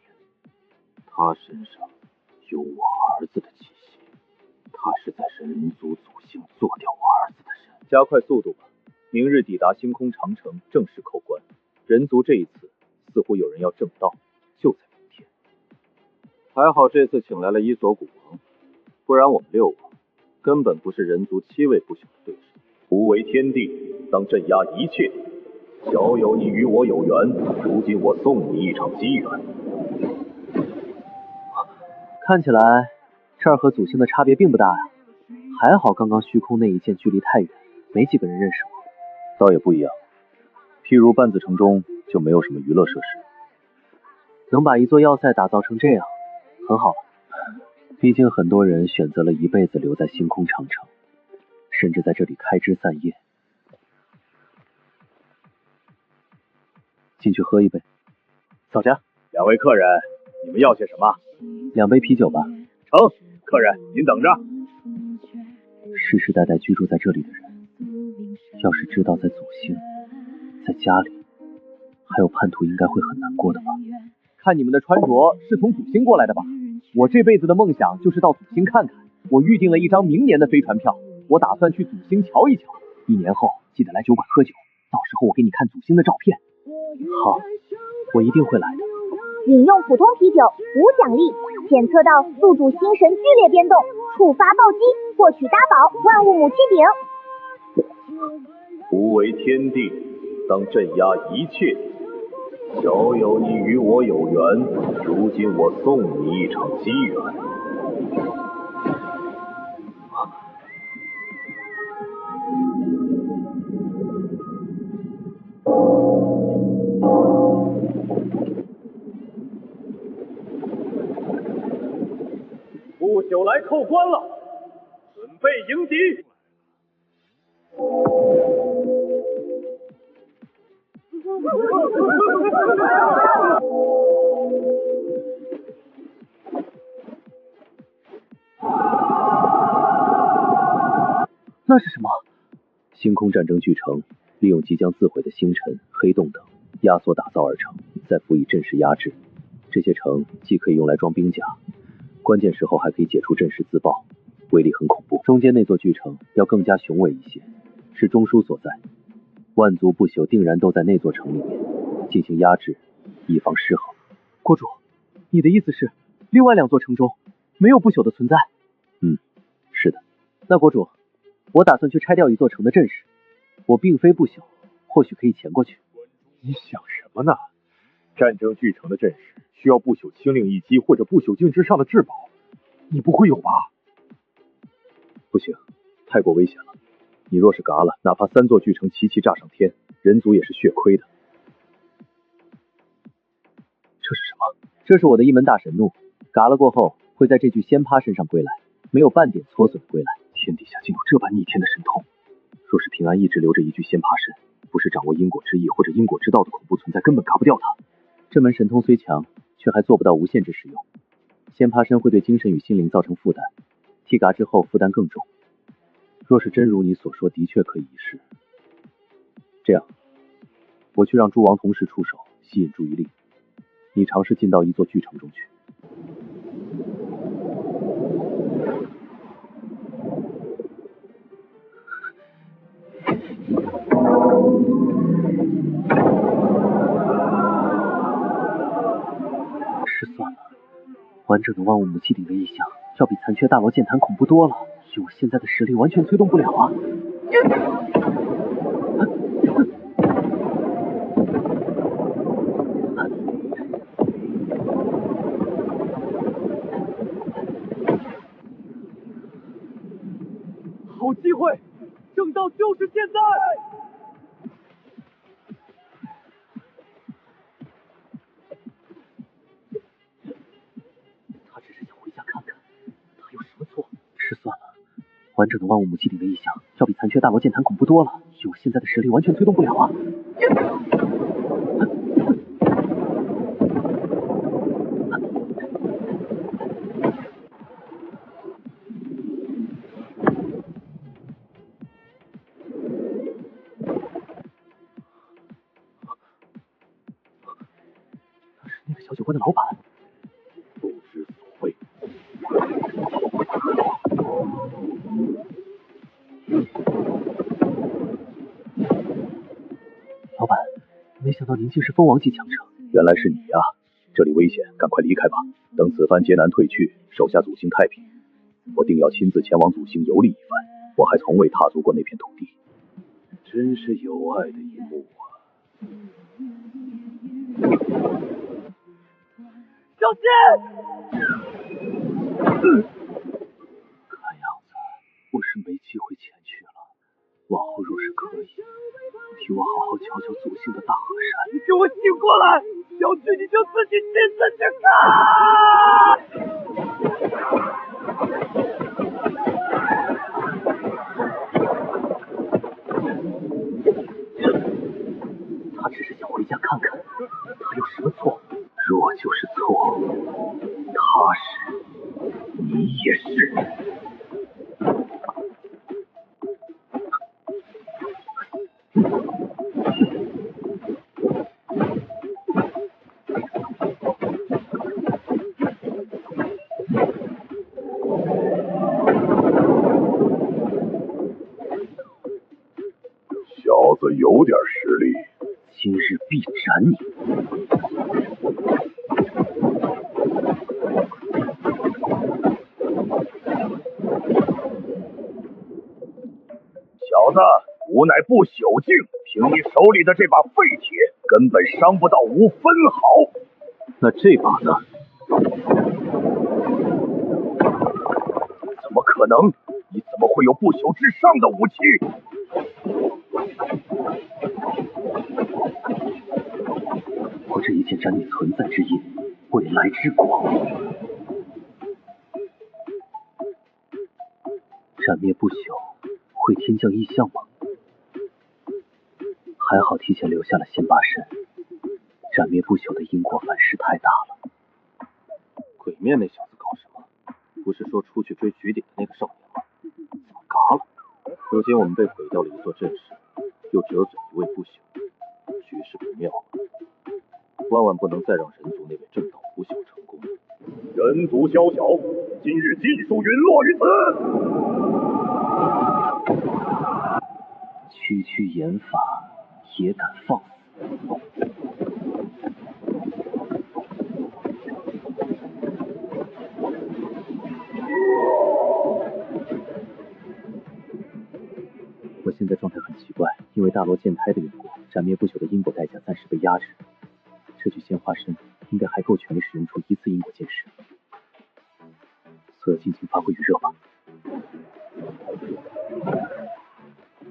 E: 他身上有我儿子的气息，他是在人族祖先做掉我儿子的人。加快速度吧，明日抵达星空长城，正式叩关。人族这一次似乎有人要正道，就在明天。还好这次请来了伊索古王，不然我们6王根本不是人族7位不朽的对手。
I: 无为天地，当镇压一切。小友你与我有缘，如今我送你一场机缘。
F: 看起来这儿和祖星的差别并不大呀。还好刚刚虚空那一剑距离太远，没几个人认识我。
I: 倒也不一样，譬如半子城中就没有什么娱乐设施。
F: 能把一座要塞打造成这样，很好了。毕竟很多人选择了一辈子留在星空长城，甚至在这里开枝散叶。进去喝一杯。
J: 小家，2位客人，你们要些什么
F: ？2杯啤酒吧。
J: 成，客人您等着。
F: 世世代代居住在这里的人，要是知道在祖星，在家里，还有叛徒，应该会很难过的吧？
A: 看你们的穿着是从祖星过来的吧？我这辈子的梦想就是到祖星看看。我预定了一张明年的飞船票，我打算去祖星瞧一瞧。1年后记得来酒馆喝酒，到时候我给你看祖星的照片。好，我一定会来的。
G: 饮用普通啤酒无奖励，检测到宿主心神剧烈变动，触发暴击，获取大宝万物母气饼。
I: 无为天地，当镇压一切。小友你与我有缘，如今我送你一场机缘。
J: 不朽来叩关了，准备迎敌。
F: 那是什么？星空战争巨城利用即将自毁的星辰、黑洞等压缩打造而成，再辅以阵势压制。这些城既可以用来装兵甲，关键时候还可以解除阵势自爆，威力很恐怖。中间那座巨城要更加雄伟一些，是中枢所在，万族不朽定然都在那座城里面进行压制，以防失衡。
A: 国主，你的意思是另外2座城中没有不朽的存在？
F: 是的。那国主，我打算去拆掉一座城的阵势，我并非不朽，或许可以潜过去。
J: 你想什么呢？战争巨城的阵势需要不朽清令一击或者不朽境之上的至宝，你不会有吧？
I: 不行，太过危险了。你若是嘎了，哪怕3座巨城齐齐炸上天，人族也是血亏的。
F: 这是什么？这是我的一门大神怒，嘎了过后会在这具仙葩身上归来，没有半点挫损的归来。
I: 天底下竟有这般逆天的神通！若是平安一直留着一具仙葩身，不是掌握因果之意或者因果之道的恐怖存在，根本嘎不掉他。
F: 这门神通虽强，却还做不到无限制使用。仙葩身会对精神与心灵造成负担，剃嘎之后负担更重。若是真如你所说，的确可以一试。这样，我去让诸王同时出手，吸引注意力。你尝试进到一座巨城中去。完整的万物母鸡顶的意象，要比残缺大罗剑坛恐怖多了。以我现在的实力，完全推动不了啊！
A: 好机会，正道就是现在！
F: 他只是想回家看看，他有什么错？失算了。完整的万物母鸡顶的意象，要比残缺大罗剑坛恐怖多了。以我现在的实力，完全推动不了啊！那是那个小酒馆的老板。
H: 不知所谓。
F: 老板，没想到您竟是蜂王级强者。
I: 原来是你呀！这里危险，赶快离开吧。等此番劫难退去，手下祖星太平，我定要亲自前往祖星游历一番。我还从未踏足过那片土地，
H: 真是有爱的一幕啊！
A: 小心！
F: 看样子我是没机会前去了。往后若是可以，替我好好瞧瞧祖星的大河山。
A: 你给我醒过来！要去你就自己亲自去看！
F: 他只是想回家看看，他有什么错？若就是错，他是，你也是。
I: 小子有点实力，
F: 今日必斩你！
I: 小子，吾乃不朽境，凭你手里的这把废铁，根本伤不到吾分毫。
F: 那这把呢？
I: 怎么可能？你怎么会有不朽之上的武器？
F: 我这一剑斩你存在之因，未来之光。斩灭不朽，会天降异象吗？还好提前留下了仙八神，斩灭不朽的因果反噬太大了。
E: 鬼面那小子搞什么？不是说出去追局顶的那个少年吗？怎么嘎了？如今我们被毁掉了一座阵势，又折损一位不朽，局势不妙了。万万不能再让人族那位正道不朽成功。
I: 人族宵小，今日尽数陨落于此。
F: 区区演法也敢放肆！我现在状态很奇怪，因为大罗剑胎的缘故，斩灭不朽的因果代价暂时被压制。这具仙花身应该还够全力使用出一次因果剑士，所有尽情发挥余热吧。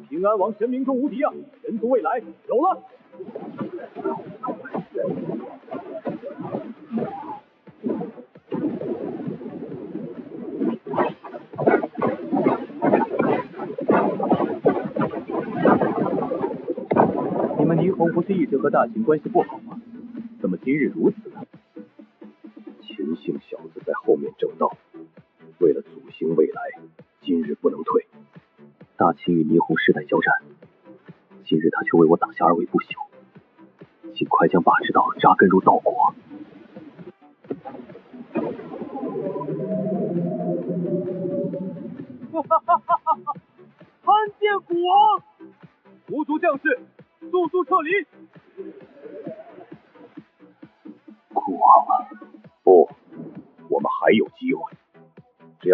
J: 平安王神明中无敌啊！人族未来有了！
A: 你们霓虹不是一直和大秦关系不好吗？怎么今日如此呢？
I: 秦姓小子在后面正道，为了祖星未来，今日不能退。
F: 大秦与霓虹世代交战，今日他却为我挡下二位不朽，尽快将把之道扎根入道国。
A: 参见古王！五族将士，速速撤离！
F: 古王啊！
I: 不，我们还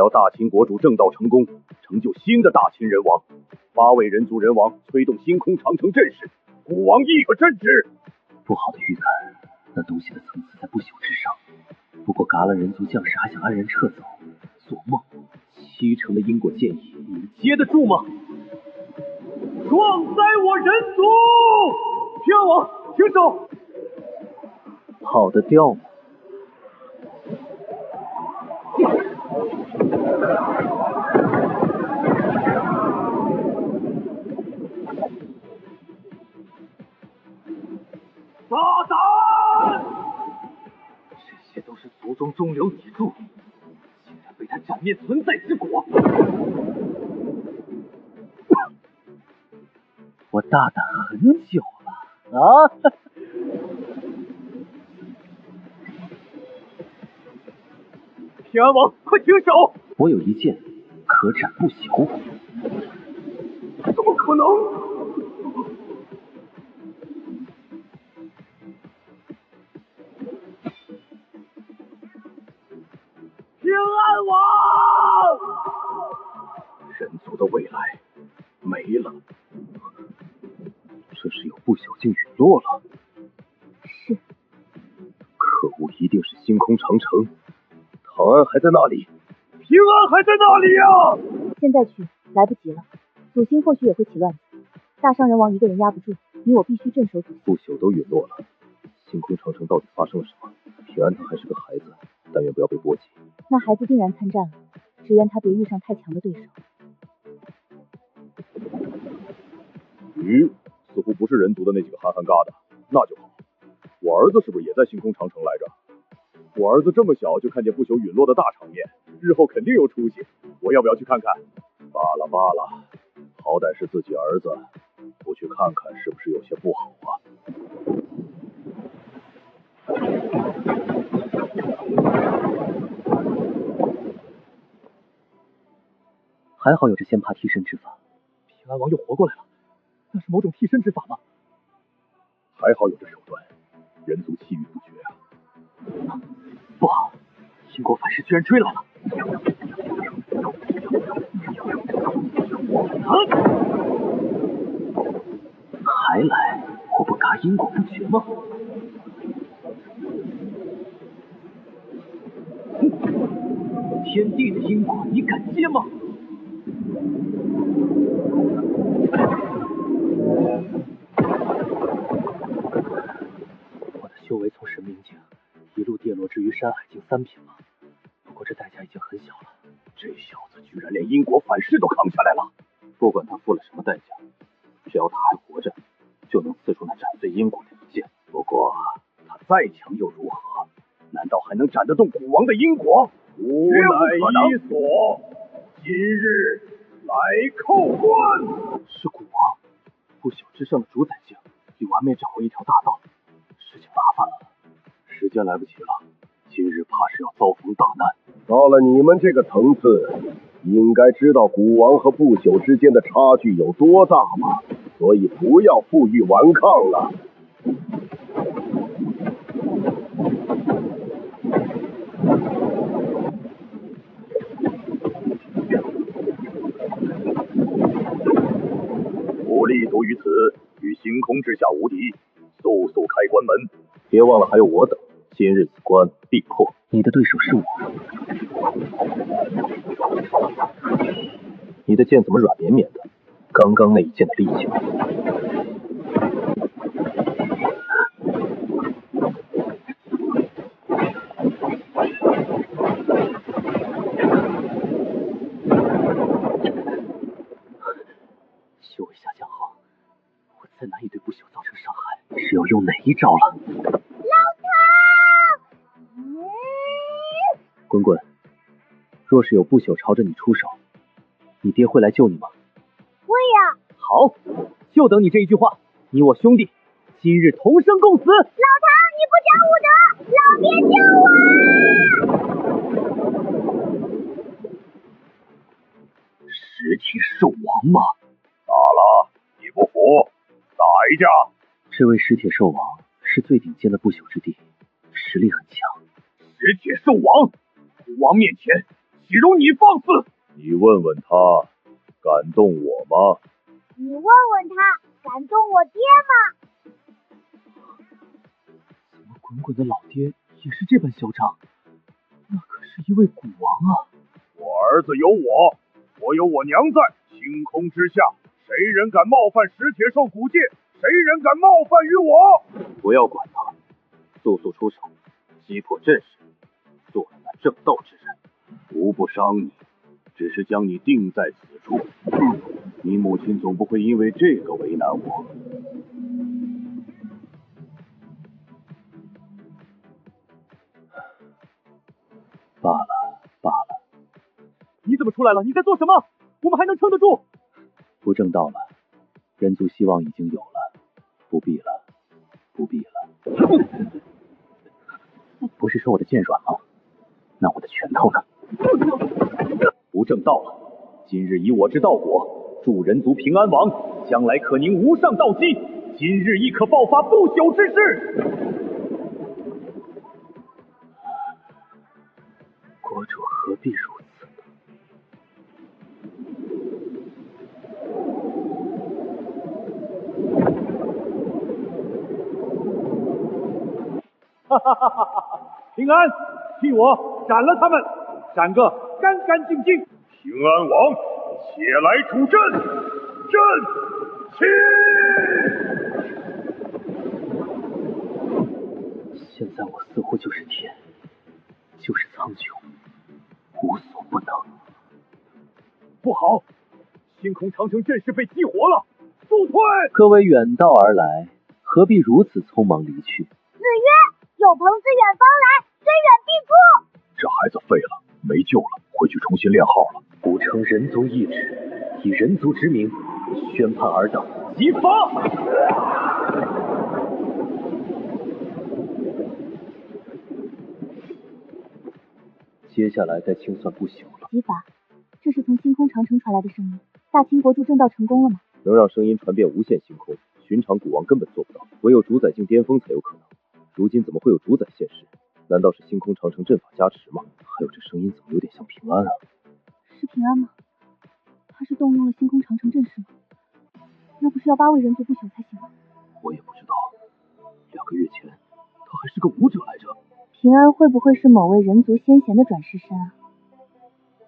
H: 要大秦国主正道成功，成就新的大秦人王，8位人族人王催动星空长城阵势，古王一个镇止。
F: 不好的预感，那东西的层次在不朽之上。不过嘎了人族将士还想安然撤走，做梦！7成的因果剑意，你们接得住吗？
J: 壮哉我人族！平安王，停手！
F: 跑得掉吗？
J: 撒旦！
E: 这些都是族中中流砥柱，竟然被他斩灭存在之果。
F: 我大胆很久了啊！
J: 平安王，快停手！
F: 我有一剑可斩不朽。
J: 怎么可能？平安王！
H: 人族的未来没了。这是有不朽境陨落了。
B: 是。
H: 可恶，一定是星空长城。唐安还在那里。
J: 平安还在那里呀！
B: 现在去来不及了，祖星或许也会起乱子，大商人王一个人压不住，你我必须镇守祖星。
H: 不朽都陨落了，星空长城到底发生了什么？平安他还是个孩子，但愿不要被波及。
B: 那孩子定然参战了，只愿他别遇上太强的对手。
H: 似乎不是人族的那几个憨憨疙瘩，那就好。我儿子是不是也在星空长城来着？我儿子这么小就看见不朽陨落的大场面，日后肯定有出息。我要不要去看看？罢了罢了，好歹是自己儿子，不去看看是不是有些不好啊？
F: 还好有着仙葩替身之法。
C: 平安王又活过来了，那是某种替身之法吗？
H: 还好有这手段，人族气郁不绝啊！
F: 不好，因果反噬居然追来了！还来？我不嘎因果不绝吗？天地的因果，你敢接吗？我的修为从神明境一路跌落至于山海境3品了，不过这代价已经很小了。
H: 这小子居然连因果反噬都扛下来了！
E: 不管他付了什么代价，只要他还活着，就能刺出那斩碎因果的一剑。
H: 不过他再强又如何？难道还能斩得动古王的因果？无乃一所，今日来叩关。
E: 是古王，不朽之上的主宰境，已完美掌握一条大道，事情麻烦了。
H: 时间来不及了，今日怕是要遭逢大难。到了你们这个层次，应该知道古王和不朽之间的差距有多大吗？所以不要负隅顽抗了。我立足于此，与星空之下无敌，速速开关门。
E: 别忘了还有我等，今日此关必破。
F: 你的对手是我。
E: 你的剑怎么软绵绵的？刚刚那一剑的力气。
F: 修为下降后，我再难以对不朽造成伤害，是要用哪一招了？滚滚，若是有不朽朝着你出手，你爹会来救你吗？
G: 会呀。
F: 好，就等你这一句话。你我兄弟，今日同生共死。老
G: 唐，你不讲武德，老爹救我！
H: 实体兽王吗？咋了？你不服？打一架！
F: 这位石铁兽王是最顶尖的不朽之地，实力很强。
H: 石铁兽王，古王面前
J: 岂容你放肆！
I: 你问问他，感动我吗？
G: 你问问他，感动我爹吗？
A: 怎么滚滚的老爹也是这般嚣张？那可是一位古王啊！
J: 我儿子有我，我有我娘在，星空之下，谁人敢冒犯石铁兽古界？谁人敢冒犯于我？
E: 不要管他，速速出手，击破阵势，做了那正道之人。
J: 无不伤你，只是将你定在此处。你母亲总不会因为这个为难我。
A: 罢了罢了，
C: 你怎么出来了？你在做什么？我们还能撑得住？
A: 不正道了，人族希望已经有了，不必了，不必了。不是说我的剑软吗？那我的拳头呢？
J: 不正道了！今日以我之道果，助人族平安王，将来可宁无上道基。今日亦可爆发不朽之势。
A: 国主何必如此呢？
C: 哈哈哈哈哈！平安，替我斩了他们，斩个干干净净。
J: 平安王，且来主阵，阵起！
A: 现在我似乎就是天，就是苍穹，无所不能。
C: 不好，星空长城阵势被激活了，速退！
A: 各位远道而来，何必如此匆忙离去？
G: 子曰：有朋自远方来，虽远必诛。
I: 这孩子废了，没救了，回去重新练号了。
A: 吾承人族懿旨，以人族之名宣判尔等
J: 击发！
A: 接下来该清算不朽了。
B: 击法，这是从星空长城传来的声音。大清国主正道成功了吗？
E: 能让声音传遍无限星空，寻常古王根本做不到，唯有主宰境巅峰才有可能。如今怎么会有主宰现世？难道是星空长城阵法加持吗？还有这声音怎么有点像平安啊？
B: 是平安吗？他是动用了星空长城阵势吗？那不是要8位人族不朽才行吗？
A: 我也不知道，2个月前他还是个武者来着。
B: 平安会不会是某位人族先贤的转世身啊？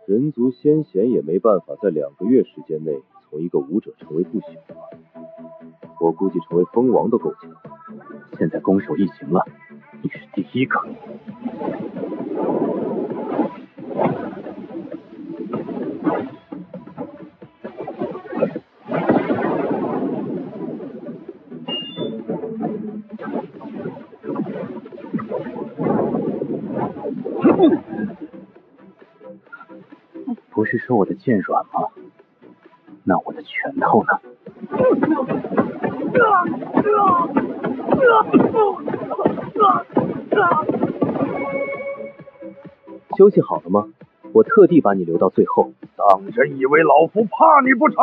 E: 人族先贤也没办法在2个月时间内从一个武者成为不朽吧？我估计成为封王都够呛。
A: 现在攻守一行了，你是第一个。不是说我的剑软吗？那我的拳头呢？休息好了吗？我特地把你留到最后。
J: 当真以为老夫怕你不成？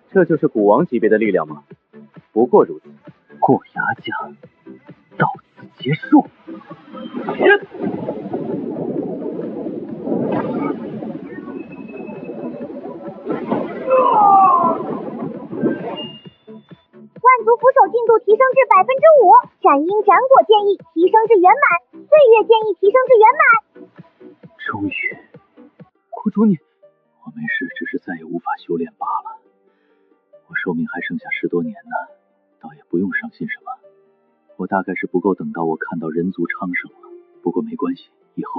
A: 这就是古王级别的力量吗？不过如此。过崖架，到此结束。
G: 万族扶手进度提升至5%，斩因斩果建议提升至圆满，岁月建议提升至圆满。
A: 终于，国主你，我没事，只是再也无法修炼罢了。我寿命还剩下10多年呢，倒也不用伤心什么。我大概是不够等到我看到人族昌盛了。不过没关系，以后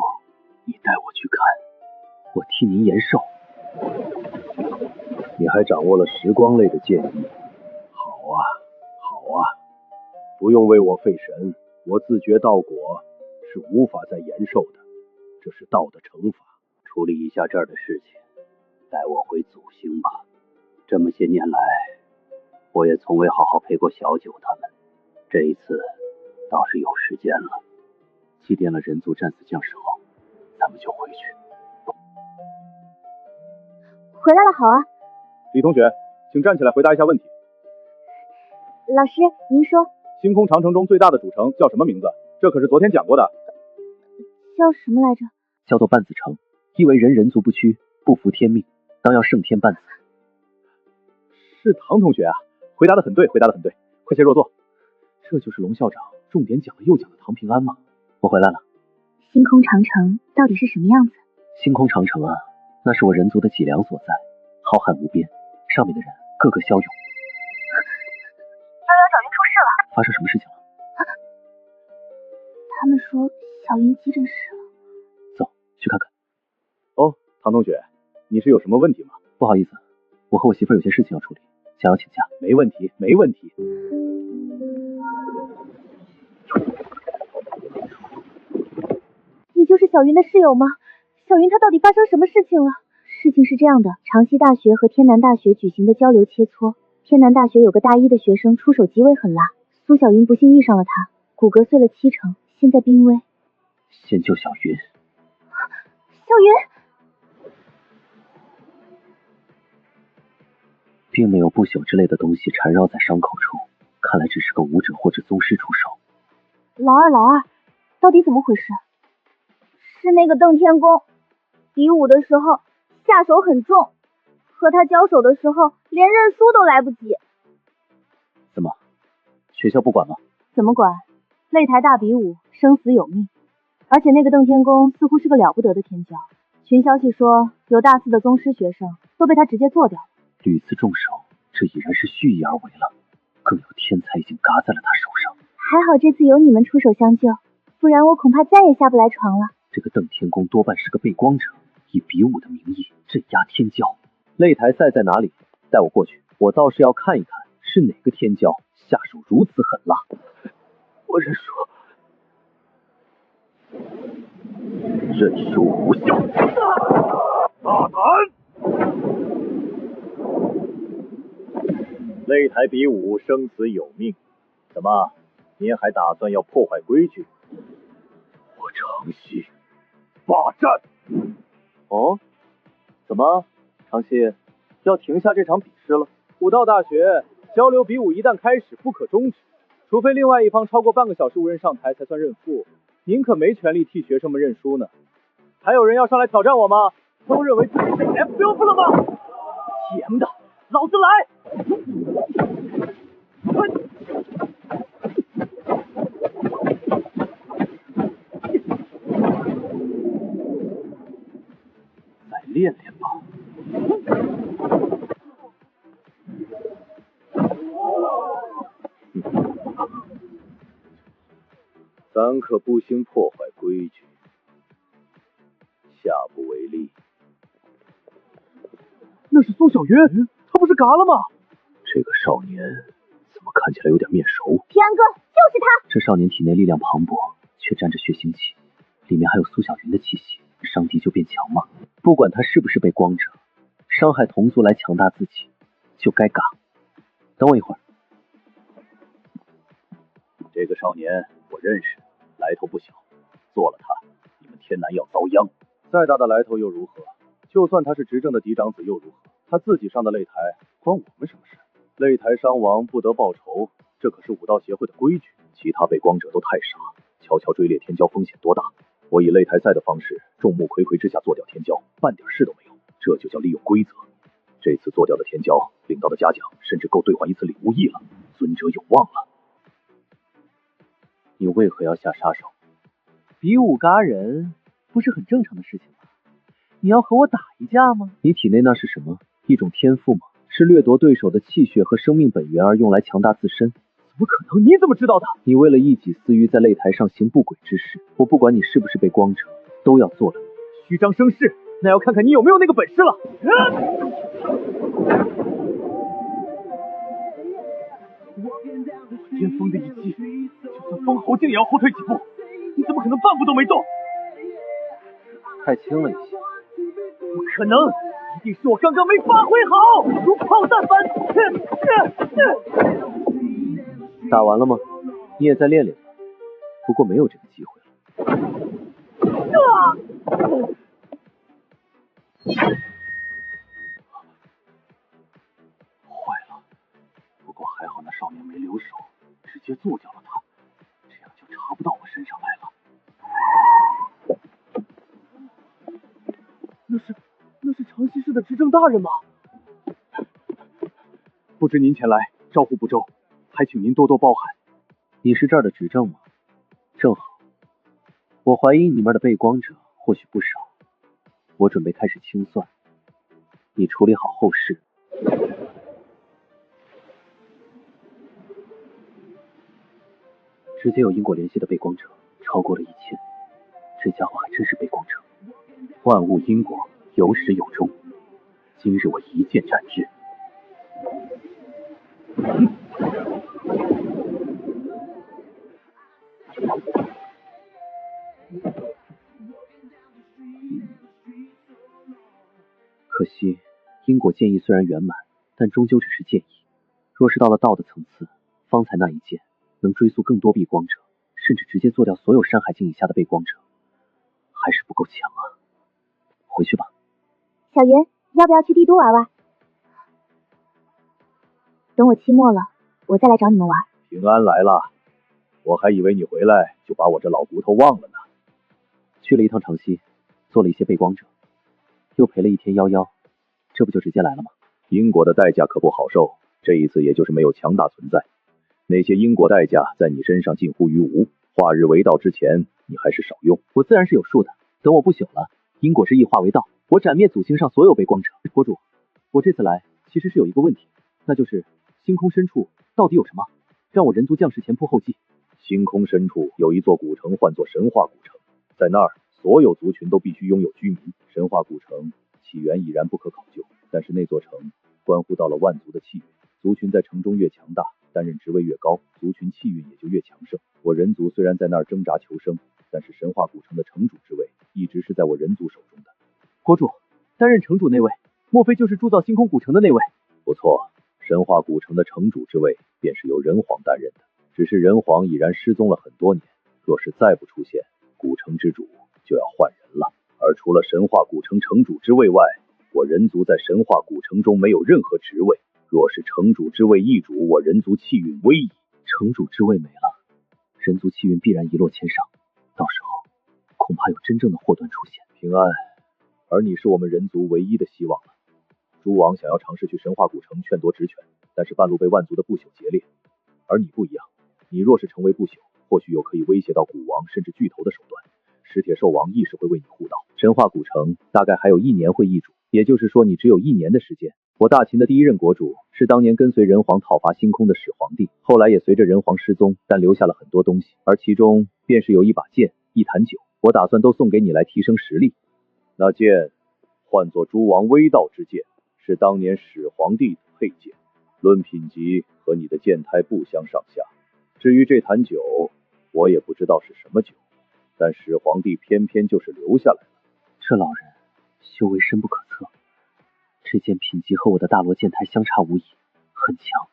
A: 你带我去看，我替您延寿。
I: 你还掌握了时光类的剑意，好啊，好啊，不用为我费神，我自觉道果是无法再延寿的，这是道的惩罚。
A: 处理一下这儿的事情，带我回祖星吧。这么些年来，我也从未好好陪过小九他们，这一次倒是有时间了。祭奠了人族战死将士后，咱们就回去。
G: 回来了，好啊。
H: 李同学，请站起来回答一下问题。
G: 老师，您说。
H: 星空长城中最大的主城叫什么名字？这可是昨天讲过的。
G: 叫什么来着？
F: 叫做半子城，意为人族不屈，不服天命，当要胜天半子。
H: 是唐同学啊，回答的很对，回答的很对，快些落座。
A: 这就是龙校长重点讲了又讲的唐平安吗？
F: 我回来了。
B: 星空长城到底是什么样子？
F: 星空长城啊，那是我人族的脊梁所在，浩瀚无边，上面的人个个骁勇。
G: 小云出事了。
F: 发生什么事情了？
B: 他们说小云急诊室了。
F: 走，去看看。
H: 哦，唐同学，你是有什么问题吗？
F: 不好意思，我和我媳妇有些事情要处理，想要请假。
H: 没问题，没问题。
B: 你就是小云的室友吗？小云她到底发生什么事情了？事情是这样的，长西大学和天南大学举行的交流切磋，天南大学有个大一的学生出手极为狠辣，苏小云不幸遇上了他，骨骼碎了70%，现在濒危。
F: 先救小云。
B: 小云
F: 并没有不朽之类的东西缠绕在伤口处，看来只是个武者或者宗师出手。
B: 老二，到底怎么回事？
G: 是那个邓天公，比武的时候下手很重，和他交手的时候连认输都来不及。
F: 怎么，学校不管吗？
B: 怎么管？擂台大比武，生死有命。而且那个邓天公似乎是个了不得的天骄，群消息说有大四的宗师学生都被他直接做掉了。
F: 屡次重手，这已然是蓄意而为了，更有天才已经嘎在了他手上。
B: 还好这次有你们出手相救，不然我恐怕再也下不来床了。
F: 这个邓天公多半是个背光者，以比武的名义镇压天骄。擂台赛在哪里？带我过去，我倒是要看一看是哪个天骄下手如此狠辣。
H: 我认输。
I: 认输无效。
J: 大胆！擂台比武，生死有命。怎么，您还打算要破坏规矩？
H: 我长西霸占。
A: 哦，怎么，长西要停下这场比试了？
C: 武道大学交流比武一旦开始不可终止，除非另外一方超过半个小时无人上台才算认负。您可没权利替学生们认输呢。还有人要上来挑战我吗？都认为自己是 FBO 了吗？甜的，老子来！
A: 再练练吧。
J: 咱可不兴破坏规矩，下不为例。
C: 那是苏小云，他不是嘎了吗？
I: 这个少年怎么看起来有点面熟？
G: 平安哥，就是他！
F: 这少年体内力量磅礴，却沾着血腥气，里面还有苏小云的气息，伤敌就变强吗？不管他是不是被光者，伤害同族来强大自己，就该嘎。等我一会儿。
J: 这个少年我认识，来头不小，做了他，你们天南要遭殃。
H: 再大的来头又如何？就算他是执政的嫡长子又如何？他自己上的擂台，关我们什么事？擂台伤亡不得报仇，这可是武道协会的规矩。其他被光者都太傻，悄悄追猎天骄风险多大？我以擂台赛的方式，众目睽睽之下做掉天骄，半点事都没有，这就叫利用规则。这次做掉的天骄，领到的嘉奖甚至够兑换一次礼物役了，尊者有望了。
A: 你为何要下杀手？比武嘎人不是很正常的事情吗？你要和我打一架吗？
F: 你体内那是什么？一种天赋吗？是掠夺对手的气血和生命本源而用来强大自身？
C: 怎么可能？你怎么知道的？
F: 你为了一己私欲在擂台上行不轨之事，我不管你是不是被光者，都要做了你。
C: 虚张声势，那要看看你有没有那个本事了。巅峰的一击，就算封侯境也要后退几步，你怎么可能半步都没动？
A: 太轻了一些。
C: 不可能，一定是我刚刚没发挥好，如炮弹般。
F: 打完了吗？你也再练练吧，不过没有这个机会了。
H: 坏了，不过还好那少年没留手，直接做掉了他，这样就查不到我身上来了。
C: 那是长西市的执政大人吗？
H: 不知您前来，招呼不周，还请您多多包涵。
F: 你是这儿的执政吗？正好，我怀疑里面的被光者或许不少，我准备开始清算，你处理好后事。直接有因果联系的被光者超过了1000，这家伙还真是被光者。万物因果，有始有终，今日我一剑斩之。可惜因果建议虽然圆满，但终究只是建议。若是到了道的层次，方才那一剑能追溯更多被光者，甚至直接做掉所有山海境以下的被光者，还是不够强啊。回去吧。
G: 小云，要不要去帝都玩玩？等我期末了，我再来找你们玩。
I: 平安来了，我还以为你回来就把我这老骨头忘了呢。
F: 去了一趟长西，做了一些被光者，又陪了一天夭夭，这不就直接来了吗？
I: 因果的代价可不好受，这一次也就是没有强大存在，那些因果代价在你身上近乎于无。化日为道之前，你还是少用。
F: 我自然是有数的，等我不朽了，因果之意化为道，我斩灭祖星上所有被光者。国主，我这次来其实是有一个问题，那就是星空深处到底有什么，让我人族将士前仆后继。
I: 星空深处有一座古城，唤作神话古城，在那儿所有族群都必须拥有居民。神话古城起源已然不可考究，但是那座城关乎到了万族的气运，族群在城中越强大，担任职位越高，族群气运也就越强盛。我人族虽然在那儿挣扎求生，但是神话古城的城主之位一直是在我人族手中的。
F: 国主，担任城主那位，莫非就是铸造星空古城的那位？
I: 不错，神话古城的城主之位便是由人皇担任的，只是人皇已然失踪了很多年，若是再不出现，古城之主就要换人了。而除了神话古城城主之位外，我人族在神话古城中没有任何职位，若是城主之位易主，我人族气运危矣。
F: 城主之位没了，人族气运必然一落千丈，到时候恐怕有真正的祸端出现。
I: 平安，而你是我们人族唯一的希望了。诸王想要尝试去神话古城劝夺职权，但是半路被万族的不朽劫掠。而你不一样，你若是成为不朽，或许有可以威胁到古王甚至巨头的手段。石铁兽王亦是会为你护道。
F: 神话古城大概还有1年会易主，也就是说你只有1年的时间。我大秦的第一任国主是当年跟随人皇讨伐星空的始皇帝，后来也随着人皇失踪，但留下了很多东西，而其中便是有一把剑、一坛酒，我打算都送给你来提升实力。
I: 那剑唤作诸王威道之剑，是当年始皇帝的佩剑，论品级和你的剑胎不相上下。至于这坛酒，我也不知道是什么酒，但始皇帝偏偏就是留下来了。
F: 这老人修为深不可测，这件品级和我的大罗剑胎相差无疑，很强。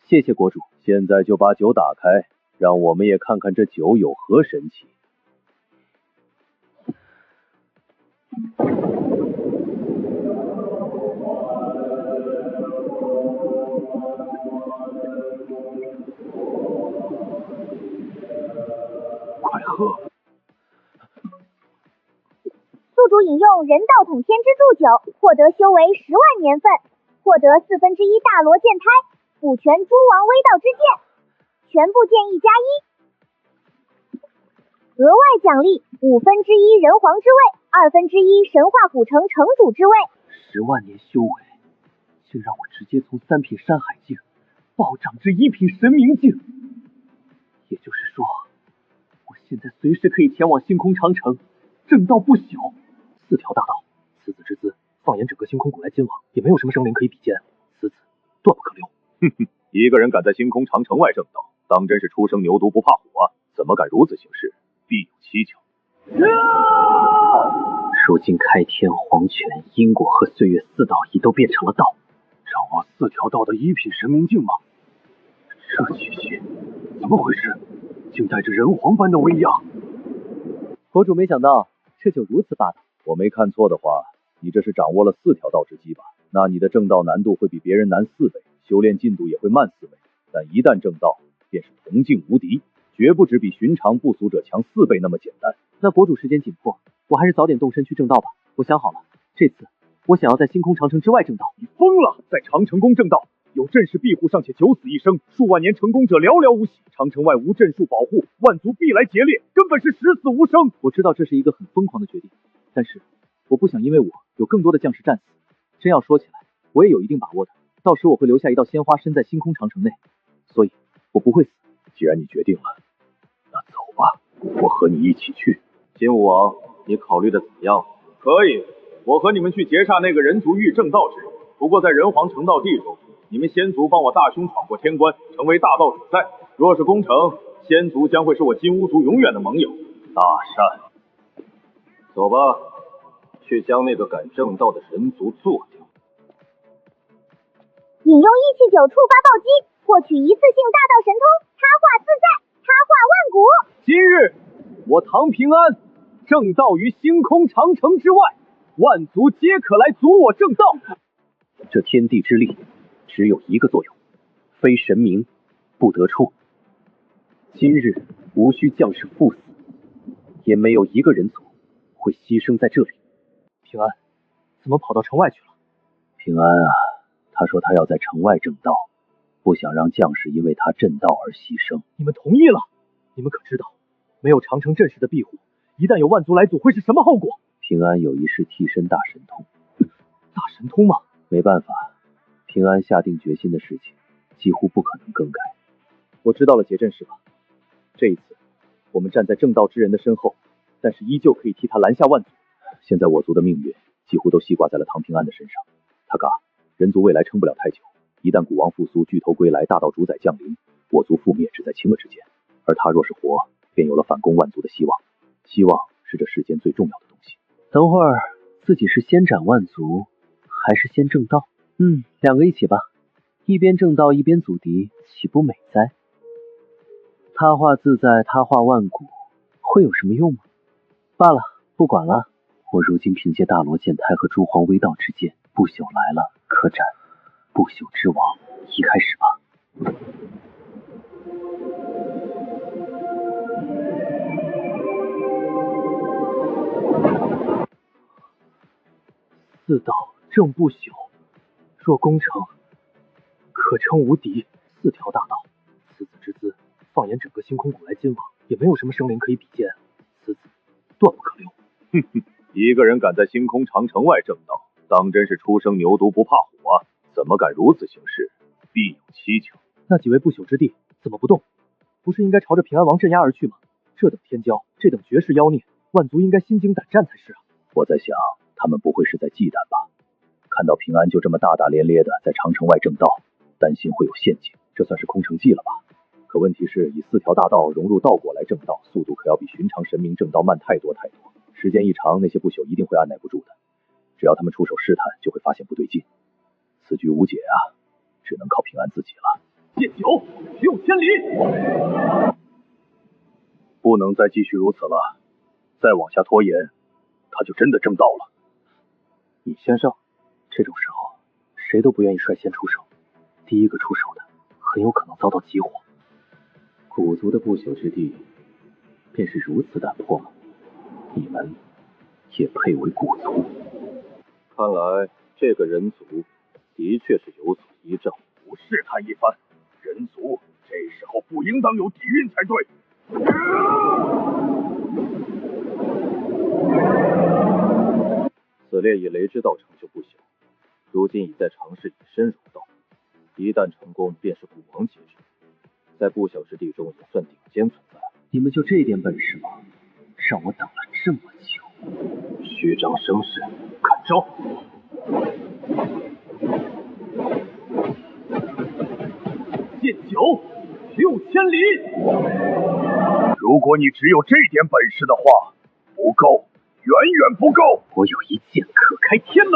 F: 谢谢国主，
I: 现在就把酒打开，让我们也看看这酒有何神奇。
C: 快喝！
G: 宿主饮用人道统天之助酒，获得修为10万年份，获得1/4大罗剑胎，补全诸王威道之剑，全部剑1+1。额外奖励1/5人皇之位，1/2神话古城城主之位。
F: 10万年修为，竟让我直接从3品山海境暴涨至1品神明境。也就是说，我现在随时可以前往星空长城，正道不朽。4条大道，此子之资，放眼整个星空古来今往，也没有什么生灵可以比肩，此子断不可留。
I: 哼哼，一个人敢在星空长城外正道，当真是初生牛犊不怕虎啊！怎么敢如此行事？必有蹊跷。
F: 如今开天、黄泉、因果和岁月4道已都变成了道，
H: 掌握4条道的1品神明境吗？这气息，怎么回事？竟带着人皇般的威压。
A: 国主没想到这就如此霸道。
I: 我没看错的话，你这是掌握了4条道之基吧？那你的正道难度会比别人难4倍，修炼进度也会慢4倍。但一旦正道，便是同境无敌，绝不止比寻常不俗者强4倍那么简单。
A: 那国主时间紧迫，我还是早点动身去正道吧。我想好了，这次我想要在星空长城之外正道。
H: 你疯了！在长城宫正道，有阵势庇护尚且九死一生，数万年成功者寥寥无几。长城外无阵术保护，万族必来劫猎，根本是十死无生。
A: 我知道这是一个很疯狂的决定，但是我不想因为我有更多的将士战死。真要说起来，我也有一定把握的，到时我会留下一道鲜花身在星空长城内，所以我不会死。
I: 既然你决定了，那走吧，我和你一起去。
E: 金武王，你考虑的怎么样？
J: 可以，我和你们去劫杀那个人族欲正道之人。不过在人皇成道地中，你们仙族帮我大兄闯过天关，成为大道主宰。若是攻城，仙族将会是我金乌族永远的盟友。大善，
E: 走吧，去将那个敢正道的人族做掉。
G: 引用义气9触发暴击，获取一次性大道神通，他化自在，他化万古。
F: 今日我唐平安正道于星空长城之外，万族皆可来阻我正道。
I: 这天地之力只有一个作用，非神明不得出。今日无需将士赴死，也没有一个人族会牺牲在这里。
A: 平安怎么跑到城外去了？
I: 平安啊，他说他要在城外正道，不想让将士因为他正道而牺牲。
A: 你们同意了？你们可知道，没有长城阵势的庇护，一旦有万族来阻，会是什么后果？
I: 平安有一式替身大神通。
A: 大神通吗？
I: 没办法，平安下定决心的事情，几乎不可能更改。
A: 我知道了结阵势吧。这一次，我们站在正道之人的身后，但是依旧可以替他拦下万族。
I: 现在我族的命运几乎都系挂在了唐平安的身上。他嘎，人族未来撑不了太久，一旦古王复苏，巨头归来，大道主宰降临，我族覆灭只在顷刻之间。而他若是活，便有了反攻万族的希望。希望是这世间最重要的东西。
F: 等会儿自己是先斩万族，还是先正道？两个一起吧，一边正道一边阻敌，岂不美哉？他化自在，他化万古，会有什么用吗？罢了，不管了。
I: 我如今凭借大罗剑胎和诸皇微道之剑，不朽来了可斩，不朽之王一开始吧。
A: 4道正不朽，若攻城，可称无敌。4条大道，此子之资，放眼整个星空古来今往，也没有什么生灵可以比肩。此子断不可留。
J: 一个人敢在星空长城外正道，当真是初生牛犊不怕虎啊！怎么敢如此行事？必有蹊跷。
A: 那几位不朽之地怎么不动？不是应该朝着平安王镇压而去吗？这等天骄，这等绝世妖孽，万族应该心惊胆战才是啊！
I: 我在想，他们不会是在忌惮吧？看到平安就这么大大咧咧的在长城外正道，担心会有陷阱，这算是空城计了吧？可问题是，以4条大道融入道果来正道，速度可要比寻常神明正道慢太多太多。时间一长，那些不朽一定会按耐不住的。只要他们出手试探，就会发现不对劲。此局无解啊，只能靠平安自己了。
J: 剑九，6千里！
H: 不能再继续如此了，再往下拖延，他就真的正道了。
A: 你先上，这种时候谁都不愿意率先出手，第一个出手的很有可能遭到急火。
I: 古族的不朽之地便是如此胆魄吗？你们也配为古族？
E: 看来这个人族的确是有所依仗。
J: 我试探一番，人族这时候不应当有底蕴才对。
E: 此列以雷之道成就不朽，如今已在尝试以身融道，一旦成功，便是古王阶之，在不朽之地中也算顶尖存在。
F: 你们就这点本事吗？让我等了这么久。
J: 虚张声势，看招！剑九，6千里！如果你只有这点本事的话，不够，远远不够。
F: 我有一剑可开天门。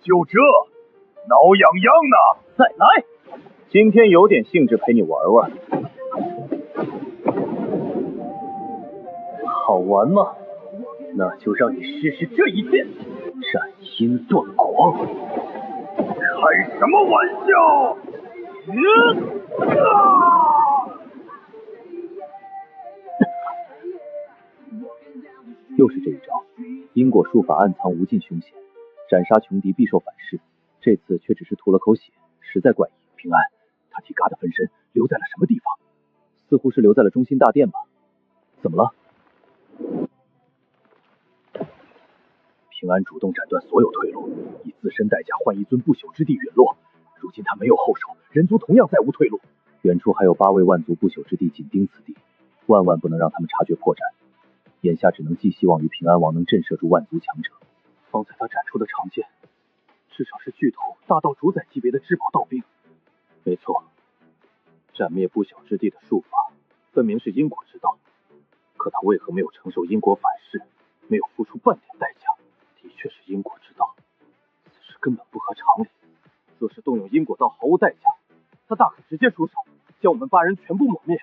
J: 就这，挠痒痒呢。
F: 再来，
E: 今天有点兴致，陪你玩玩。
F: 好玩吗？那就让你试试这一剑，斩阴断狂。
J: 开什么玩笑！
A: 又是这一招，因果术法暗藏无尽凶险，斩杀穷敌必受反噬。这次却只是吐了口血，实在怪异。
H: 平安，他替嘎的分身留在了什么地方？
A: 似乎是留在了中心大殿吧？怎么了？
H: 平安主动斩断所有退路，以自身代价换一尊不朽之地陨落。如今他没有后手，人族同样再无退路。
A: 远处还有8位万族不朽之地紧盯此地，万万不能让他们察觉破绽。眼下只能寄希望于平安王能震慑住万族强者。
C: 方才他斩出的长剑，至少是巨头大道主宰级别的至宝道兵。
E: 没错，斩灭不朽之地的术法，分明是因果之道。可他为何没有承受因果反噬，没有付出半点代价？的确是因果之道，此事根本不合常理。若是动用因果道毫无代价，他大可直接出手，将我们8人全部抹灭。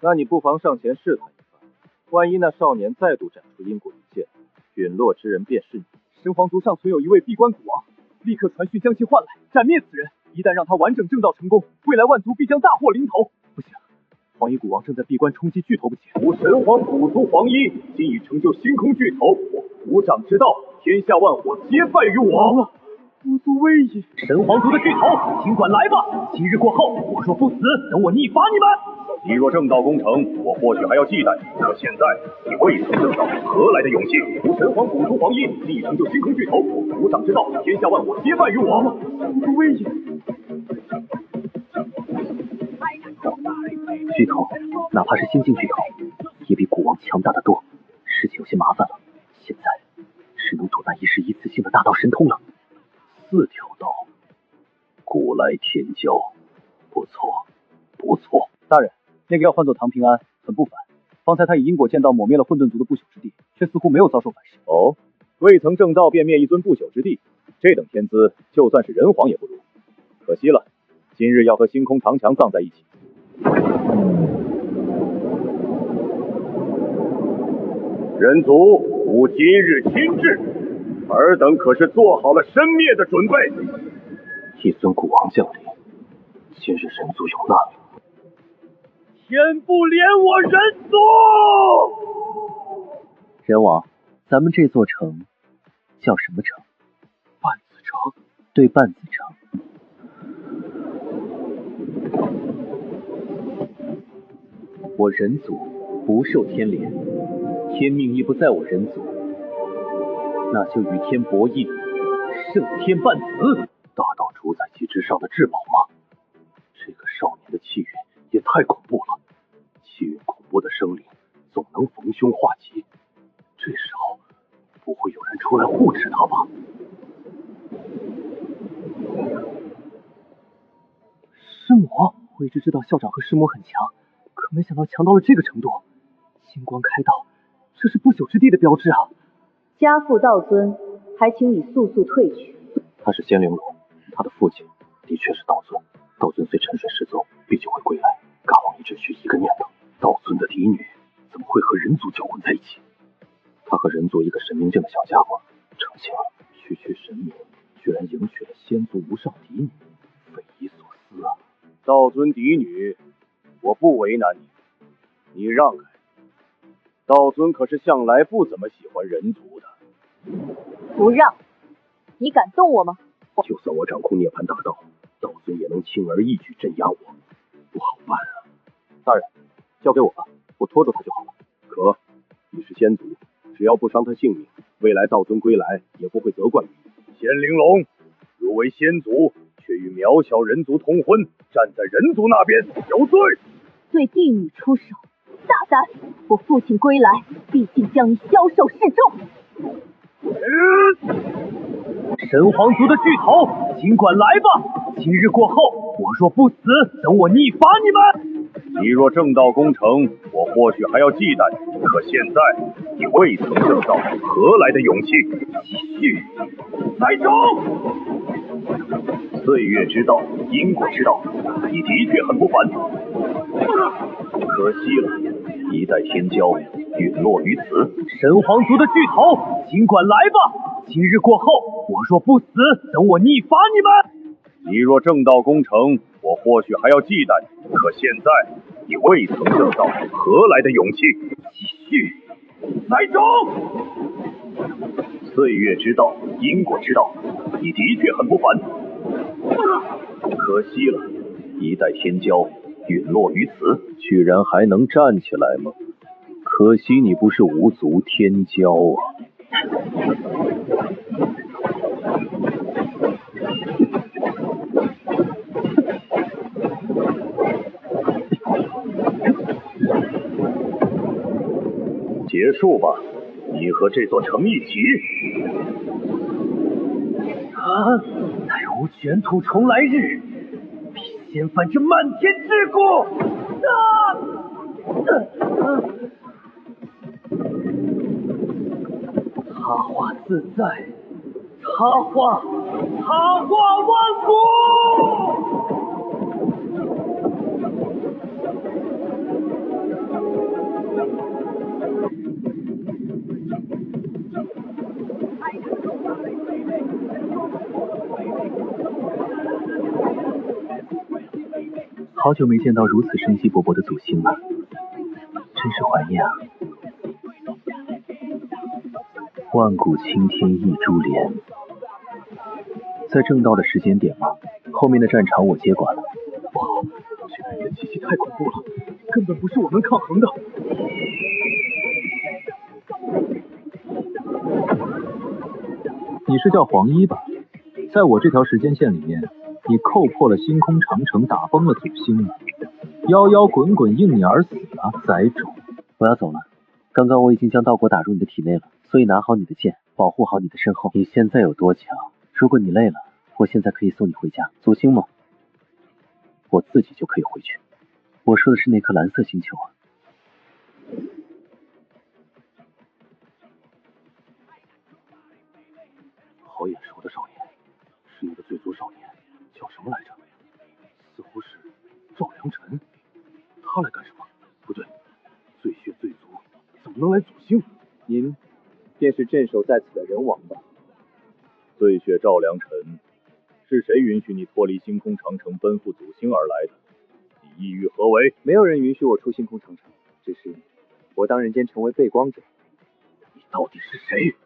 E: 那你不妨上前试探一番，万一那少年再度斩出因果一剑，陨落之人便是你。
C: 神皇族上存有一位闭关古王，立刻传讯将其唤来，斩灭此人。一旦让他完整正道成功，未来万族必将大祸临头。不行，黄衣古王正在闭关冲击巨头不前。
J: 吾神皇古族黄衣，今已成就星空巨头，我族长之道，天下万火皆拜于我。
C: 吾族威仪，
F: 神皇族的巨头，尽管来吧！今日过后，我若不死，等我逆罚你们。
J: 你若正道功成，我或许还要忌惮你，可现在你未曾正道，何来的勇气？吾神皇古族黄衣，今已成就星空巨头，我族长之道，天下万火皆拜于我。
C: 吾族威仪。
A: 巨头，哪怕是新晋巨头，也比古王强大得多。事情有些麻烦了，现在只能赌那一时一次性的大道神通了。
H: 4条道，古来天骄，不错，不错。
A: 大人，那个要换作唐平安，很不凡。方才他以因果剑道抹灭了混沌族的不朽之地，却似乎没有遭受反噬。
E: 哦，未曾正道便灭一尊不朽之地，这等天资，就算是人皇也不如。可惜了，今日要和星空唐强葬在一起。
J: 人族，吾今日亲至，尔等可是做好了身灭的准备？
H: 一尊古王降临，今日人族有难了。
J: 天不怜我人族！
A: 人王，咱们这座城叫什么城？
C: 半子城。
A: 对，半子城。我人族不受天怜，天命亦不在我人族，那就与天博弈，胜天半子。
H: 大道主宰级之上的至宝吗？这个少年的气运也太恐怖了，气运恐怖的生灵总能逢凶化吉，这时候不会有人出来护持他吧？
C: 师魔，我一直知道校长和师魔很强，可没想到强到了这个程度。金光开道，这是不朽之地的标志啊！
B: 家父道尊，还请你速速退去。
H: 他是仙灵龙，他的父亲的确是道尊。道尊虽沉水失踪，必定会归来。嘎皇一直许一个念头，道尊的嫡女怎么会和人族搅混在一起？他和人族一个神明境的小家伙成亲了，区区神明居然迎娶了仙族无上嫡女，匪夷所思啊！
J: 道尊嫡女，我不为难你，你让开。道尊可是向来不怎么喜欢人族的。
B: 不让，你敢动我吗？
H: 就算我掌控涅槃大道，道尊也能轻而易举镇压我，不好办啊！
E: 大人，交给我吧，我拖住他就好了。
H: 可你是仙族，只要不伤他性命，未来道尊归来也不会责怪于你。
J: 仙灵龙，若为仙族，却与渺小人族通婚，站在人族那边，有罪！
B: 对帝女出手，大胆！我父亲归来，必定将你销售示众。
F: 神皇族的巨头，尽管来吧！今日过后，我若不死，等我逆罚你们。
J: 你若正道功成，我或许还要忌惮你，可现在你未曾正道，何来的勇气？
F: 继续栽种！
I: 岁月之道，因果之道，你的确很不凡。可惜了，一代天骄陨落于此。
F: 神皇族的巨头，尽管来吧！今日过后，我若不死，等我逆罚你们。
J: 你若正道功成，我或许还要忌惮你，可现在你未曾正道，何来的勇气？
F: 继续栽种。
I: 岁月之道，因果之道，你的确很不凡。可惜了，一代天骄陨落于此，居然还能站起来吗？可惜你不是无足天骄啊！结束吧，你和这座城一起。
F: 待无卷土重来日，必掀翻这漫天桎梏！他化自在，他化万古。好久没见到如此生机勃勃的祖星了，真是怀念啊！万古青天一珠帘，在正道的时间点吗？后面的战场我接管了。
C: 哇，这个人气息太恐怖了，根本不是我们抗衡的。
A: 你是叫黄衣吧？在我这条时间线里面，你扣破了星空长城，打崩了祖星了，妖妖滚滚应你而死了，宰种！我要走了，刚刚我已经将道果打入你的体内了，所以拿好你的剑，保护好你的身后。你现在有多强？如果你累了，我现在可以送你回家。祖星吗？我自己就可以回去。我说的是那颗蓝色星球啊。
H: 好眼熟的少年，是你的罪族少年，叫什么来着？似乎是赵良辰。他来干什么？不对，醉血罪族怎么能来祖星？
A: 您便是镇守在此的人王吧？
I: 醉血赵良辰，是谁允许你脱离星空长城奔赴祖星而来的？你意欲何为？
A: 没有人允许我出星空长城，只是我当人间成为背光者。
H: 你到底是谁？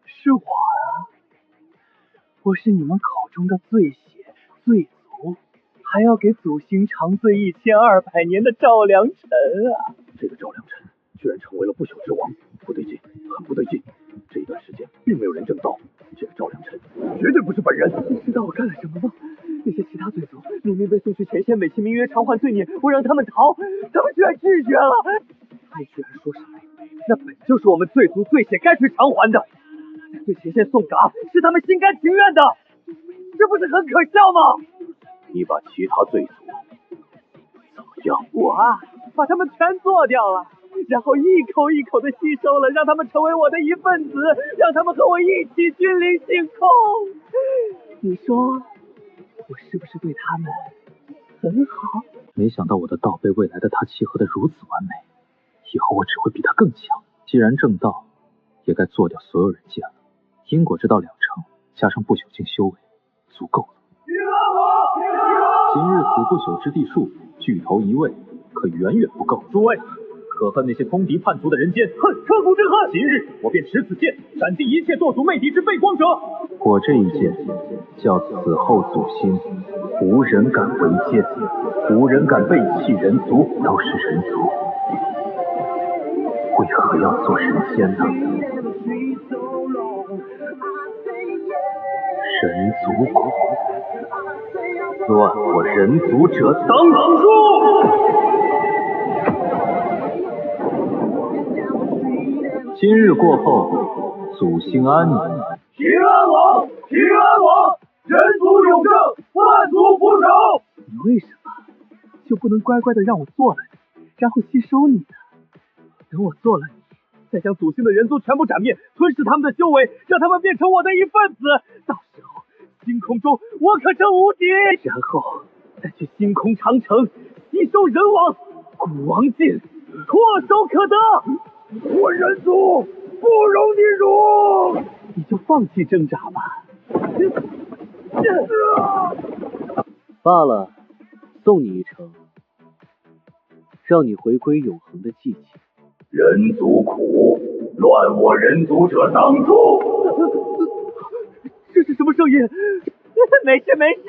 C: 是我啊，我是你们口中的醉血醉族，还要给祖星长醉1200年的赵良辰啊！
H: 这个赵良辰居然成为了不朽之王，不对劲，很不对劲。这一段时间并没有人正道，这个赵良辰绝对不是本人。
C: 你知道我干了什么吗？那些其他罪族明明被送去前线，美其名曰偿还罪孽，我让他们逃，他们居然拒绝了。你居然说什么？那本就是我们罪族醉血该去偿还的，在最前线送嘎是他们心甘情愿的，这不是很可笑吗？
H: 你把其他罪族怎么样？
C: 我啊，把他们全做掉了，然后一口一口的吸收了，让他们成为我的一份子，让他们和我一起君临星空。你说我是不是对他们很好？
A: 没想到我的道被未来的他契合得如此完美，以后我只会比他更强。既然正道，也该做掉所有人剑了。因果之道2成，加上不朽境修为，足够了。今日死不朽之地数，巨头一位，可远远不够。诸位，可恨那些通敌叛族的人间，恨彻骨之恨！今日我便持此剑，斩尽一切堕族媚敌之背光者。我这一剑，叫此后祖星无人敢违剑，无人敢背弃人族，都是人族，为何要做人仙呢？人族苦，乱我人族者当挡住！今日过后，祖星安宁。
J: 平安王，平安王，人族永正，万族福守。
C: 你为什么就不能乖乖的让我做了你，然后吸收你呢？等我做了你，
F: 再将祖星的人族全部斩灭，吞噬他们的修为，让他们变成我的一份子。到时候星空中我可成无敌，然后再去星空长城吸收人王，古王境唾手可得。
J: 我人族不容你辱，
F: 你就放弃挣扎吧。罢了，送你一程，让你回归永恒的寂静。
J: 人族苦，乱我人族者当诛。
F: 这是什么声音？没事没事，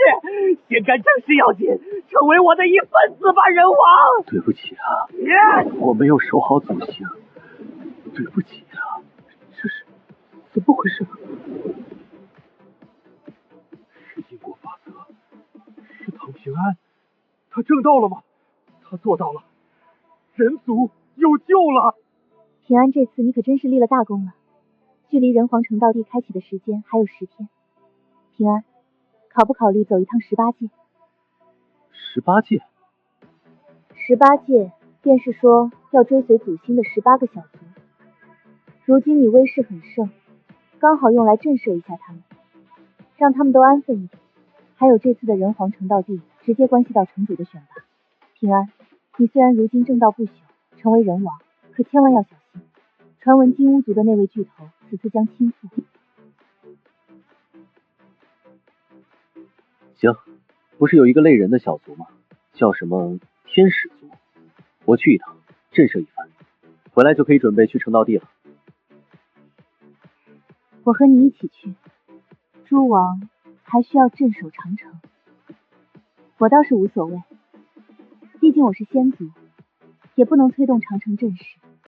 F: 先干正事要紧，成为我的一份子吧，人王。对不起啊，我没有守好祖星，对不起啊，这是怎么回事？
C: 是因果法则，是唐平安，他证到了吗？他做到了，人族有救了。
B: 平安，这次你可真是立了大功了。距离人皇城道地开启的时间还有10天。平安，考不考虑走一趟18界
F: ？18界
B: ？18界便是说要追随祖星的18个小族。如今你威势很盛，刚好用来震慑一下他们，让他们都安分一点。还有这次的人皇城道地，直接关系到城主的选拔。平安，你虽然如今正道不朽，成为人王，可千万要小心。传闻金乌族的那位巨头此次将倾覆。
F: 行，不是有一个类人的小族吗？叫什么天使族？我去一趟，震慑一番，回来就可以准备去成道地了。
B: 我和你一起去。诸王还需要镇守长城，我倒是无所谓，毕竟我是仙族，也不能催动长城阵势。